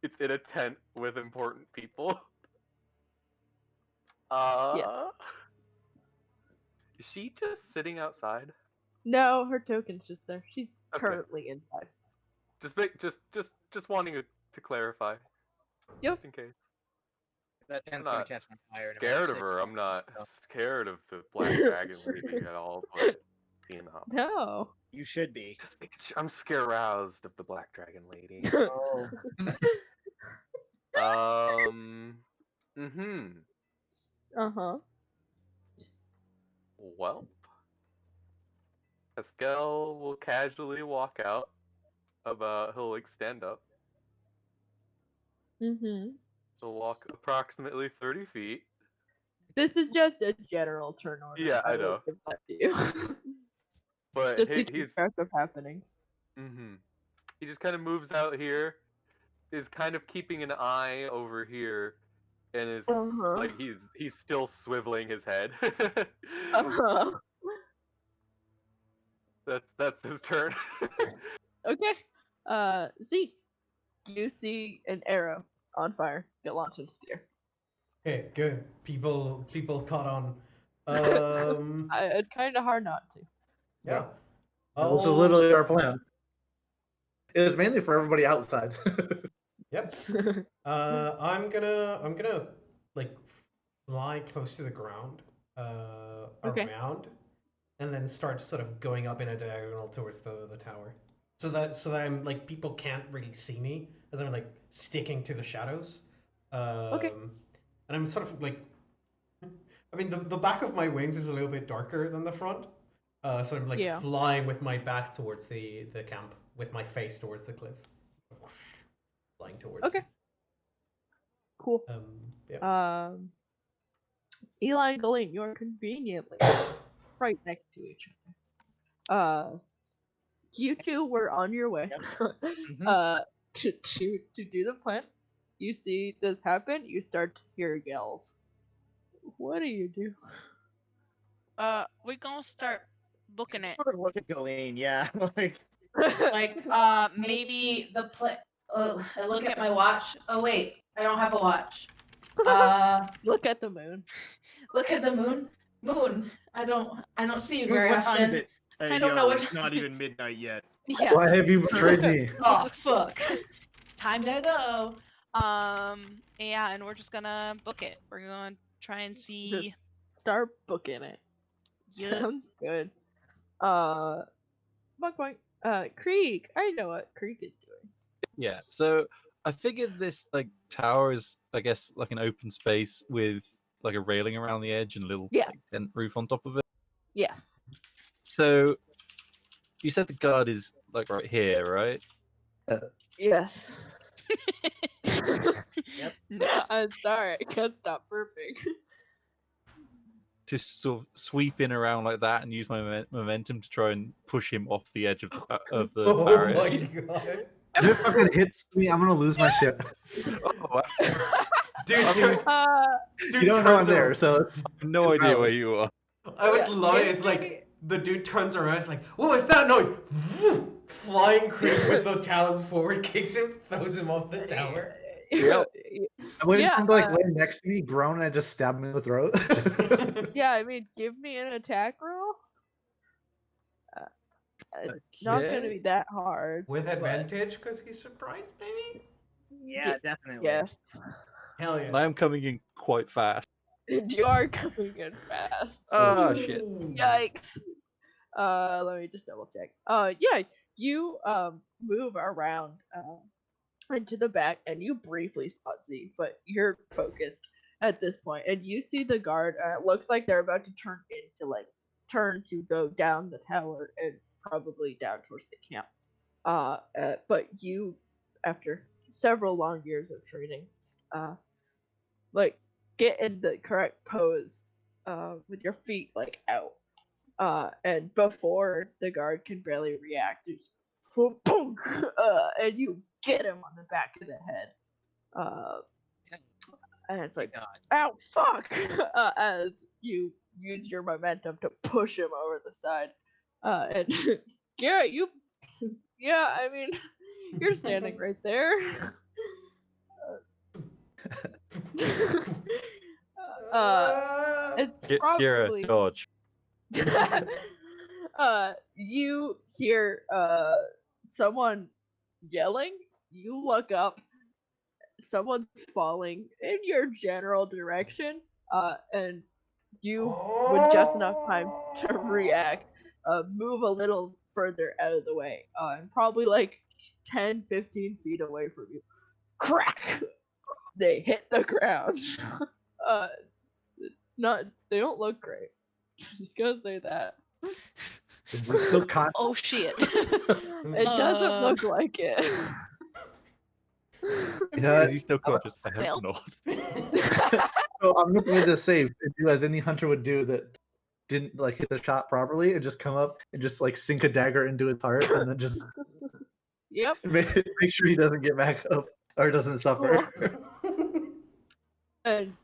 It's in a tent with important people. Is she just sitting outside? No, her token's just there. She's Okay. currently inside. Just wanting to clarify. Yep. Just in case. That tent's I'm gonna not catch on fire. in about Scared of 6 her. I'm months, not so scared of the Black Dragon Lady at all, but you know. No. You should be. Just making sure I'm scaroused of the Black Dragon Lady. Oh. Uh-huh. Well, Haskell will casually walk out. He'll like stand up. Mm-hmm. He'll walk approximately 30 feet. This is just a general turn order. Yeah, I will know. give that to you. But just to he's keep track of happenings. he just kind of moves out here, is kind of keeping an eye over here, and is Uh-huh. like he's still swiveling his head. Uh-huh. That's his turn. Okay. Zeke, you see an arrow on fire get launched into the air. Okay, good. People caught on. It's kind of hard not to. Yeah. That was literally our plan. It was mainly for everybody outside. Yep. I'm gonna like fly close to the ground, Okay. around, and then start sort of going up in a diagonal towards the tower, so that I'm like people can't really see me as I'm like sticking to the shadows. Okay. And I'm sort of like, I mean, the back of my wings is a little bit darker than the front, so I'm like Yeah. flying with my back towards the camp, with my face towards the cliff, flying towards. Okay. Cool. Yeah. Eli and Galeen, you're conveniently right next to each other. You two were on your way. To do the plan. You see this happen, you start to hear yells. What do you do? We're gonna start booking it. Sort of look at Galeen, yeah. Like Maybe the play. I look at my watch. Oh wait, I don't have a watch. Look at the moon. Look at the moon. Moon. I don't see you very what time is often. it? I don't know what It's time- not even midnight yet. Yeah. Why have you betrayed me? Oh fuck. Time to go. Yeah, and we're just gonna book it. We're gonna try and see. Start booking it. Yep. Sounds good. Point. Krieg. I know what Krieg is doing. Yeah. So I figured this like tower is, I guess, like an open space with like a railing around the edge and a little Yeah. like, tent roof on top of it. Yes. So you said the guard is like right here, right? Yes. Yep. I'm sorry, I can't stop burping. To sort of sweep in around like that and use my momentum to try and push him off the edge of the Oh barrier. my god. If it fucking hits me, I'm gonna lose my shit. Oh, wow. Dude, I mean, dude You don't know I'm turns there, around. so it's no idea where you are. I would Yeah, love it. give It's like me- the dude turns around. It's like, whoa, it's that noise? Flying Krieg with the talons forward, kicks him, throws him off the tower. Yep. I waited Yeah, for him to like lay next to me, groan, and I just stab him in the throat. Yeah, I mean, give me an attack roll. Not gonna be that hard. With but advantage because he's surprised, maybe? Yeah, definitely. Yes. Hell And yeah. I am coming in quite fast. You are coming in fast. Oh shit. Ooh. Yikes. Let me just double check. Yeah, you move around into the back and you briefly spot Z, but you're focused at this point, and you see the guard. It looks like they're about to turn to go down the tower and probably down towards the camp. But you, after several long years of training, like get in the correct pose, with your feet like out, And before the guard can barely react, it's and you get him on the back of the head. And it's like, God. ow, fuck! As you use your momentum to push him over the side. And Garrett, yeah, I mean, you're standing right there. It's Kira, probably dodge. you hear someone yelling. You look up. Someone's falling in your general direction. And you, with just enough time to react, move a little further out of the way, and probably like 10, 15 feet away from you. Crack! They hit the ground. They don't look great. Just gonna say that. Is he still conscious? Oh shit. It doesn't look like it. You know, Is he still conscious? I Well. hope not. so I'm gonna play the save and do as any hunter would do that didn't like hit the shot properly and just come up and just like sink a dagger into his heart and then just Yep. make sure he doesn't get back up or doesn't suffer. And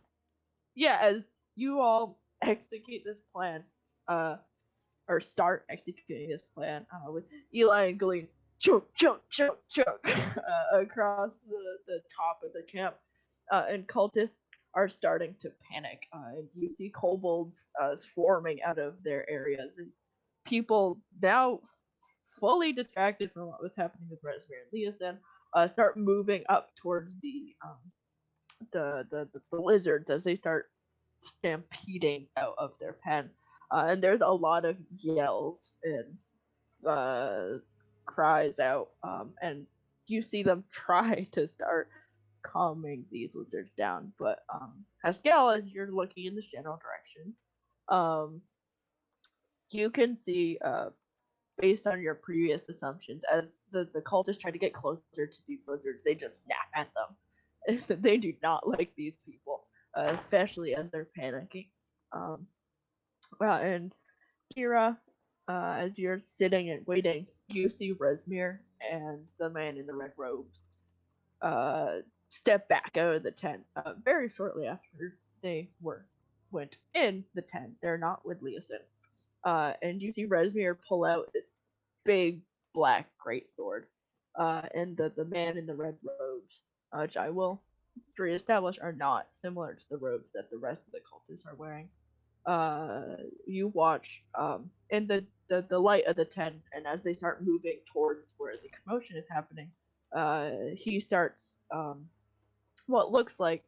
yeah, as you all execute this plan, or start executing this plan, with Eli and Galen choke across the top of the camp, and cultists are starting to panic. And you see kobolds swarming out of their areas, and people now fully distracted from what was happening with Resmir and Leosin, start moving up towards the lizards as they start stampeding out of their pen. And there's a lot of yells and cries out, and you see them try to start calming these lizards down. But Haskell, as you're looking in this general direction, you can see, based on your previous assumptions, as the cultists try to get closer to these lizards, they just snap at them. They do not like these people, especially as they're panicking. And Kira, as you're sitting and waiting, you see Resmir and the man in the red robes step back out of the tent very shortly after they went in the tent. They're not with Leosin. And you see Resmir pull out this big black greatsword. And the man in the red robes, which I will reestablish are not similar to the robes that the rest of the cultists are wearing. You watch in the light of the tent, and as they start moving towards where the commotion is happening, he starts what looks like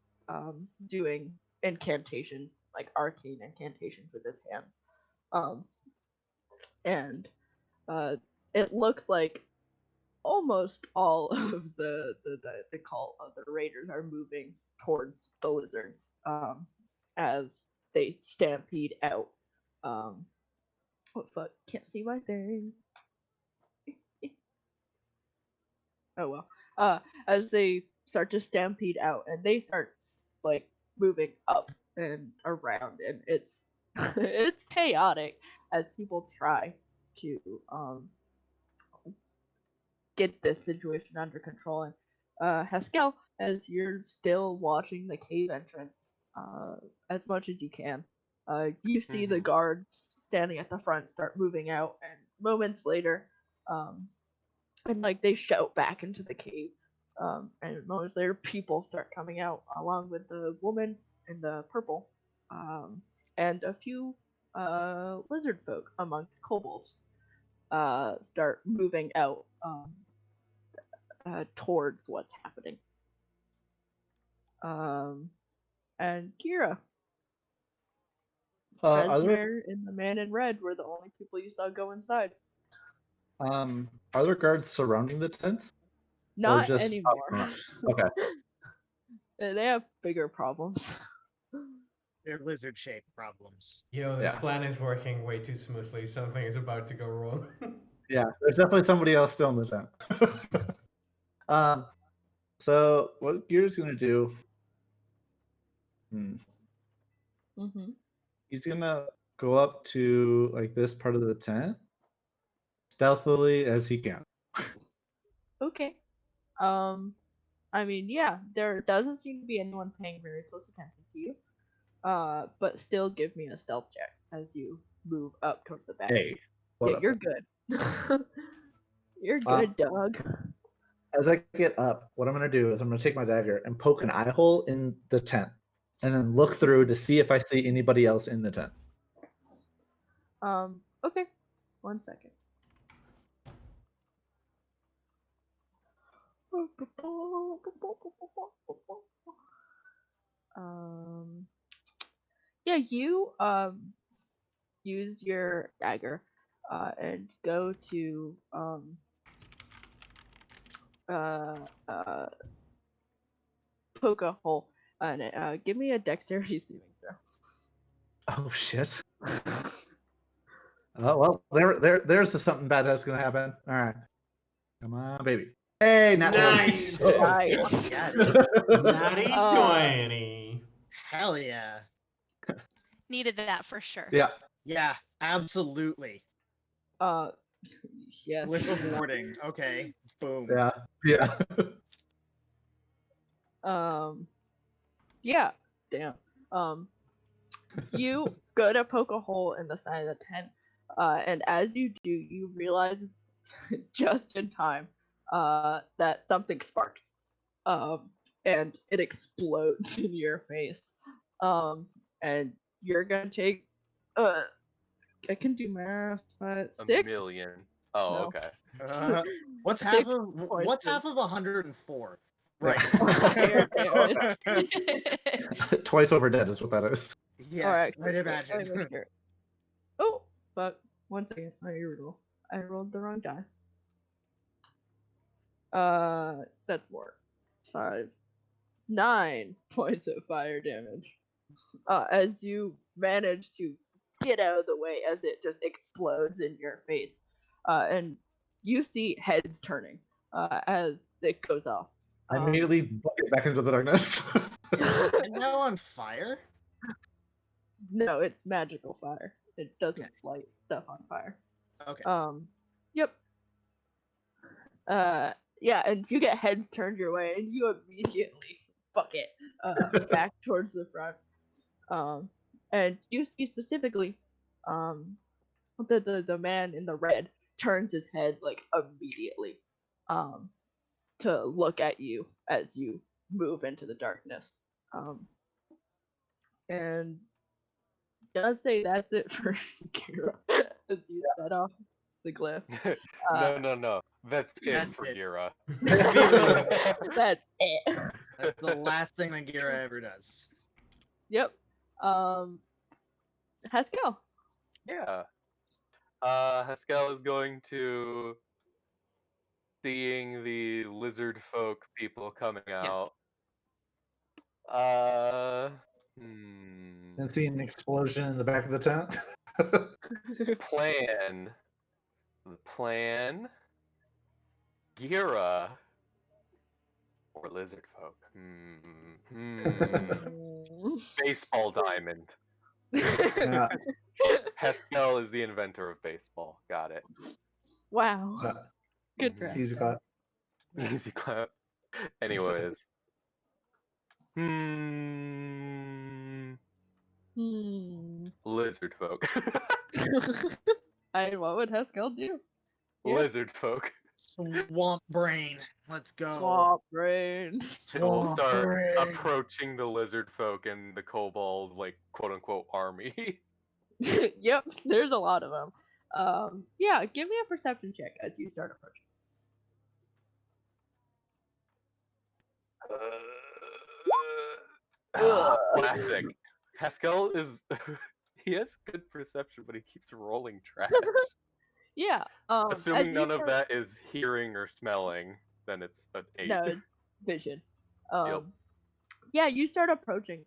doing incantations, like arcane incantations with his hands. And it looks like almost all of the cult of the raiders are moving towards the lizards, as they stampede out. Oh fuck! Can't see my thing. Oh well. As they start to stampede out, and they start like moving up and around, and it's it's chaotic as people try to get this situation under control. And Haskell, as you're still watching the cave entrance, as much as you can, you see the guards standing at the front start moving out, and moments later, and like they shout back into the cave, and moments later, people start coming out along with the woman in the purple, and a few lizard folk amongst kobolds start moving out towards what's happening. And Kira, Resmir and the man in red were the only people you saw go inside. Are there guards surrounding the tents? Not just anymore. Okay. They have bigger problems. They're lizard-shaped problems. Yo, this Yeah. plan is working way too smoothly. Something is about to go wrong. Yeah, there's definitely somebody else still in the tent. So what Gear's gonna do? Mm-hmm. He's gonna go up to like this part of the tent stealthily as he can. Okay. I mean, yeah, there doesn't seem to be anyone paying very close attention to you. But still give me a stealth check as you move up towards the back. Hey, what Yeah, up you're there? good. You're good, dog. As I get up, what I'm gonna do is I'm gonna take my dagger and poke an eye hole in the tent, and then look through to see if I see anybody else in the tent. Okay. 1 second. Yeah, you use your dagger and go to poke a hole and give me a dexterity saving throw. Oh shit. Oh well, there's the something bad that's gonna happen. All right, come on, baby. Hey, not Nice. Nice. Yes. Natty 20. Hell yeah. Needed that for sure. Yeah. Yeah, absolutely. Yes. Flip of warding. Okay. Boom. Yeah. Yeah. Yeah. Damn. You go to poke a hole in the side of the tent, and as you do, you realize just in time that something sparks, and it explodes in your face, and you're gonna take I can do math, A 6. million. Oh, No. okay. What's 6 half of points what's of half of 104? Right. fire damage. Twice over dead is what that is. Yes, Alright, I'd let me imagine. make sure. Oh, but 1 second. I reroll. I rolled the wrong die. That's more. 5, 9 points of fire damage. As you manage to get out of the way as it just explodes in your face, and you see heads turning as it goes off. I immediately book it back into the darkness. And now on fire? No, it's magical fire. It doesn't Okay. light stuff on fire. Okay. Yep. Yeah, and you get heads turned your way, and you immediately fuck it back towards the front. And you see specifically, the man in the red turns his head like immediately, to look at you as you move into the darkness. And does say that's it for Kira as you set off the glyph. No. That's it That's for it. Gira. That's it. That's the last thing that Gira ever does. Yep. Haskell. Yeah. Haskell is going to, seeing the lizard folk people coming out. And see an explosion in the back of the tent. Plan. Gira. Or lizard folk. Baseball diamond. Yeah. Haskell is the inventor of baseball. Got it. Wow. Yeah. Good for Easy Haskell. clap. Easy clap. Anyways. Lizard folk. What would Haskell do? Yeah. Lizard folk. Swamp brain. Let's go. Swamp brain. He'll Swamp start brain. approaching the lizard folk and the kobold, like, quote unquote, army. Yep, there's a lot of them. Yeah, give me a perception check as you start approaching. Classic. Haskell is. He has good perception, but he keeps rolling trash. Yeah. Assuming none of that is hearing or smelling, then it's an 8. No, it's vision. Yep. Yeah, you start approaching,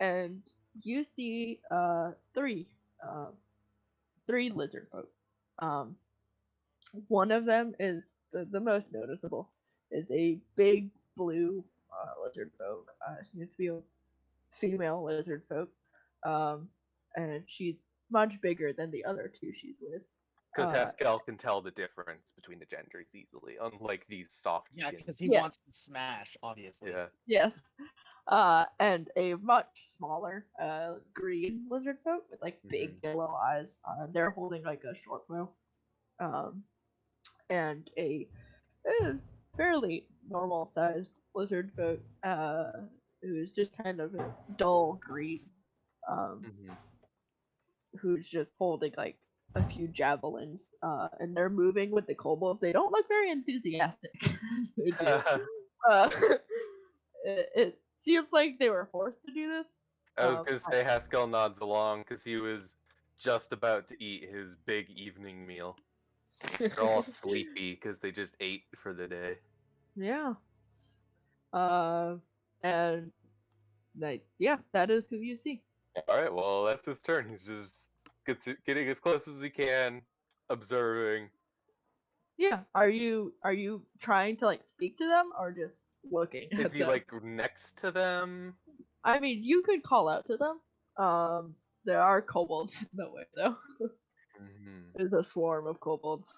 and you see three lizard folk. One of them is the most noticeable. Is a big blue lizard folk. Seems to be a female lizard folk. and she's much bigger than the other two she's with. Because Uh, Haskell can tell the difference between the genders easily, unlike these soft Yeah, skins. because he Yes. wants to smash, obviously. Yeah. Yes. And a much smaller green lizard folk with like big yellow eyes. They're holding like a short bow. And a fairly normal sized lizard folk who is just kind of a dull green. Mhm. Who's just holding like a few javelins, and they're moving with the kobolds. They don't look very enthusiastic as they do. Uh, it seems like they were forced to do this. I was gonna say Haskell nods along because he was just about to eat his big evening meal. They're all sleepy because they just ate for the day. Yeah. And like, yeah, that is who you see. All right, well that's his turn. He's just getting as close as he can, observing. Yeah. Are you trying to like speak to them or just looking Is at he them? like next to them? I mean, you could call out to them. There are kobolds in the way though. Mhm. There's a swarm of kobolds.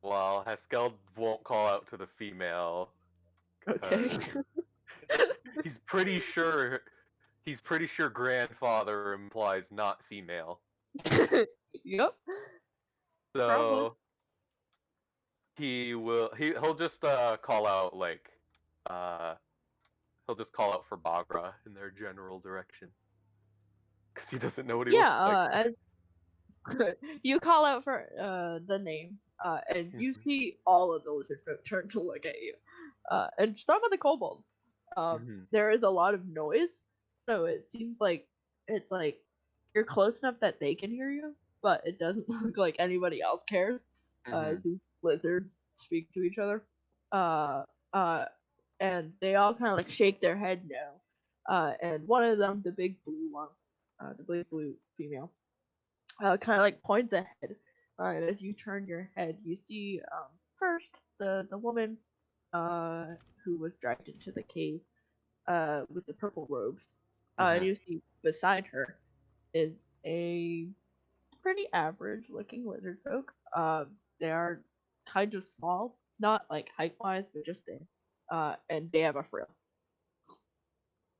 Well, Haskell won't call out to the female. Okay. He's pretty sure. He's pretty sure grandfather implies not female. Yep. So Probably. he'll just call out like he'll just call out for Bagra in their general direction. Because he doesn't know what he looks like. Yeah, you call out for the name, and you see all of the lizard folk turn to look at you. And some of the kobolds. There is a lot of noise, so it seems like it's like you're close enough that they can hear you, but it doesn't look like anybody else cares. As these lizards speak to each other. And they all kind of like shake their head no. And one of them, the big blue one, the big blue female, kind of like points ahead. And as you turn your head, you see first the woman who was dragged into the cave with the purple robes. And you see beside her is a pretty average looking lizard folk. They are kind of small, not like height wise, but just thin. And they have a frill.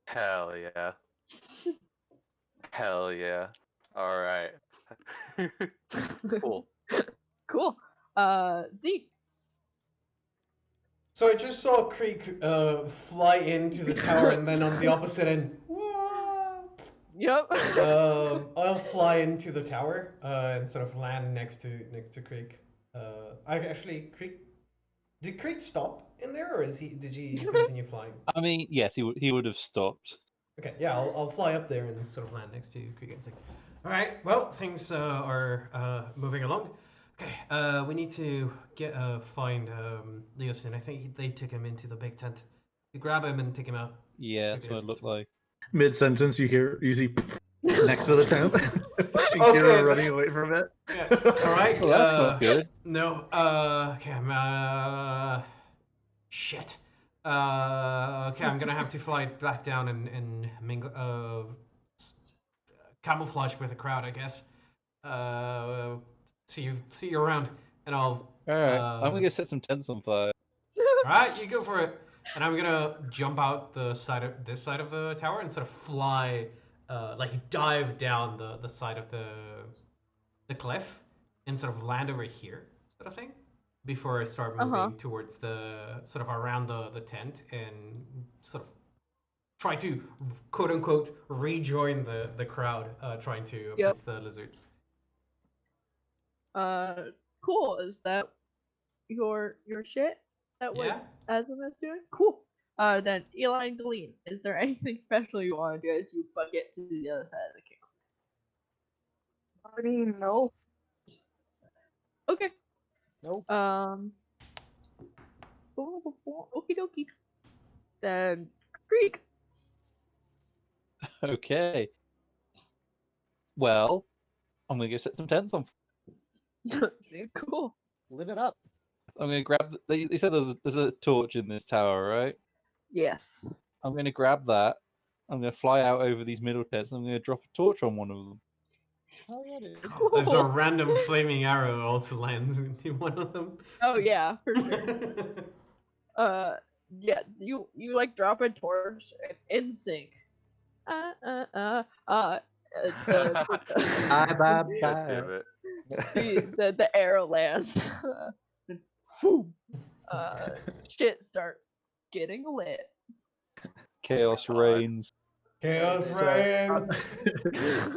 Hell yeah. Hell yeah. Alright. Cool. Cool. Zeke. So I just saw Creek fly into the tower and then on the opposite end. Yep. I'll fly into the tower and sort of land next to Creek. Creek. Did Creek stop in there, or did he continue flying? I mean, yes, he would have stopped. Okay, yeah, I'll fly up there and sort of land next to Creek. It's like, all right, well, things are moving along. Okay, we need to find Leosin. I think they took him into the big tent. You grab him and take him out. Yeah, that's what it looked like. Mid sentence, you see next to the tent. And Okay, Kira running away from it. Yeah. All right. Well, that's not good. No. Okay. Shit. Okay. I'm gonna have to fly back down and mingle. Camouflage with the crowd, I guess. See you around, and I'll. All right, I'm gonna go set some tents on fire. All right, you go for it. And I'm gonna jump out this side of the tower and sort of fly, like dive down the side of the cliff and sort of land over here, sort of thing, before I start moving towards the sort of around the tent and sort of try to quote unquote rejoin the crowd, trying to appease the lizards. Cool. Is that your shit? That what Aslan is doing? Cool. Then Eli and Galeen, is there anything special you want to do as you get to the other side of the cave? No. Okay. Nope. Okie dokie. Then Greek. Okay. Well, I'm gonna go set some tents on. Cool. Live it up. I'm gonna grab. They said there's a torch in this tower, right? Yes. I'm going to grab that. I'm going to fly out over these middle tents. I'm going to drop a torch on one of them. Oh, yeah, it is. There's a random flaming arrow also lands into one of them. Oh yeah, for sure. Yeah, you like drop a torch and in sync. The Bye, God bye. damn it. the arrow lands. And boom, shit starts getting lit. Chaos God. reigns. Chaos So, reigns.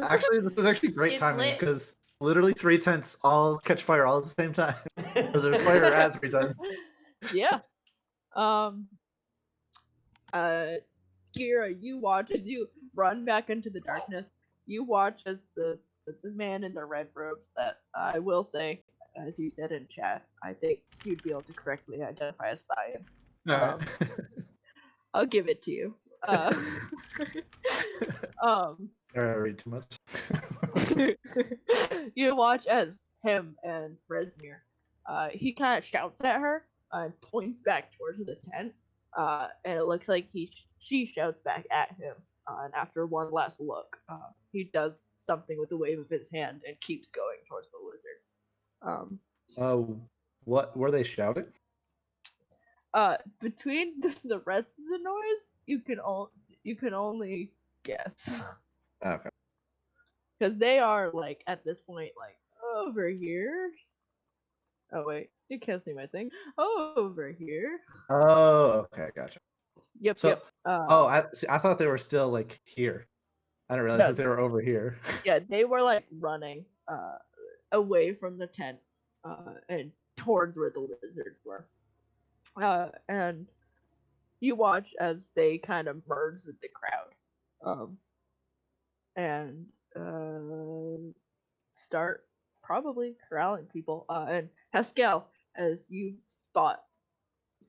Actually, this is actually great It's timing lit. because literally 3 tents all catch fire all at the same time. Because there's fire at 3 tents. Yeah. Kira, you watch as you run back into the darkness. You watch as the man in the red robes that I will say, as you said in chat, I think you'd be able to correctly identify as Cyan. Alright. I'll give it to you. I read too much. You watch as him and Resmir, he kind of shouts at her and points back towards the tent, and it looks like she shouts back at him. And after one last look, he does something with the wave of his hand and keeps going towards the lizards. What were they shouting? Between the rest of the noise, you can only guess. Okay. Because they are like at this point like over here. Oh wait, you can't see my thing. Over here. Oh, okay, gotcha. Yep, So- yep. I thought they were still like here. I didn't realize No. that they were over here. Yeah, they were like running away from the tents and towards where the lizards were. And you watch as they kind of merge with the crowd. And start probably corralling people. And Haskell, as you spot,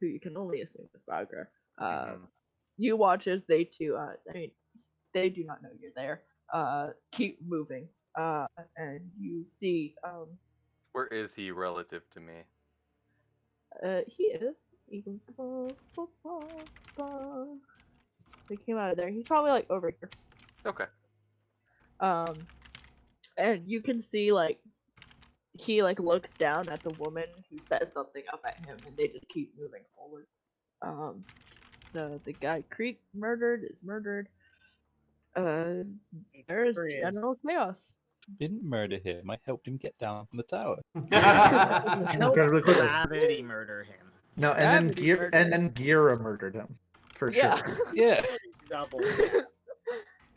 who you can only assume is Bagra, you watch as they too, they do not know you're there, keep moving. And you see, Where is he relative to me? he is. They came out of there. He's probably like over here. Okay. And you can see like he like looks down at the woman who says something up at him, and they just keep moving forward. The guy Creek is murdered. There is general chaos. Didn't murder him. I helped him get down from the tower. And Incredibly quickly. gravity murder him. No, and then Gravity murdered. Gira murdered him. For Yeah. sure. Yeah, Double.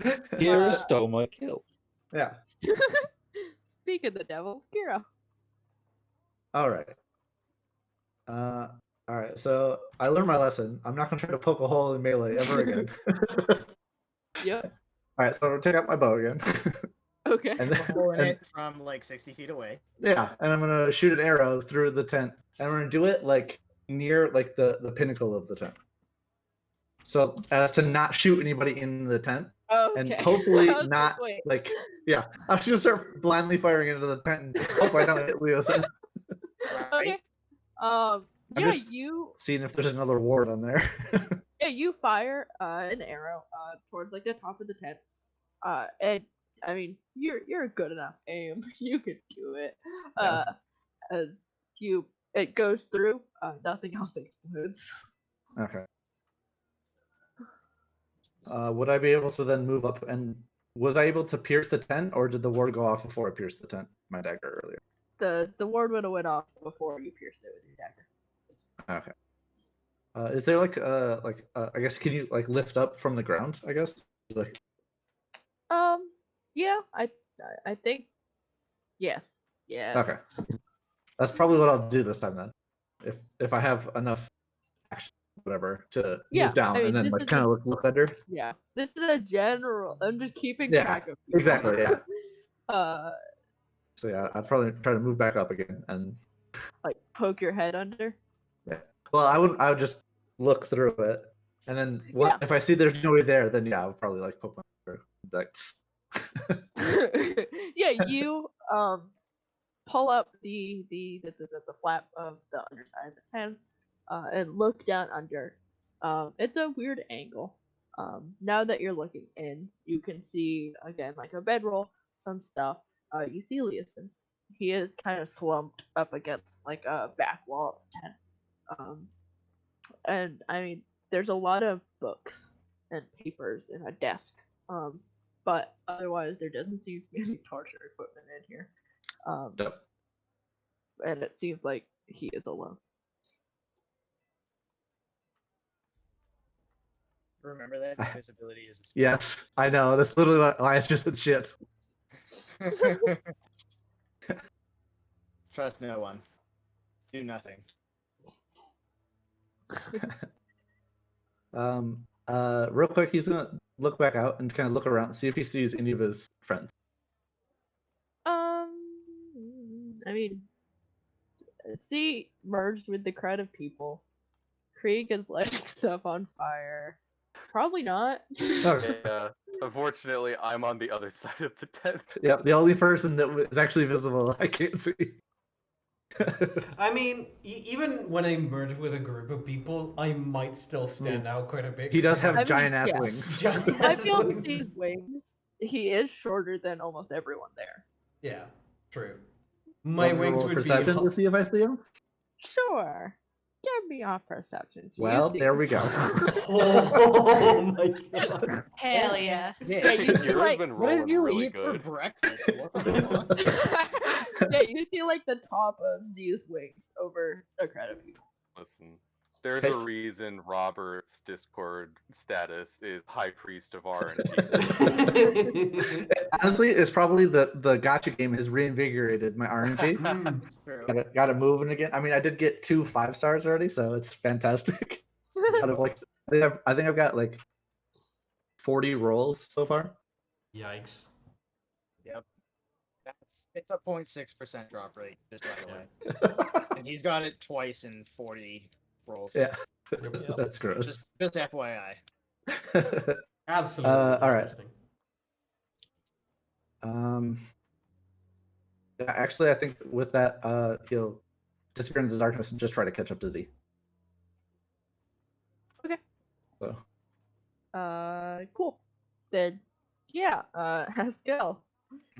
Kira stole my kill. Yeah. Speak of the devil, Kira. Alright. Alright, so I learned my lesson. I'm not gonna try to poke a hole in melee ever again. Yep. Alright, so I'm gonna take out my bow again. Okay. and then, Pulling and- it from like 60 feet away. yeah, and I'm gonna shoot an arrow through the tent. And I'm gonna do it like near like the pinnacle of the tent. So as to not shoot anybody in the tent. Oh, And okay. hopefully I was like, not wait. like yeah. I'm just gonna start blindly firing into the tent and hope I don't hit Leo's. Okay. Right? I'm Yeah, just- you Seeing if there's another ward on there. you fire an arrow towards like the top of the tent. And I mean you're a good enough aim. You could do it. Yeah. As it goes through, nothing else explodes. Okay. Would I be able to then move up and was I able to pierce the tent or did the ward go off before I pierced the tent? My dagger earlier. The ward would have went off before you pierced it with your dagger. Okay. Is there like I guess can you like lift up from the ground? I guess like Yeah, I think yes. Yes. okay. That's probably what I'll do this time then. If I have enough action, whatever, to Yeah, move down I mean, and then this like is kind of look under. Yeah. This is a general. I'm just keeping Yeah, track of. exactly, yeah. Uh, So yeah, I'd probably try to move back up again and like poke your head under. well, I would just look through it, and then Yeah. if I see there's nobody there, then yeah, I would probably like poke my through. Like, Yeah, you pull up the flap of the underside of the tent and look down under, It's a weird angle. Now that you're looking in, you can see again like a bedroll, some stuff. You see Leosin. He is kind of slumped up against like a back wall of the tent. And I mean, there's a lot of books and papers in a desk. But otherwise, there doesn't seem to be any torture equipment in here. Yep. And it seems like he is alone. Remember that invisibility is a spell. Yes, I know. That's literally why I just said shit. Trust no one. Do nothing. Real quick, he's gonna look back out and kind of look around, see if he sees any of his friends. I mean, see merged with the crowd of people. Krieg is lighting stuff on fire. Probably not. Yeah. Unfortunately, I'm on the other side of the tent. Yep, the only person that is actually visible, I can't see. I mean, even when I merge with a group of people, I might still stand out quite a bit. He does have I mean, giant ass yeah. wings. giant You might ass be able to wings. see his wings. He is shorter than almost everyone there. Yeah, true. My Want me to wings roll would perception be. to see if I see him. Sure. Give me off perception. You Well, see. there we go. Oh my god. Hell yeah. Yeah, you see Yours like been What rolling did you really eat good. for breakfast? What the fuck? yeah, you see like the top of Z's wings over a crowd of people. Listen, there's Hey. a reason Robert's Discord status is High Priest of RNG. Honestly, it's probably the gotcha game has reinvigorated my RNG. Mm. True. Got it moving again. I mean, I did get 2 5-stars already, so it's fantastic. Out of like, I think I've got like 40 rolls so far. Yikes. Yep. It's a 0.6% drop rate, just by the way. And he's got it twice in 40 rolls. Yeah, Yep. that's gross. Just FYI. Absolutely all right. disgusting. Yeah, actually, I think with that, he'll disappear into the darkness and just try to catch up to Z. Okay. So, Cool. Then, yeah, Haskell,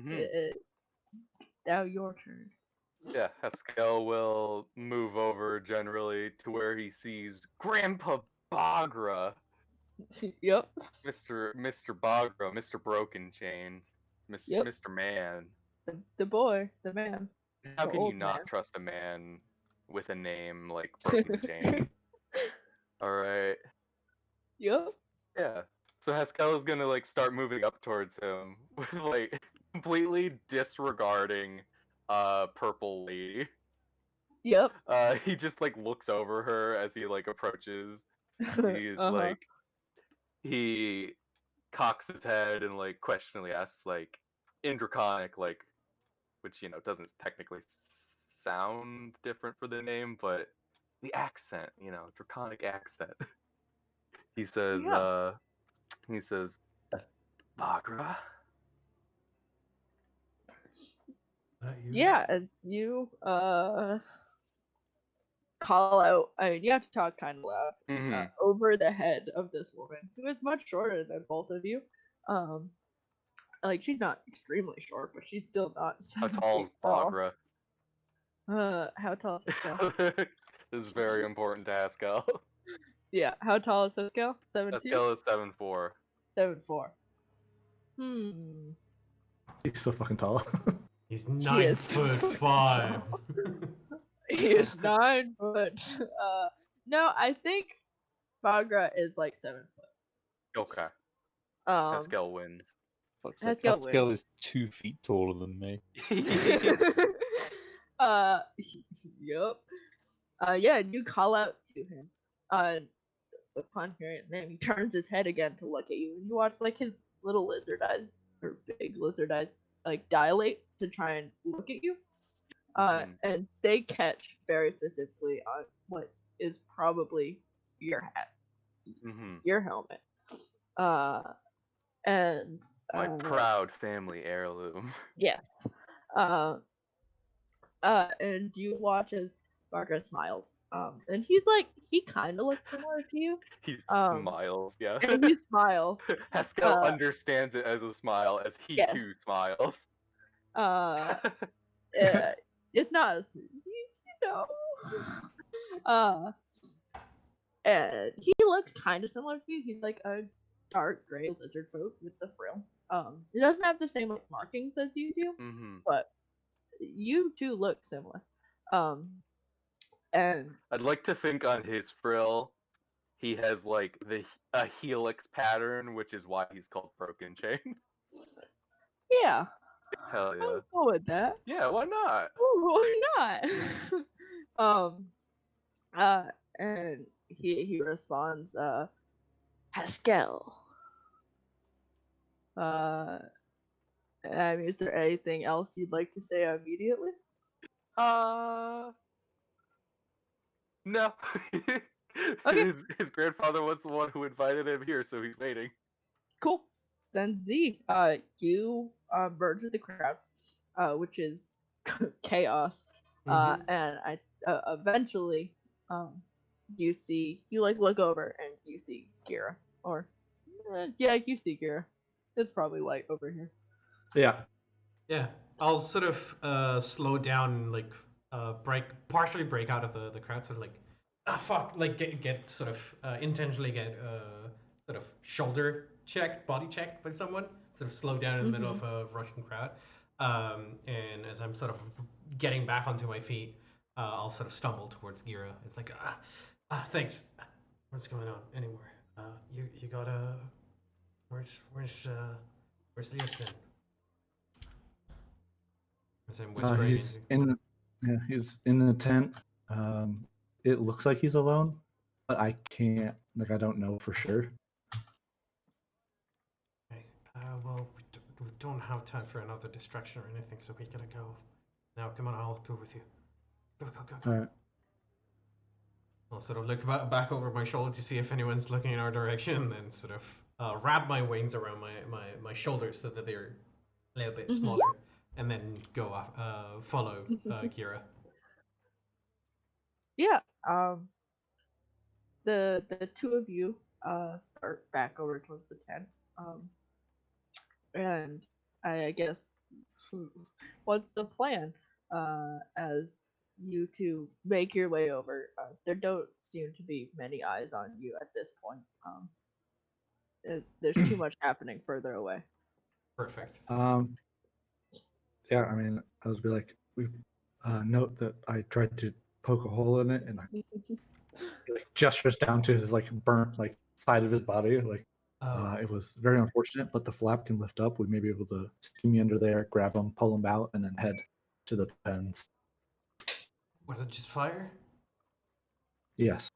Mhm. it's now your turn. Yeah, Haskell will move over generally to where he sees Grandpa Bagra, Yep. Mr. Bagra, Mr. Broken Chain, Yep. Mr. Man. The boy, the man. How The can you old not man. trust a man with a name like Broken Chain? All right. Yep. Yeah. So Haskell is gonna like start moving up towards him with like completely disregarding Purple Lady. Yep. He just like looks over her as he like approaches. He's like he cocks his head and like questioningly asks like in Draconic, like, which you know doesn't technically sound different for the name, but the accent, you know, Draconic accent. He says, Yeah. Bagra? Yeah, as you call out, I mean, you have to talk kind of loud Mhm. over the head of this woman who is much shorter than both of you. Like she's not extremely short, but she's still not How 7 tall is feet tall. Bagra? How tall is Haskell? This is very important to Haskell. Yeah, how tall is Haskell? 7'2"? Haskell is 7'4". 7'4". Hmm. he's so fucking tall. He's He 9 is so foot fucking 5. He is 9 foot. No, I think Bagra is like 7 foot. Okay. Um, Haskell wins. Fuck's sake, Haskell Haskell is 2 feet taller than me. Yep. Yeah, and you call out to him. Upon hearing his name, he turns his head again to look at you, and you watch like his little lizard eyes or big lizard eyes like dilate to try and look at you. And they catch very specifically on what is probably your hat, your helmet. And My proud family heirloom. yes. And you watch as Barker smiles. And he's like, he kind of looks similar to you. He Um, smiles, yeah. And he smiles. Haskell understands it as a smile, as he Yes. too smiles. It's not as and he looks kind of similar to you. He's like a dark gray lizard folk with the frill. He doesn't have the same like markings as you do, but you two look similar. And I'd like to think on his frill, he has like a helix pattern, which is why he's called Broken Chain. yeah, Hell yeah. I'll go with that. Yeah, why not? Ooh, why not? And he responds, Haskell. I mean, is there anything else you'd like to say immediately? No. Okay. His grandfather was the one who invited him here, so he's waiting. Cool. Then Z, you merge with the crowd, which is chaos. And I eventually, you look over and you see Gira, or yeah, you see Gira. It's probably light over here. Yeah. Yeah, I'll sort of slow down and like partially break out of the crowd, sort of like fuck, like get sort of intentionally get sort of shoulder checked, body checked by someone, sort of slow down in the middle of a rushing crowd. And as I'm sort of getting back onto my feet, I'll sort of stumble towards Gira. It's like thanks. What's going on anymore? You got a where's Leosin? He's in the tent. It looks like he's alone, but I can't, like, I don't know for sure. Okay. Well, we don't have time for another distraction or anything, so we gotta go. Now, come on, I'll go with you. Go. All right. I'll sort of look back over my shoulder to see if anyone's looking in our direction, and then sort of wrap my wings around my shoulders so that they're a little bit smaller, and then go follow Kira. Yeah. The two of you start back over towards the tent. And I guess what's the plan? As you two make your way over, there don't seem to be many eyes on you at this point. There's too much happening further away. Perfect. Yeah, I mean, I would be like, we note that I tried to poke a hole in it, and he like gestures down to his like burnt like side of his body, like it was very unfortunate, but the flap can lift up. We may be able to see me under there, grab him, pull him out, and then head to the pens. Was it just fire? Yes.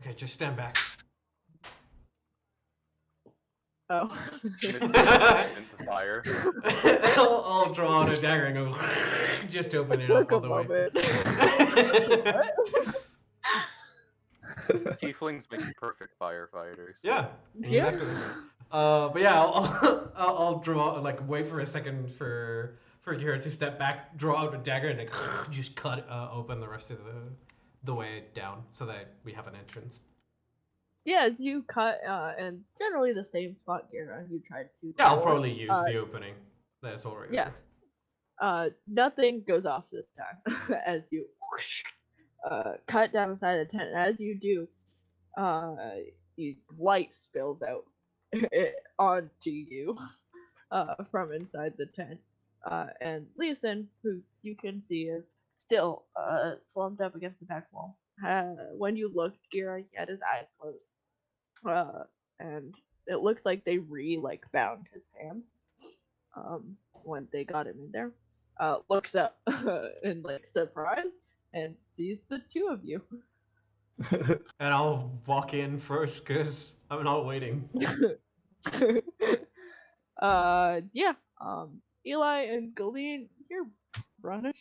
Okay, just stand back. Oh. Into fire. I'll draw out a dagger and go just open it up all the way. Tieflings make perfect firefighters. Yeah. Yeah. Exactly. But yeah, I'll draw, like, wait for a second for Kira to step back, draw out a dagger, and like just cut open the rest of the way down so that we have an entrance. Yeah, as you cut, and generally the same spot, Gira, you tried to. Yeah, I'll probably use the opening. That's already. Yeah. Nothing goes off this time as you cut down the side of the tent. As you do, light spills out onto you from inside the tent. And Leosin, who you can see is still slumped up against the back wall. When you look, Gira, he had his eyes closed. And it looks like they bound his hands when they got him in there. Looks up in surprise and sees the two of you. And I'll walk in first because I'm not waiting. Yeah. Eli and Galeen, you're running.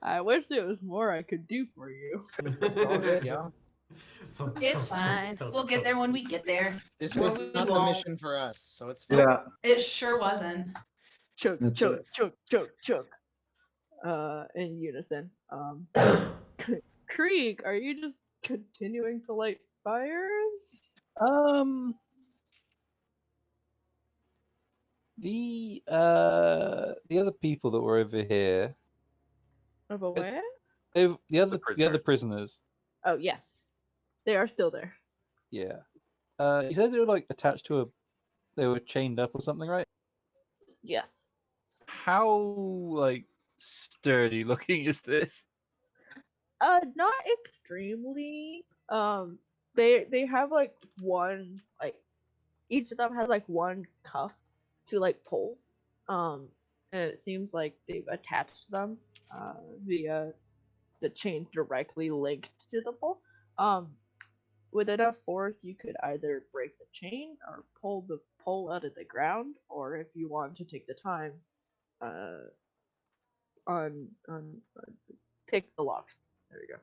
I wish there was more I could do for you. Yeah. It's fine. We'll get there when we get there. This Or was we not the won't. mission for us, so it's fine. Yeah. It sure wasn't. Choke. in unison. Krieg, are you just continuing to light fires? The other people that were over here, Over It's- where? the other prisoners. prisoners. Oh yes, they are still there. Yeah. You said they were like attached to a. They were chained up or something, right? Yes. How like sturdy looking is this? Not extremely. They have like one each of them has like one cuff to like poles. And it seems like they've attached them via the chains directly linked to the pole. With enough force, you could either break the chain or pull the pole out of the ground, or if you want to take the time, on pick the locks. There you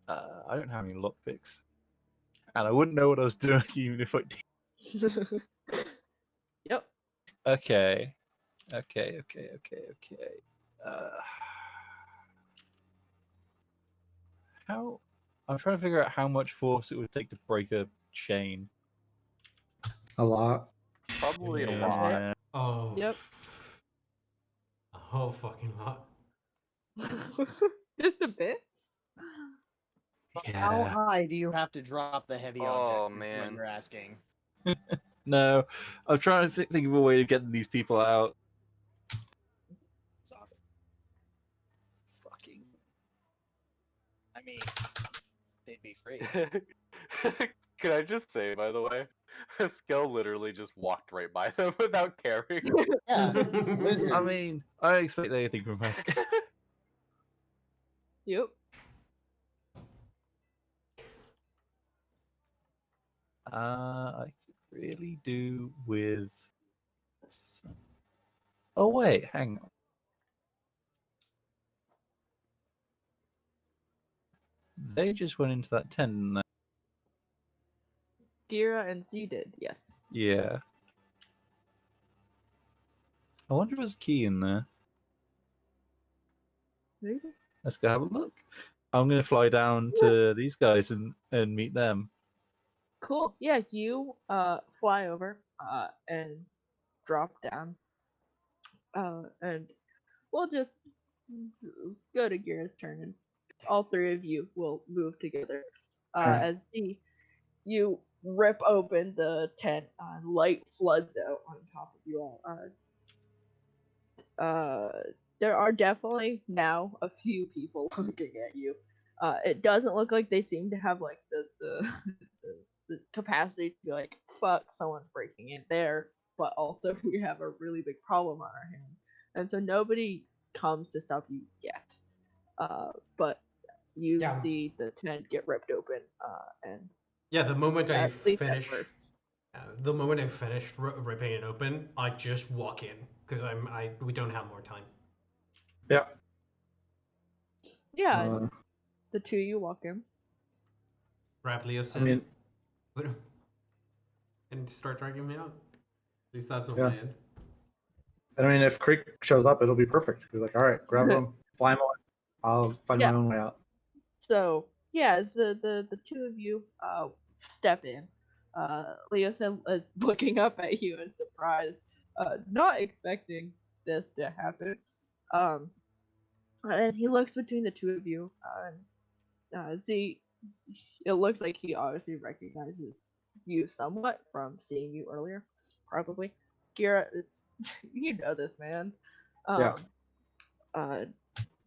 I don't have any lockpicks, and I wouldn't know what I was doing even if I did. go. Yep. Okay. How? I'm trying to figure out how much force it would take to break a chain. A lot. Probably a Yeah. lot. Yeah. Oh. Yep. A whole fucking lot. Just a bit. How Yeah. high do you have to drop the heavy Oh, object? Is what man. you're asking. No, I'm trying to think of a way to get these people out. Soft. Fucking. I mean, they'd be free. Can I just say, by the way, Skell literally just walked right by them without caring. Yeah, lizard. I mean, I don't expect anything from us. Yep. I could really do with. Some... Oh wait, hang on. They just went into that tent, didn't they? Gira and Z did, yes. Yeah. I wonder if there's a key in there. Maybe. Let's go have a look. I'm gonna fly down to these guys and meet them. Cool. Yeah, you fly over and drop down. And we'll just go to Gira's turn, and all three of you will move together. Alright. As you rip open the tent, light floods out on top of you all. There are definitely now a few people looking at you. It doesn't look like they seem to have like the capacity to be like, fuck, someone's breaking in there, but also we have a really big problem on our hands, and so nobody comes to stop you yet. But you Yeah. see the tent get ripped open, and Yeah, the moment I at least at finish, first. the moment I finished ripping it open, I just walk in because we don't have more time. Yeah. Yeah, Uh, the two you walk in. Grab Leo's I mean, and start dragging me out. At least that's the Yeah. plan. I mean, if Creek shows up, it'll be perfect. Be like, all right, grab him, fly him away. I'll find Yeah. my own way out. So yeah, as the two of you step in, Leo is looking up at you in surprise, not expecting this to happen. And he looks between the two of you, and Z, it looks like he obviously recognizes you somewhat from seeing you earlier, probably. Gira, you know this man. Yeah.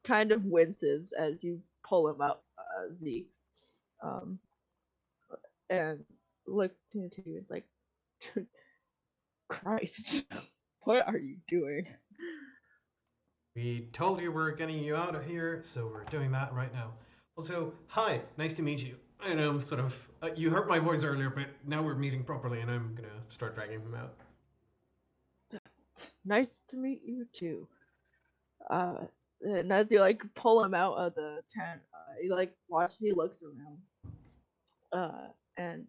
Kind of winces as you pull him up, Z. And looks between the two. Is like, Christ, what are you doing? We told you we're getting you out of here, so we're doing that right now. Also, hi, nice to meet you. I know I'm sort of. You heard my voice earlier, but now we're meeting properly, and I'm gonna start dragging him out. Nice to meet you too. And as you like pull him out of the tent, you he looks around, and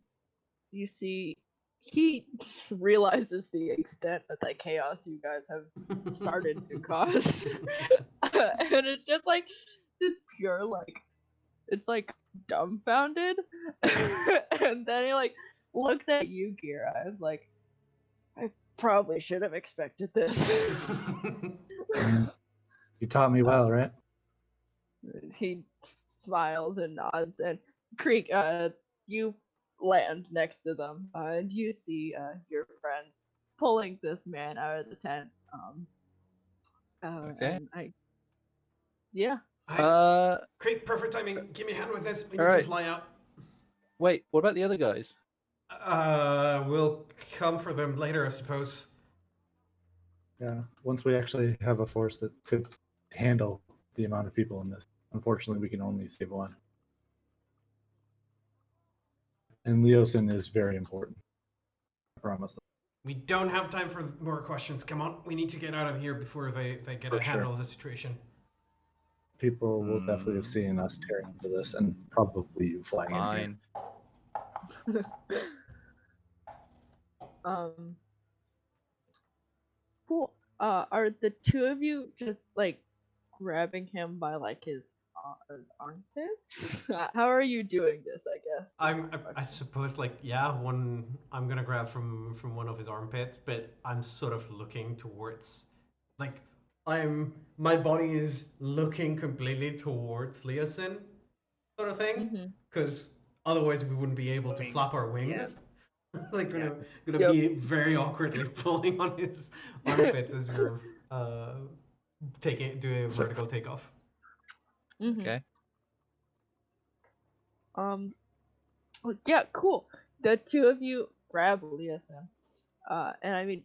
you see he realizes the extent of the chaos you guys have started to cause. And it's just like this pure like it's like dumbfounded. And then he like looks at you, Gira, is like, I probably should have expected this. You taught me well, right? He smiles and nods, and Creek, you land next to them, and you see your friends pulling this man out of the tent. Okay. And yeah. Great, perfect timing. Give me a hand with this. We need Alright. to fly out. Wait, what about the other guys? We'll come for them later, I suppose. Yeah. Once we actually have a force that could handle the amount of people in this. Unfortunately, we can only save one. And Leosin is very important. I promise. We don't have time for more questions. Come on, we need to get out of here before they get For a handle sure. of the situation. People will definitely have seen us tearing into this, and probably you flying in here. Fine. Cool. Are the two of you just like grabbing him by like his armpits? How are you doing this? I guess. I suppose like one I'm gonna grab from one of his armpits, but I'm sort of looking towards, like my body is looking completely towards Leosin, sort of thing, because otherwise we wouldn't be able to flap our wings. Like gonna be very awkwardly pulling on his armpits as we're doing a vertical takeoff. Okay. Yeah, cool. The two of you grab Leosin. And I mean,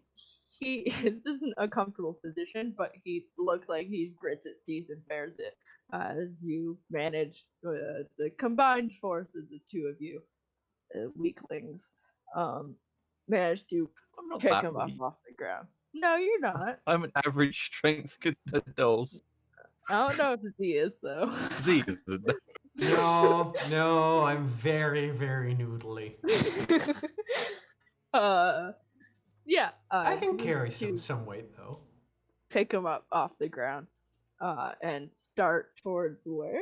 this isn't a comfortable position, but he looks like he grits his teeth and bears it as you manage the combined force of the two of you, weaklings, manage to I'm not pick that him up weak. off the ground. No, you're not. I'm an average strength adult. I don't know if he is though. Z isn't. No, I'm very, very noodly. Yeah. I can you carry two some weight though. pick him up off the ground, and start towards where?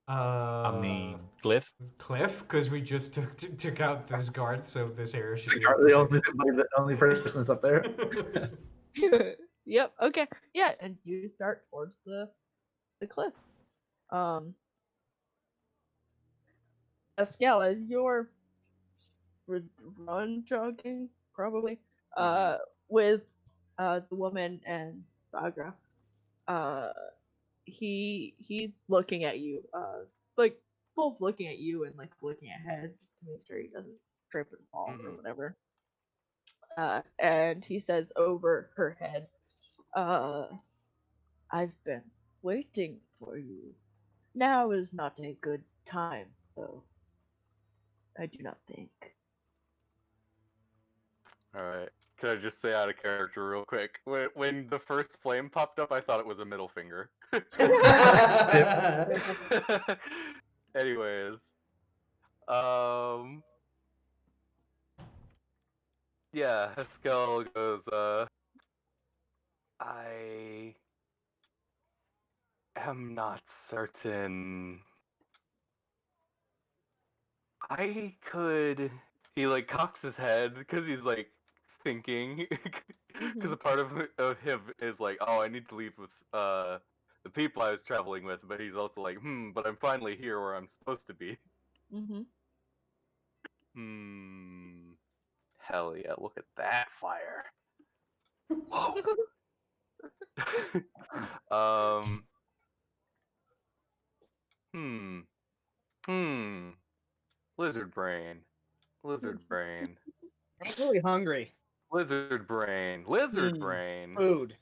I mean, Glyph. Cliff, because we just took out those guards, so this area should be The only person that's up there. Yep. Okay. Yeah, and you start towards the cliff. Escal, as you're run jogging, probably, with the woman and Bagra, he's looking at you, like both looking at you and like looking ahead just to make sure he doesn't trip and fall or whatever. And he says over her head, I've been waiting for you. Now is not a good time, though. I do not think. Alright. Can I just say out of character real quick? When the first flame popped up, I thought it was a middle finger. Anyways. Yeah, Eskel goes, I am not certain. I could. He like cocks his head because he's like thinking. Because a part of him is like, oh, I need to leave with the people I was traveling with, but he's also like, but I'm finally here where I'm supposed to be. Hell yeah! Look at that fire. Whoa. Lizard brain. Lizard brain. I'm really hungry. Lizard brain. Lizard brain. Food.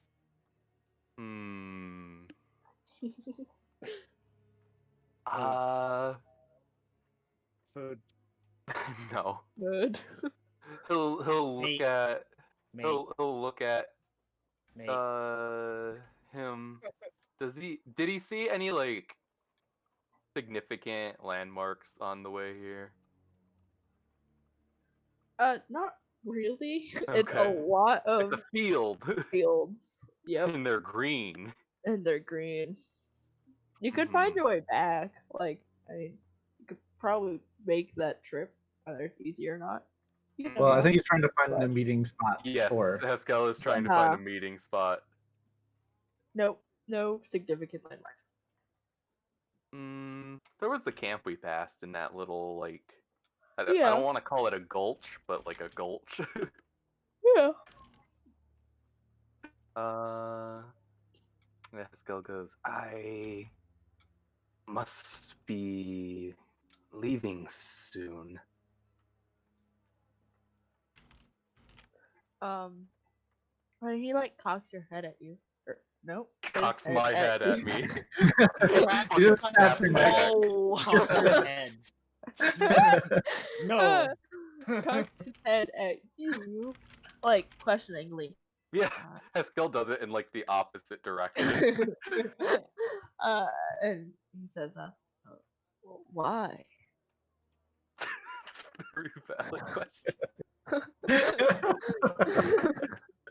Food. No. Good. He'll look Mate. at Mate. he'll look at Mate. him. Did he see any like significant landmarks on the way here? Not really. It's a Okay. lot It's of a field, fields. Yep, and they're green. and they're green. You could find your way back. Like, I mean, you could probably make that trip, whether it's easy or not. You never Well, I know. think he's trying to find a But- meeting spot Yes, for. Haskell is trying to find a Uh-huh. meeting spot. Nope, no significant landmarks. There was the camp we passed in that little, like, I Yeah. don't want to call it a gulch, but like a gulch. Yeah. Haskell goes, I must be leaving soon. When he like cocks your head at you. Or, nope. his Cocks my head you. at me. He just snaps your neck. Oh, cocks your head. No. Cocks his head at you, like questioningly. Yeah, Haskell does it in like the opposite direction. And he says, well, why? It's a very valid question.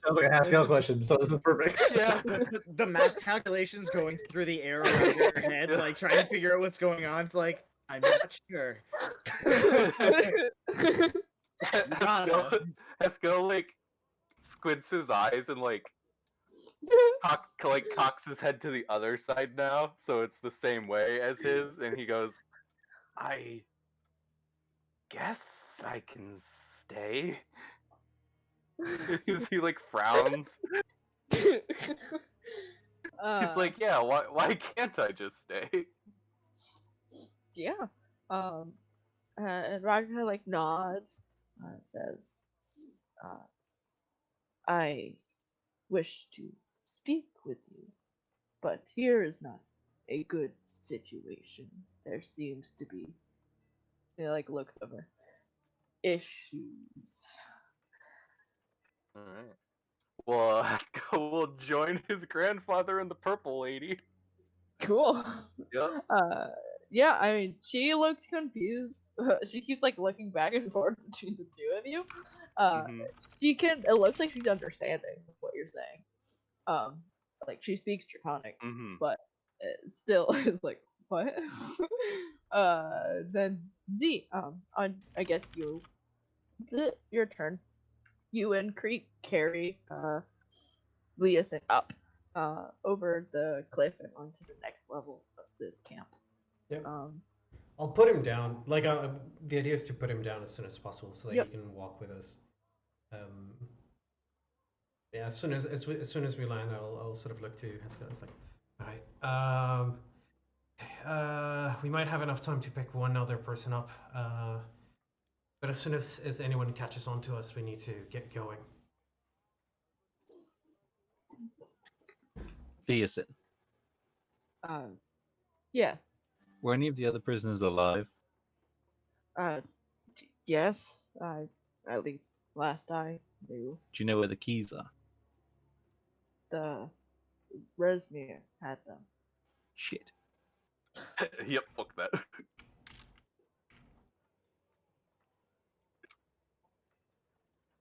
Sounds like a Haskell question, so this is perfect. Yeah. The math calculations going through the air over your head, like trying to figure out what's going on. It's like, I'm not sure. Haskell like squints his eyes and like cocks his head to the other side now, so it's the same way as his, and he goes, I guess I can stay. He like frowns. He's like, yeah, why can't I just stay? Yeah. And Roger like nods, says, I wish to speak with you, but here is not a good situation. There seems to be, he like looks over, issues. Alright. Well, Haskell will join his grandfather and the purple lady. Cool. Yep. Yeah, I mean, she looks confused. She keeps like looking back and forth between the two of you. She can. It looks like she's understanding what you're saying. Like she speaks Draconic, but it still is like what? Then Z. I guess your turn. You and Creek carry Leosin up over the cliff and onto the next level of this camp. Yep. I'll put him down. Like the idea is to put him down as soon as possible so that he can walk with us. Yeah, as soon as we land, I'll sort of look to Haskell. It's like, all right. We might have enough time to pick one other person up. But as soon as anyone catches on to us, we need to get going. Leosin, Yes. were any of the other prisoners alive? Yes. At least last I knew. Do you know where the keys are? The Resmir had them. Shit. Yep, fuck that.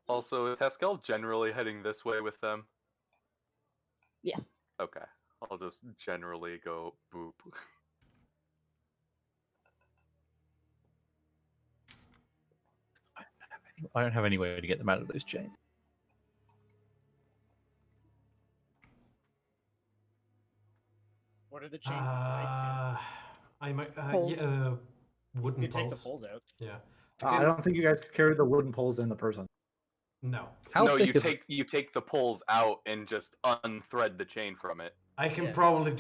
Also, is Haskell generally heading this way with them? Yes. Okay. I'll just generally go boop. I don't have any way to get them out of those chains. What are the chains tied to? I might. Poles. Wooden You take the poles. poles out. Yeah. I don't think you guys could carry the wooden poles in the person. No. How No, thick you take the poles out and just unthread the chain from it. I can Yeah. probably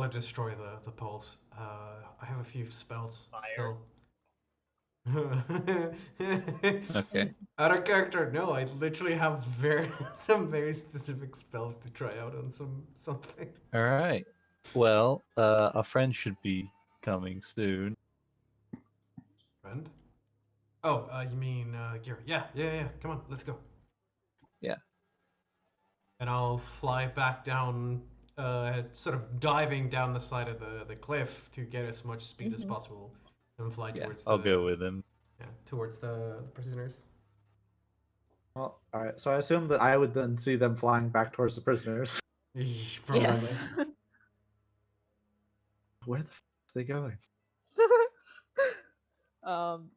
destroy the poles. I have a few spells Fire. still. Okay. Out of character, no. I literally have some very specific spells to try out on something. All right. Well, our friend should be coming soon. Friend? Oh, you mean Gary? Yeah. Come on, let's go. Yeah. And I'll fly back down, sort of diving down the side of the cliff to get as much speed as possible, and fly Yeah, towards. I'll go with him. Yeah, towards the prisoners. Well, all right. So I assume that I would then see them flying back towards the prisoners. Probably. Yes. Where the f are they going?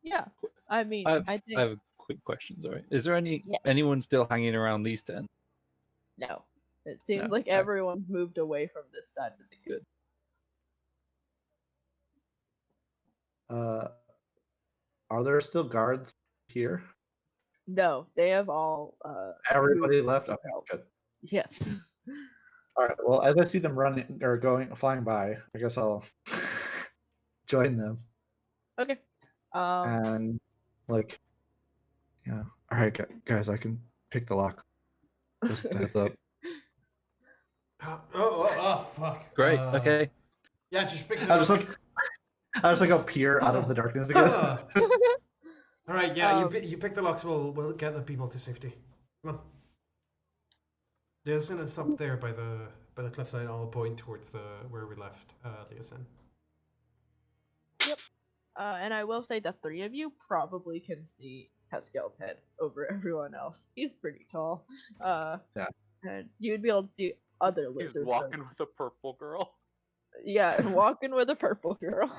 Yeah. I mean, I I think have a quick question. Sorry, is there Yeah. anyone still hanging around these tents? no. It seems No, like okay. everyone's moved away from this side of the game. Good. Are there still guards here? No, they have all Everybody moved left. to Okay, help. good. Yes. All right. Well, as I see them running or flying by, I guess I'll join them Okay. and like, yeah. All right, guys, I can pick the lock. Just a heads up. Oh, fuck. Great. Okay. Yeah, just pick it I up. just like appear out of the darkness again. All right, yeah, Um, you pick the locks. We'll get the people to safety. Come on. Leosin is up there by the cliffside. I'll point towards where we left Leosin. and I will say the three of you probably can see Pascal's head over everyone else. He's pretty tall. Yeah. And you'd be able to see other He's lizards. walking with a purple girl. Yeah, and walking with a purple girl.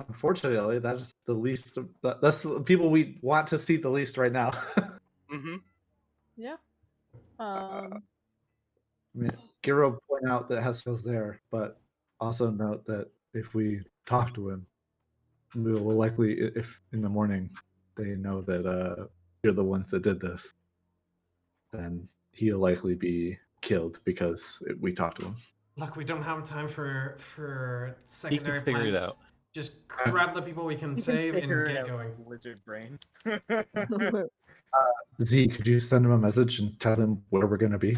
Unfortunately, that is the least. That's the people we want to see the least right now. Mm-hmm. Yeah. I mean, Giro point out that Heskel's there, but also note that if we talk to him, we will likely, if in the morning they know that you're the ones that did this, then he'll likely be killed because we talked to him. Look, we don't have time for secondary figure it plans. out. Just grab the people we can save and Figure it get out, going. Lizard brain. Z, could you send him a message and tell him where we're gonna be?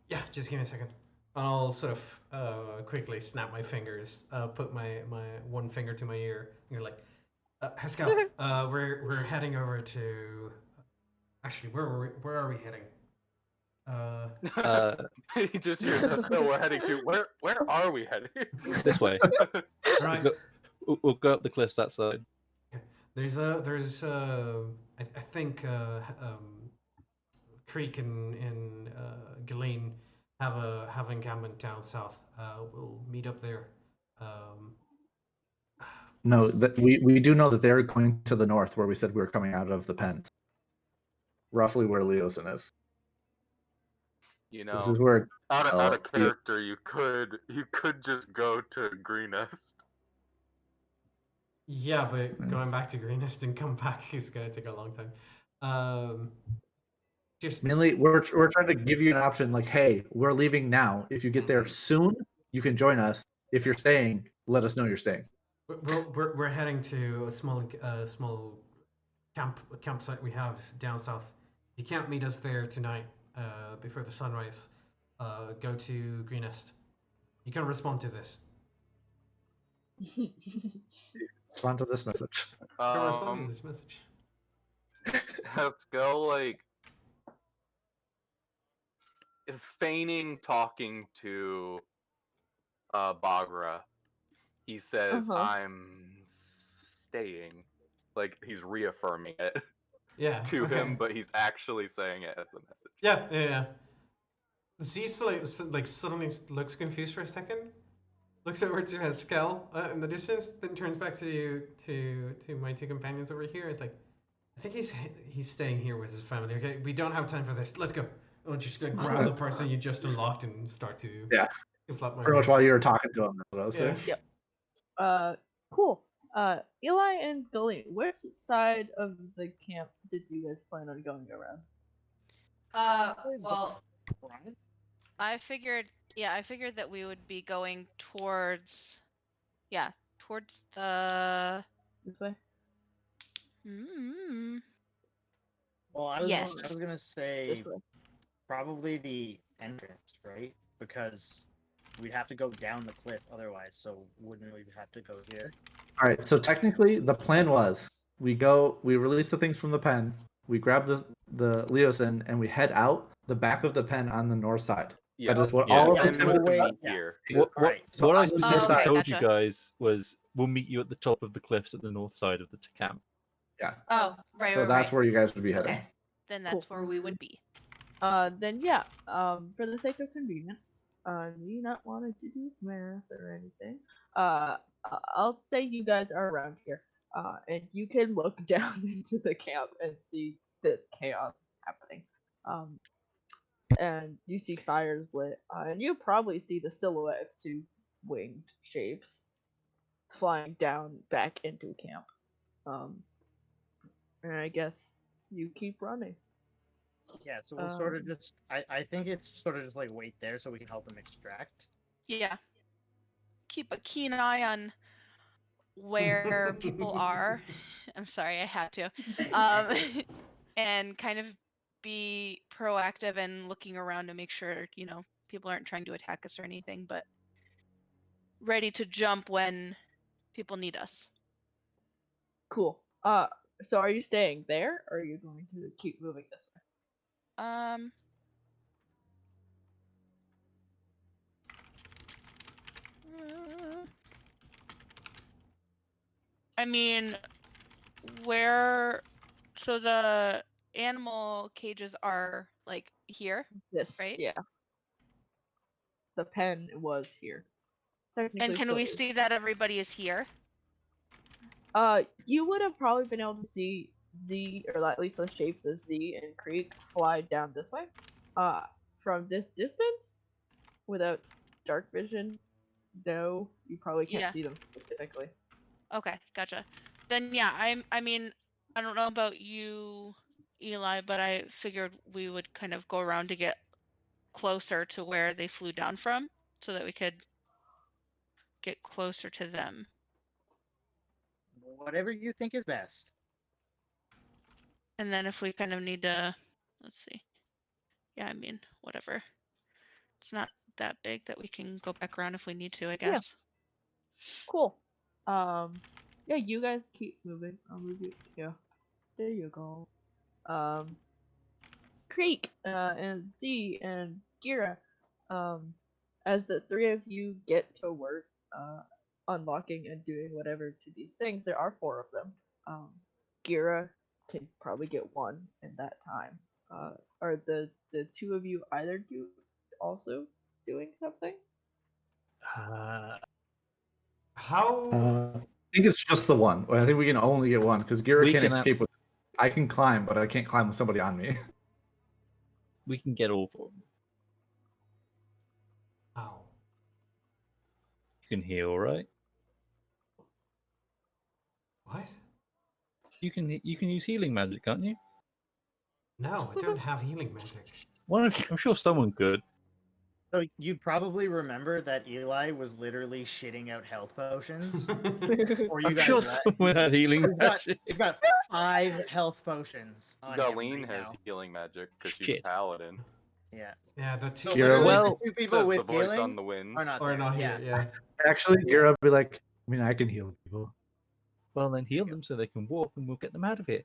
Yeah, just give me a second. I'll sort of quickly snap my fingers, put my one finger to my ear, and you're like, Haskell, we're heading over to. Actually, where are we heading? He just hears us. So we're heading to where are we heading? This way. All right. We'll go up the cliffs that side. There's I think Creek and Ghislaine have an encampment down south. We'll meet up there. No, that we do know that they're going to the north, where we said we were coming out of the pens. Roughly where Leosin is. You This know, is where out of character, you could just go to Greenest. Yeah, but going back to Greenest and come back is gonna take a long time. Just mainly we're trying to give you an option, like, hey, we're leaving now. If you get there soon, you can join us. If you're staying, let us know you're staying. we're heading to a small campsite we have down south. You can't meet us there tonight before the sunrise. Go to Greenest. You can respond to this. Respond to this message. You can respond to this message. Haskell, like, feigning talking to Bagra, he says, I'm staying. Like, he's reaffirming it to him, but he's actually saying it as the message. Yeah. Z like suddenly looks confused for a second, looks over to Haskell in the distance, then turns back to my two companions over here. It's like, I think he's staying here with his family. Okay, we don't have time for this. Let's go. I'll just go grab the person you just unlocked and start to flap my Pretty much wings. while you were talking to him. That's what I was saying. Yep. Cool. Eli and Gully, which side of the camp did you guys plan on going around? Well, I figured that we would be going towards the This way? Well, I was Yes. gonna say This way. probably the entrance, right? Because we'd have to go down the cliff otherwise. So wouldn't we have to go here? All right. So technically, the plan was we release the things from the pen, we grab the Leosin, and we head out the back of the pen on the north side. Yeah. That is what yeah, all yeah, of and the we'll we'll wait, meet yeah. here. Alright. So what I I would say specifically that- told Gotcha. you guys was we'll meet you at the top of the cliffs at the north side of the camp. Yeah. Oh, right, So right, that's right. where you guys would be heading. Okay. Then that's Cool. where we would be. Then yeah, for the sake of convenience, you not wanting to do math or anything, I'll say you guys are around here, and you can look down into the camp and see the chaos happening. And you see fires lit, and you probably see the silhouette of two winged shapes flying down back into camp. And I guess you keep running. Yeah, so we'll sort of just. I think it's sort of just like wait there so we can help them extract. Yeah. Keep a keen eye on where people are. I'm sorry, I had to. And kind of be proactive and looking around to make sure, people aren't trying to attack us or anything, but ready to jump when people need us. Cool. So are you staying there, or are you going to keep moving this way? I mean, where? So the animal cages are like here, This, right? yeah. The pen was here. And Technically can still we is. see that everybody is here? You would have probably been able to see Z, or at least the shapes of Z and Creek fly down this way. From this distance, without dark vision, no, you probably can't Yeah. see them specifically. Okay, gotcha. Then yeah, I mean, I don't know about you, Eli, but I figured we would kind of go around to get closer to where they flew down from, so that we could get closer to them. Whatever you think is best. And then if we kind of need to, let's see. Yeah, I mean, whatever. It's not that big that we can go back around if we need to, I Yeah. guess. Cool. Yeah, you guys keep moving. I'll move you. Yeah, there you go. Creek, and Z and Gira, as the three of you get to work, unlocking and doing whatever to these things, there are four of them. Gira can probably get one in that time. Are the two of you either also doing something? How? I think it's just the one. I think we can only get one because Gira We can't can, escape with. I can climb, but I can't climb with somebody on me. We can get all four. How? You can heal, right? What? You can use healing magic, can't you? No, I don't have healing magic. I'm sure someone could. So you probably remember that Eli was literally shitting out health potions. Or you I'm guys sure let- someone had healing He's got, magic. he's got 5 health potions on him Darlene right has now. healing magic because she's Shit. a paladin. Yeah. Yeah, the two So Gira, literally well, the two people Says with the voice healing on the wind. are not are there. not yeah. here. Yeah. Actually, Gira would be like, I mean, I can heal people. Well, then heal them so they can walk, and we'll get them out of here.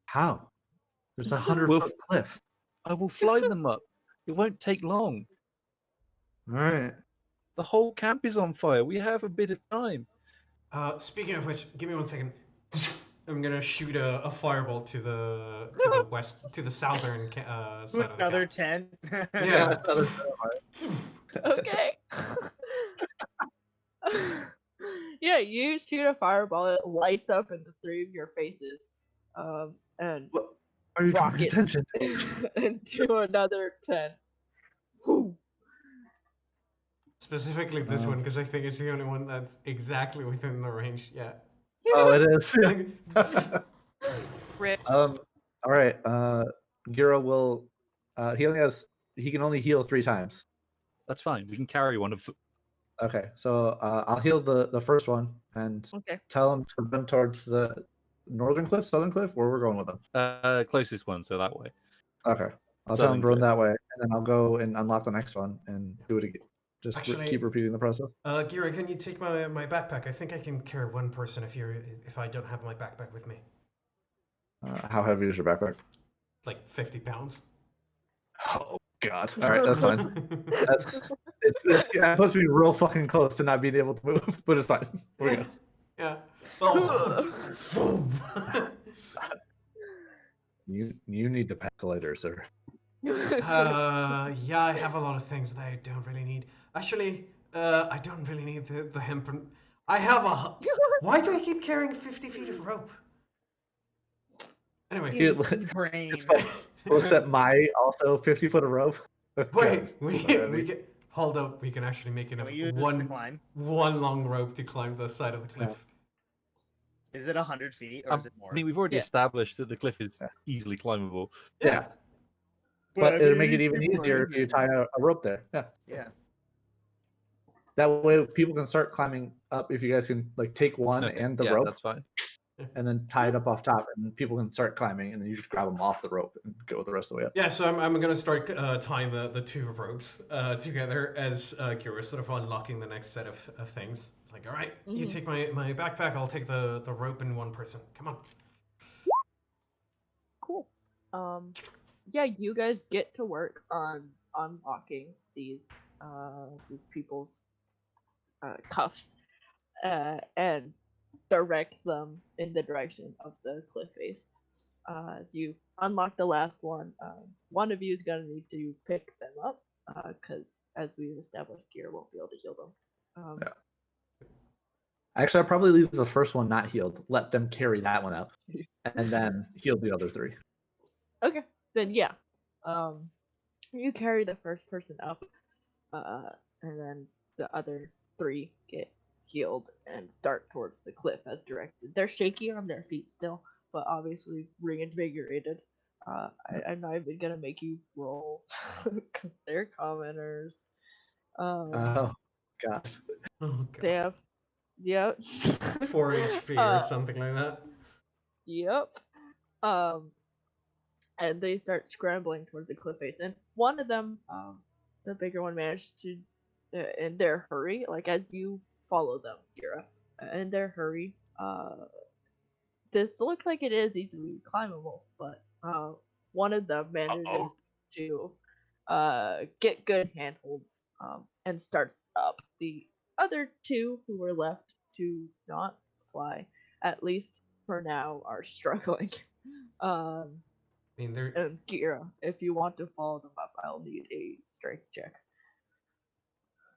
How? There's a 100-foot cliff. I will fly them up. It won't take long. All right. The whole camp is on fire. We have a bit of time. Speaking of which, give me 1 second. I'm gonna shoot a fireball to the west, to the southern side of the Another camp. 10. Yeah. Okay. Yeah, you shoot a fireball. It lights up in the three of your faces, and What? Are you drawing rocket attention? into another 10. Whew. Specifically this one, because I think it's the only one that's exactly within the range. Yeah. Oh, it is. Rip. All right. Gira will. He can only heal 3 times. That's fine. We can carry one of them. Okay, so I'll heal the first one and Okay. tell him to run towards the northern cliff, southern cliff, where we're going with them. Closest one, so that way. Okay, I'll tell him Southern to run cliff. that way, and then I'll go and unlock the next one and do it again. Just Actually- keep repeating the process. Gira, can you take my backpack? I think I can carry one person if I don't have my backpack with me. How heavy is your backpack? Like 50 pounds. Oh God. All right, that's fine. It's I'm supposed to be real fucking close to not being able to move, but it's fine. We're good. Yeah. Oh. You need to pack a lighter, sir. Yeah, I have a lot of things that I don't really need. Actually, I don't really need the hemp. I have a. Why do I keep carrying 50 feet of rope? Anyway. Brain. It's fine. Looks at my also 50 foot of rope. Wait, God, we get. Hold up, we can actually make enough we use this to one climb? long rope to climb the side of the cliff. Is it 100 feet or is it more? I mean, we've already Yeah. established that the cliff is easily climbable. Yeah. But it'll make it even easier if you tie a rope there. Yeah. Yeah. That way people can start climbing up if you guys can like take one Okay, and the yeah, rope that's fine. and then tie it up off top and people can start climbing and then you just grab them off the rope and go the rest of the way up. Yeah, so I'm gonna start tying the two ropes together as Kira's sort of unlocking the next set of things. It's like, all right, you Mhm. take my backpack, I'll take the rope in one person. Come on. Cool. Yeah, you guys get to work on unlocking these people's cuffs and direct them in the direction of the cliff face. As you unlock the last one, one of you is gonna need to pick them up because, as we've established, Gear won't be able to heal them. Yeah. Actually, I'll probably leave the first one not healed. Let them carry that one up and then heal the other three. Okay, then yeah. You carry the first person up, and then the other three get healed and start towards the cliff as directed. They're shaky on their feet still, but obviously reinvigorated. I'm not even gonna make you roll because they're commoners. Oh, God. Oh They god. have, yep. 4 HP or something like that. Yep. Um, and they start scrambling towards the cliff face. And one of them, the bigger one, managed to, in their hurry, like as you follow them, Kira, in their hurry, this looks like it is easily climbable, but one of them manages to get good handholds and starts up. The other two who were left to not fly, at least for now, are struggling. I mean, they're. And Kira, if you want to follow them up, I'll need a strength check.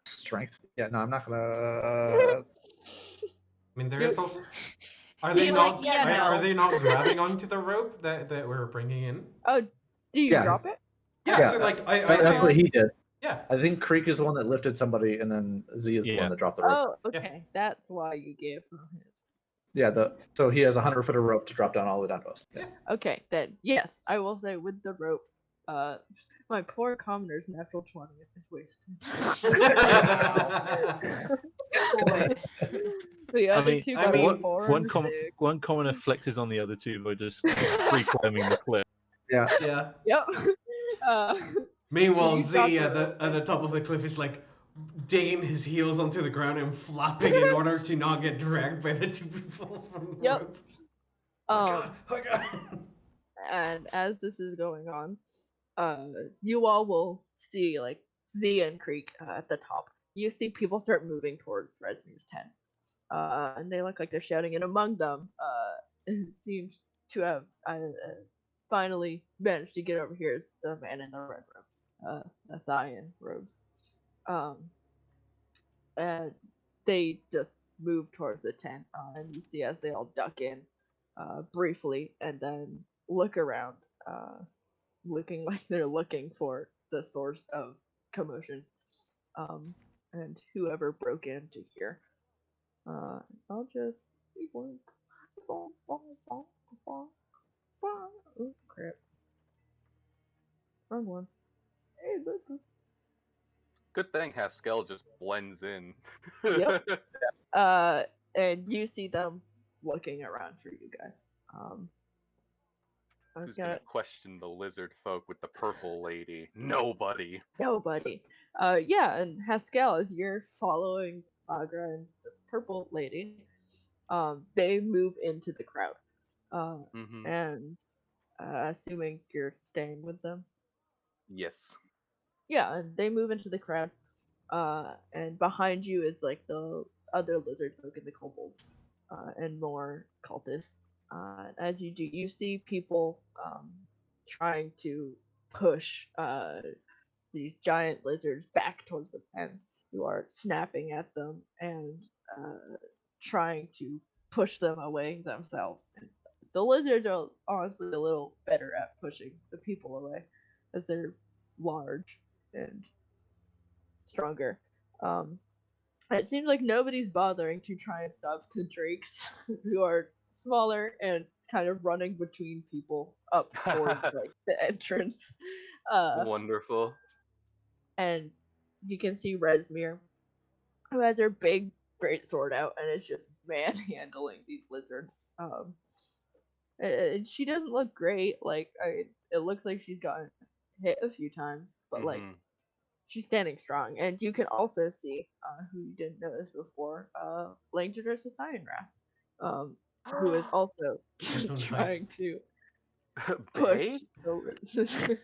Strength. Yeah, no, I'm not gonna. I mean, there's You- also. Are they He's not? like, yeah, are no. they not grabbing onto the rope that we're bringing in? Oh, do you Yeah. drop it? Yeah. So like, That's what he did. Yeah. I think Creek is the one that lifted somebody, and then Z is the Yeah. one that dropped the rope. Oh, okay. That's why you gave him his. Yeah, so he has 100 foot of rope to drop down all the way down to us. Yeah. Okay, then yes, I will say with the rope, my poor commoner's natural 20 is wasted. Boy. The I other mean, two I got mean, a 4 one and a com- 6. one commoner flexes on the other two by just free climbing the cliff. Yeah. Yeah. Yep. Uh, Meanwhile, You Z dropped at the the rope, at the top of the cliff is like digging his heels onto the ground and flapping in order to not get dragged by the two people from the Yep. rope. Oh god! Oh god! and as this is going on, you all will see like Z and Creek at the top. You see people start moving towards Resmir's tent, and they look like they're shouting. And among them, it seems to have finally managed to get over here is the man in the red robes, Athian robes. And they just move towards the tent, and you see as they all duck in briefly and then look around, looking like they're looking for the source of commotion, and whoever broke into here. I'll just oh crap, wrong one. Hey, look. Good thing Haskell just blends in. Yep. And you see them looking around for you guys. Who's gonna question the lizard folk with the purple lady? Nobody. Nobody. Yeah, and Haskell, as you're following Agra and the purple lady, they move into the crowd. Mm-hmm. And assuming you're staying with them. Yes. yeah, and they move into the crowd. And behind you is like the other lizard folk and the kobolds, and more cultists. As you do, you see people trying to push these giant lizards back towards the pens, who are snapping at them and trying to push them away themselves. And the lizards are honestly a little better at pushing the people away, as they're large and stronger. Um, it seems like nobody's bothering to try and stop the drakes, who are smaller and kind of running between people up towards like the entrance. Wonderful. And you can see Resmir, who has her big great sword out and is just manhandling these lizards. And she doesn't look great. Like, it looks like she's gotten hit a few times, but like she's standing strong. And you can also see, who you didn't notice before, Langdor Society who is also There's one trying to Bay? push the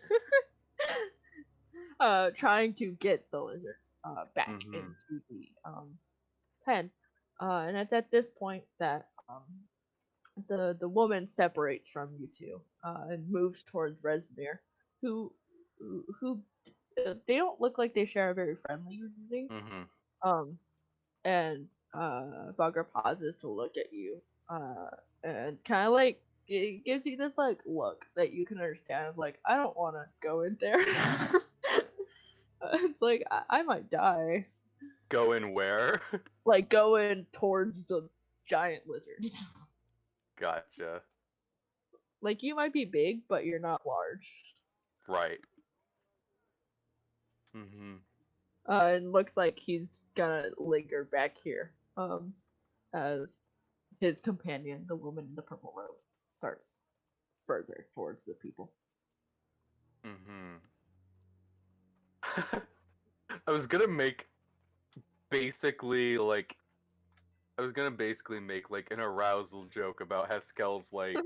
trying to get the lizards back into the pen. And it's at this point that the woman separates from you two and moves towards Resmir, who they don't look like they share a very friendly greeting. And Bugger pauses to look at you, and kind of like it gives you this like look that you can understand. Like, I don't want to go in there. It's like I might die. Go in where? Like going towards the giant lizard. Gotcha. Like, you might be big, but you're not large. Right. It looks like he's gonna linger back here. As his companion, the woman in the purple robes, starts further towards the people. I was gonna make basically like an arousal joke about Haskell's like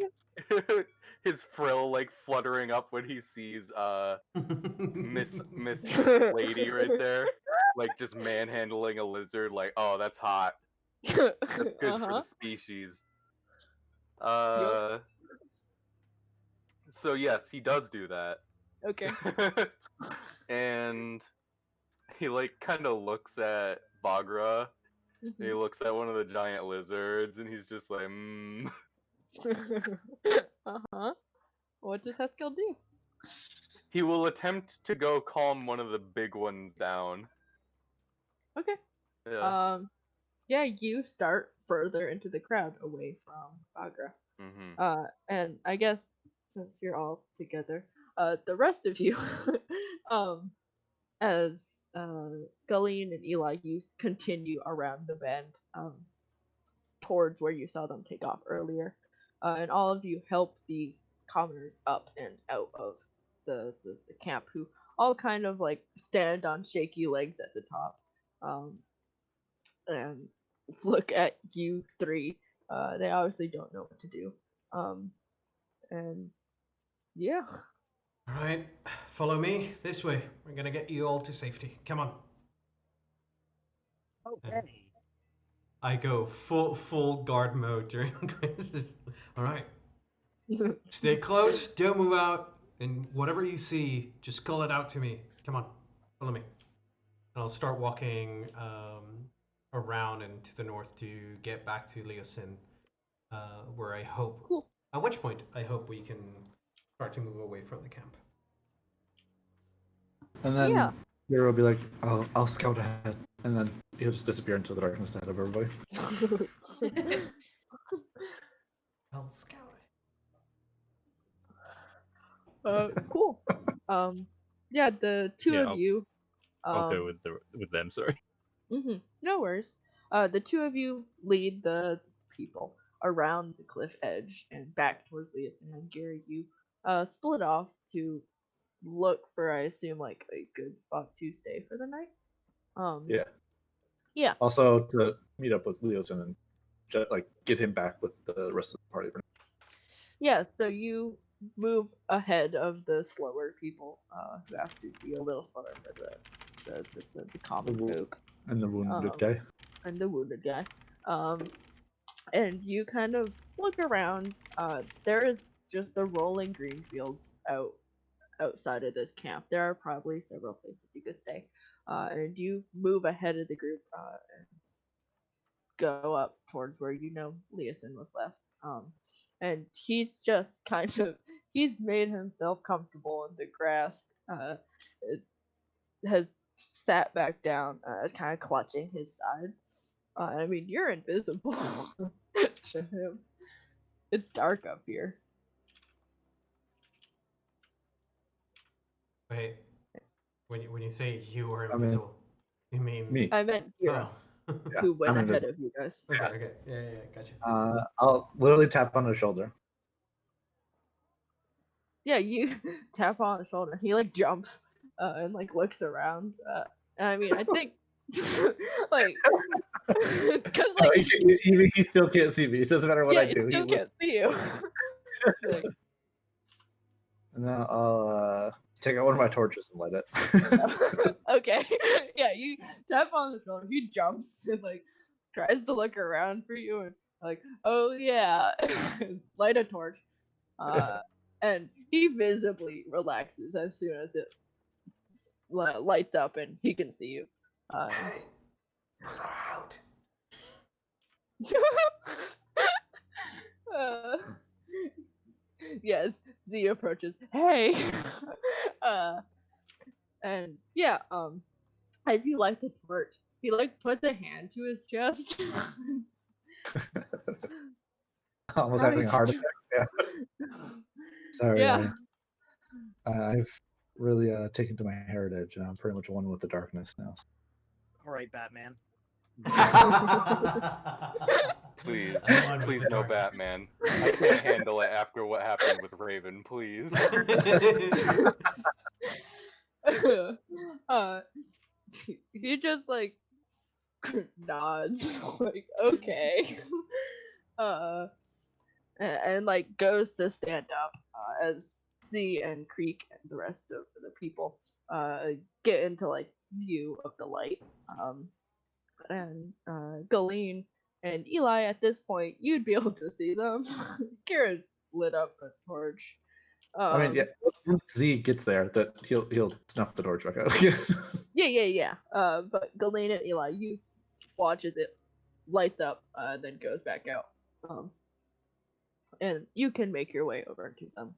his frill like fluttering up when he sees Miss Lady right there, like just manhandling a lizard. Like, oh, that's hot. That's good for the species. So yes, he does do that. Okay. And he like kind of looks at Bagra. And he looks at one of the giant lizards, and he's just like, What does Haskell do? He will attempt to go calm one of the big ones down. Okay. Yeah. Yeah, you start further into the crowd, away from Bagra. And I guess since you're all together, the rest of you, as Gulleen and Eli, you continue around the bend, towards where you saw them take off earlier, and all of you help the commoners up and out of the camp, who all kind of like stand on shaky legs at the top, and look at you three. They obviously don't know what to do. And yeah. Alright, follow me this way. We're gonna get you all to safety. Come on. Okay. I go full guard mode during crisis. Alright. Stay close, don't move out, and whatever you see, just call it out to me. Come on, follow me. And I'll start walking around and to the north to get back to Leosin, where I hope, at which point I hope we can start to move away from the camp. And then Hero will be like, I'll scout ahead. And then he'll just disappear into the darkness ahead of everybody. I'll scout it. Cool. Yeah, the two of you. I'll go with them. Sorry. No worries. The two of you lead the people around the cliff edge and back towards Leosin, and Gary, you split off to look for, I assume, like a good spot to stay for the night. Yeah. Also to meet up with Leosin and like get him back with the rest of the party. Yeah. So you move ahead of the slower people who have to be a little slower for the common folk And the wounded Um, guy. and the wounded guy. And you kind of look around. There is just the rolling green fields outside of this camp. There are probably several places you could stay. And you move ahead of the group and go up towards where you know Leosin was left. And he's just kind of he's made himself comfortable in the grass. Is, has sat back down, kind of clutching his side. I mean, you're invisible to him. It's dark up here. Wait, when you say you were I mean, invisible, you mean Me. I meant Hero, Oh. Yeah, who went I'm ahead invisible. of you guys. Okay, okay, yeah, gotcha. I'll literally tap on his shoulder. Yeah, you tap on the shoulder. He like jumps and like looks around. And I mean, I think like because No, like he still can't see me. It doesn't matter what yeah, I he do. still can't see you. Like, And then I'll take out one of my torches and light it. okay, yeah, you tap on the shoulder. He jumps and like tries to look around for you and like, oh yeah, light a torch. And he visibly relaxes as soon as it lights up and he can see you. Hey, put her out. uh, yes, Z approaches. Hey, and yeah, as you light the torch, he like puts a hand to his chest. Almost having a heart attack. Yeah. Sorry. Yeah. I've really taken to my heritage, and I'm pretty much one with the darkness now. All right, Batman. Please, I'm on with please the no dark. Batman. I can't handle it after what happened with Raven, please. He just like nods, like okay, and like goes to stand up as Z and Creek and the rest of the people get into like view of the light. And Galeen and Eli, at this point, you'd be able to see them. Kira's lit up a torch. I mean, yeah, once Z gets there, that he'll snuff the torch back out. Yeah. But Galeen and Eli, you watch as it lights up, then goes back out. And you can make your way over to them.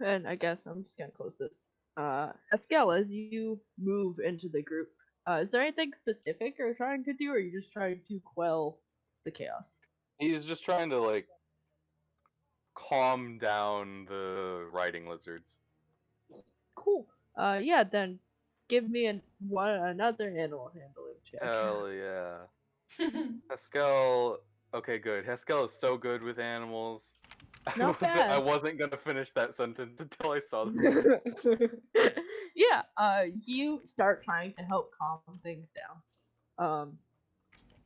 And I guess I'm just gonna close this. Eskel, as you move into the group, is there anything specific you're trying to do, or are you just trying to quell the chaos? He's just trying to like calm down the riding lizards. Cool. Yeah, then give me another animal handling check. Hell yeah. Haskell. Okay, good. Haskell is so good with animals. Not I bad. wasn't gonna finish that sentence until I saw the. Yeah, you start trying to help calm things down.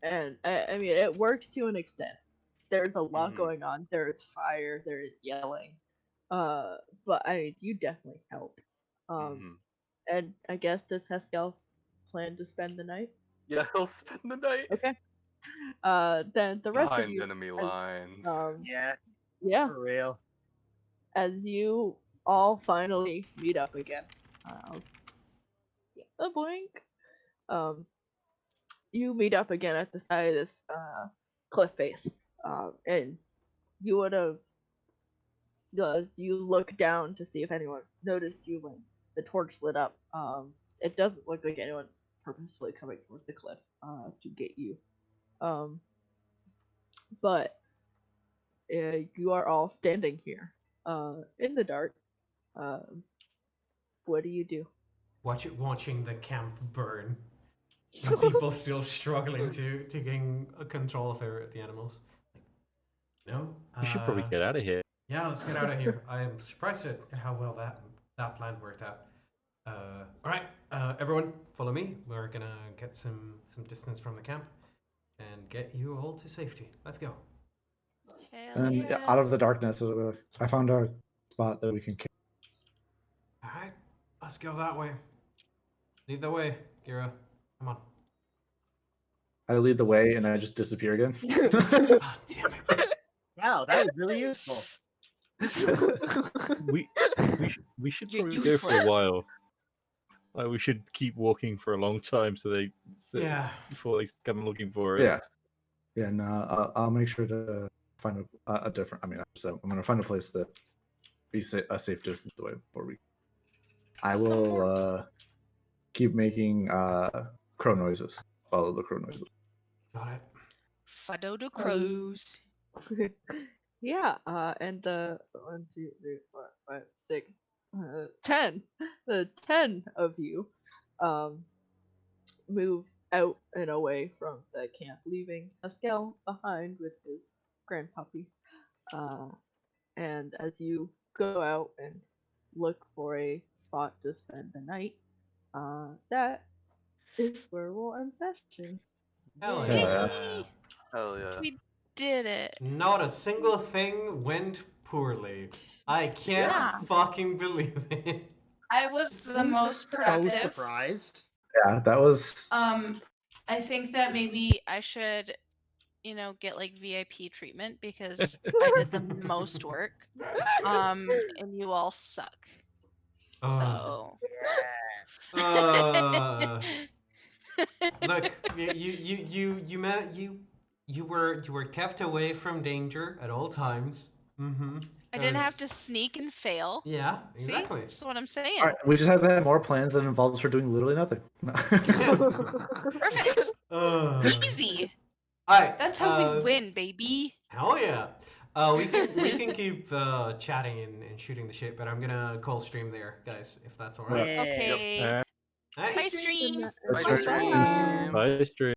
And I mean, it works to an extent. There's a lot Mhm. going on. There's fire. There is yelling. But I mean, you definitely help. Mhm. And I guess does Haskell plan to spend the night? Yeah, he'll spend the night Okay. Then the rest of behind you, enemy lines. Yeah, yeah, for real. as you all finally meet up again. A blink. You meet up again at the side of this cliff face, and you would have, as you look down to see if anyone noticed you when the torch lit up. It doesn't look like anyone's purposefully coming towards the cliff to get you. But you are all standing here in the dark. What do you do? Watching the camp burn, and people still struggling to gain control of the animals. No, We should probably get out of here. yeah, let's get out of here. I'm surprised at how well that plan worked out. All right, everyone, follow me. We're gonna get some distance from the camp and get you all to safety. Let's go. Hell And yeah. out of the darkness, I found a spot that we can. All right, let's go that way. Lead the way, Gira. Come on. I lead the way, and I just disappear again. Oh, damn it. Wow, that was really useful. we should You're probably go for a useless. while. Like we should keep walking for a long time Yeah. before they come looking for us. Yeah. Yeah, no, I'll make sure to find a different. I mean, so I'm gonna find a place that be a safe distance away before we. I will keep making crow noises. Follow the crow noises. Got it. Fado the crows. Yeah, and the 1, 2, 3, 4, 5, 6, 10. The 10 of you move out and away from the camp, leaving Pascal behind with his grandpuppy. And as you go out and look for a spot to spend the night, that is where we'll end session. Hell Yeah. yeah. Hell yeah. We did it. Not a single thing went poorly. I can't Yeah. fucking believe it. I was the most So productive. surprised. Yeah, that was. I think that maybe I should, get like VIP treatment because I did the most work. And you all suck. So. Look, you were kept away from danger at all times. Mm-hmm. I didn't have to sneak and fail. Yeah, See? exactly. That's what I'm saying. All right, we just have to have more plans that involves her doing literally nothing. Perfect. Easy. All right. That's how we win, baby. Hell yeah. We can keep chatting and shooting the shit, but I'm gonna call stream there, guys, if that's alright. Okay. Alright. Nice. Bye, stream. Bye, stream. Bye, stream.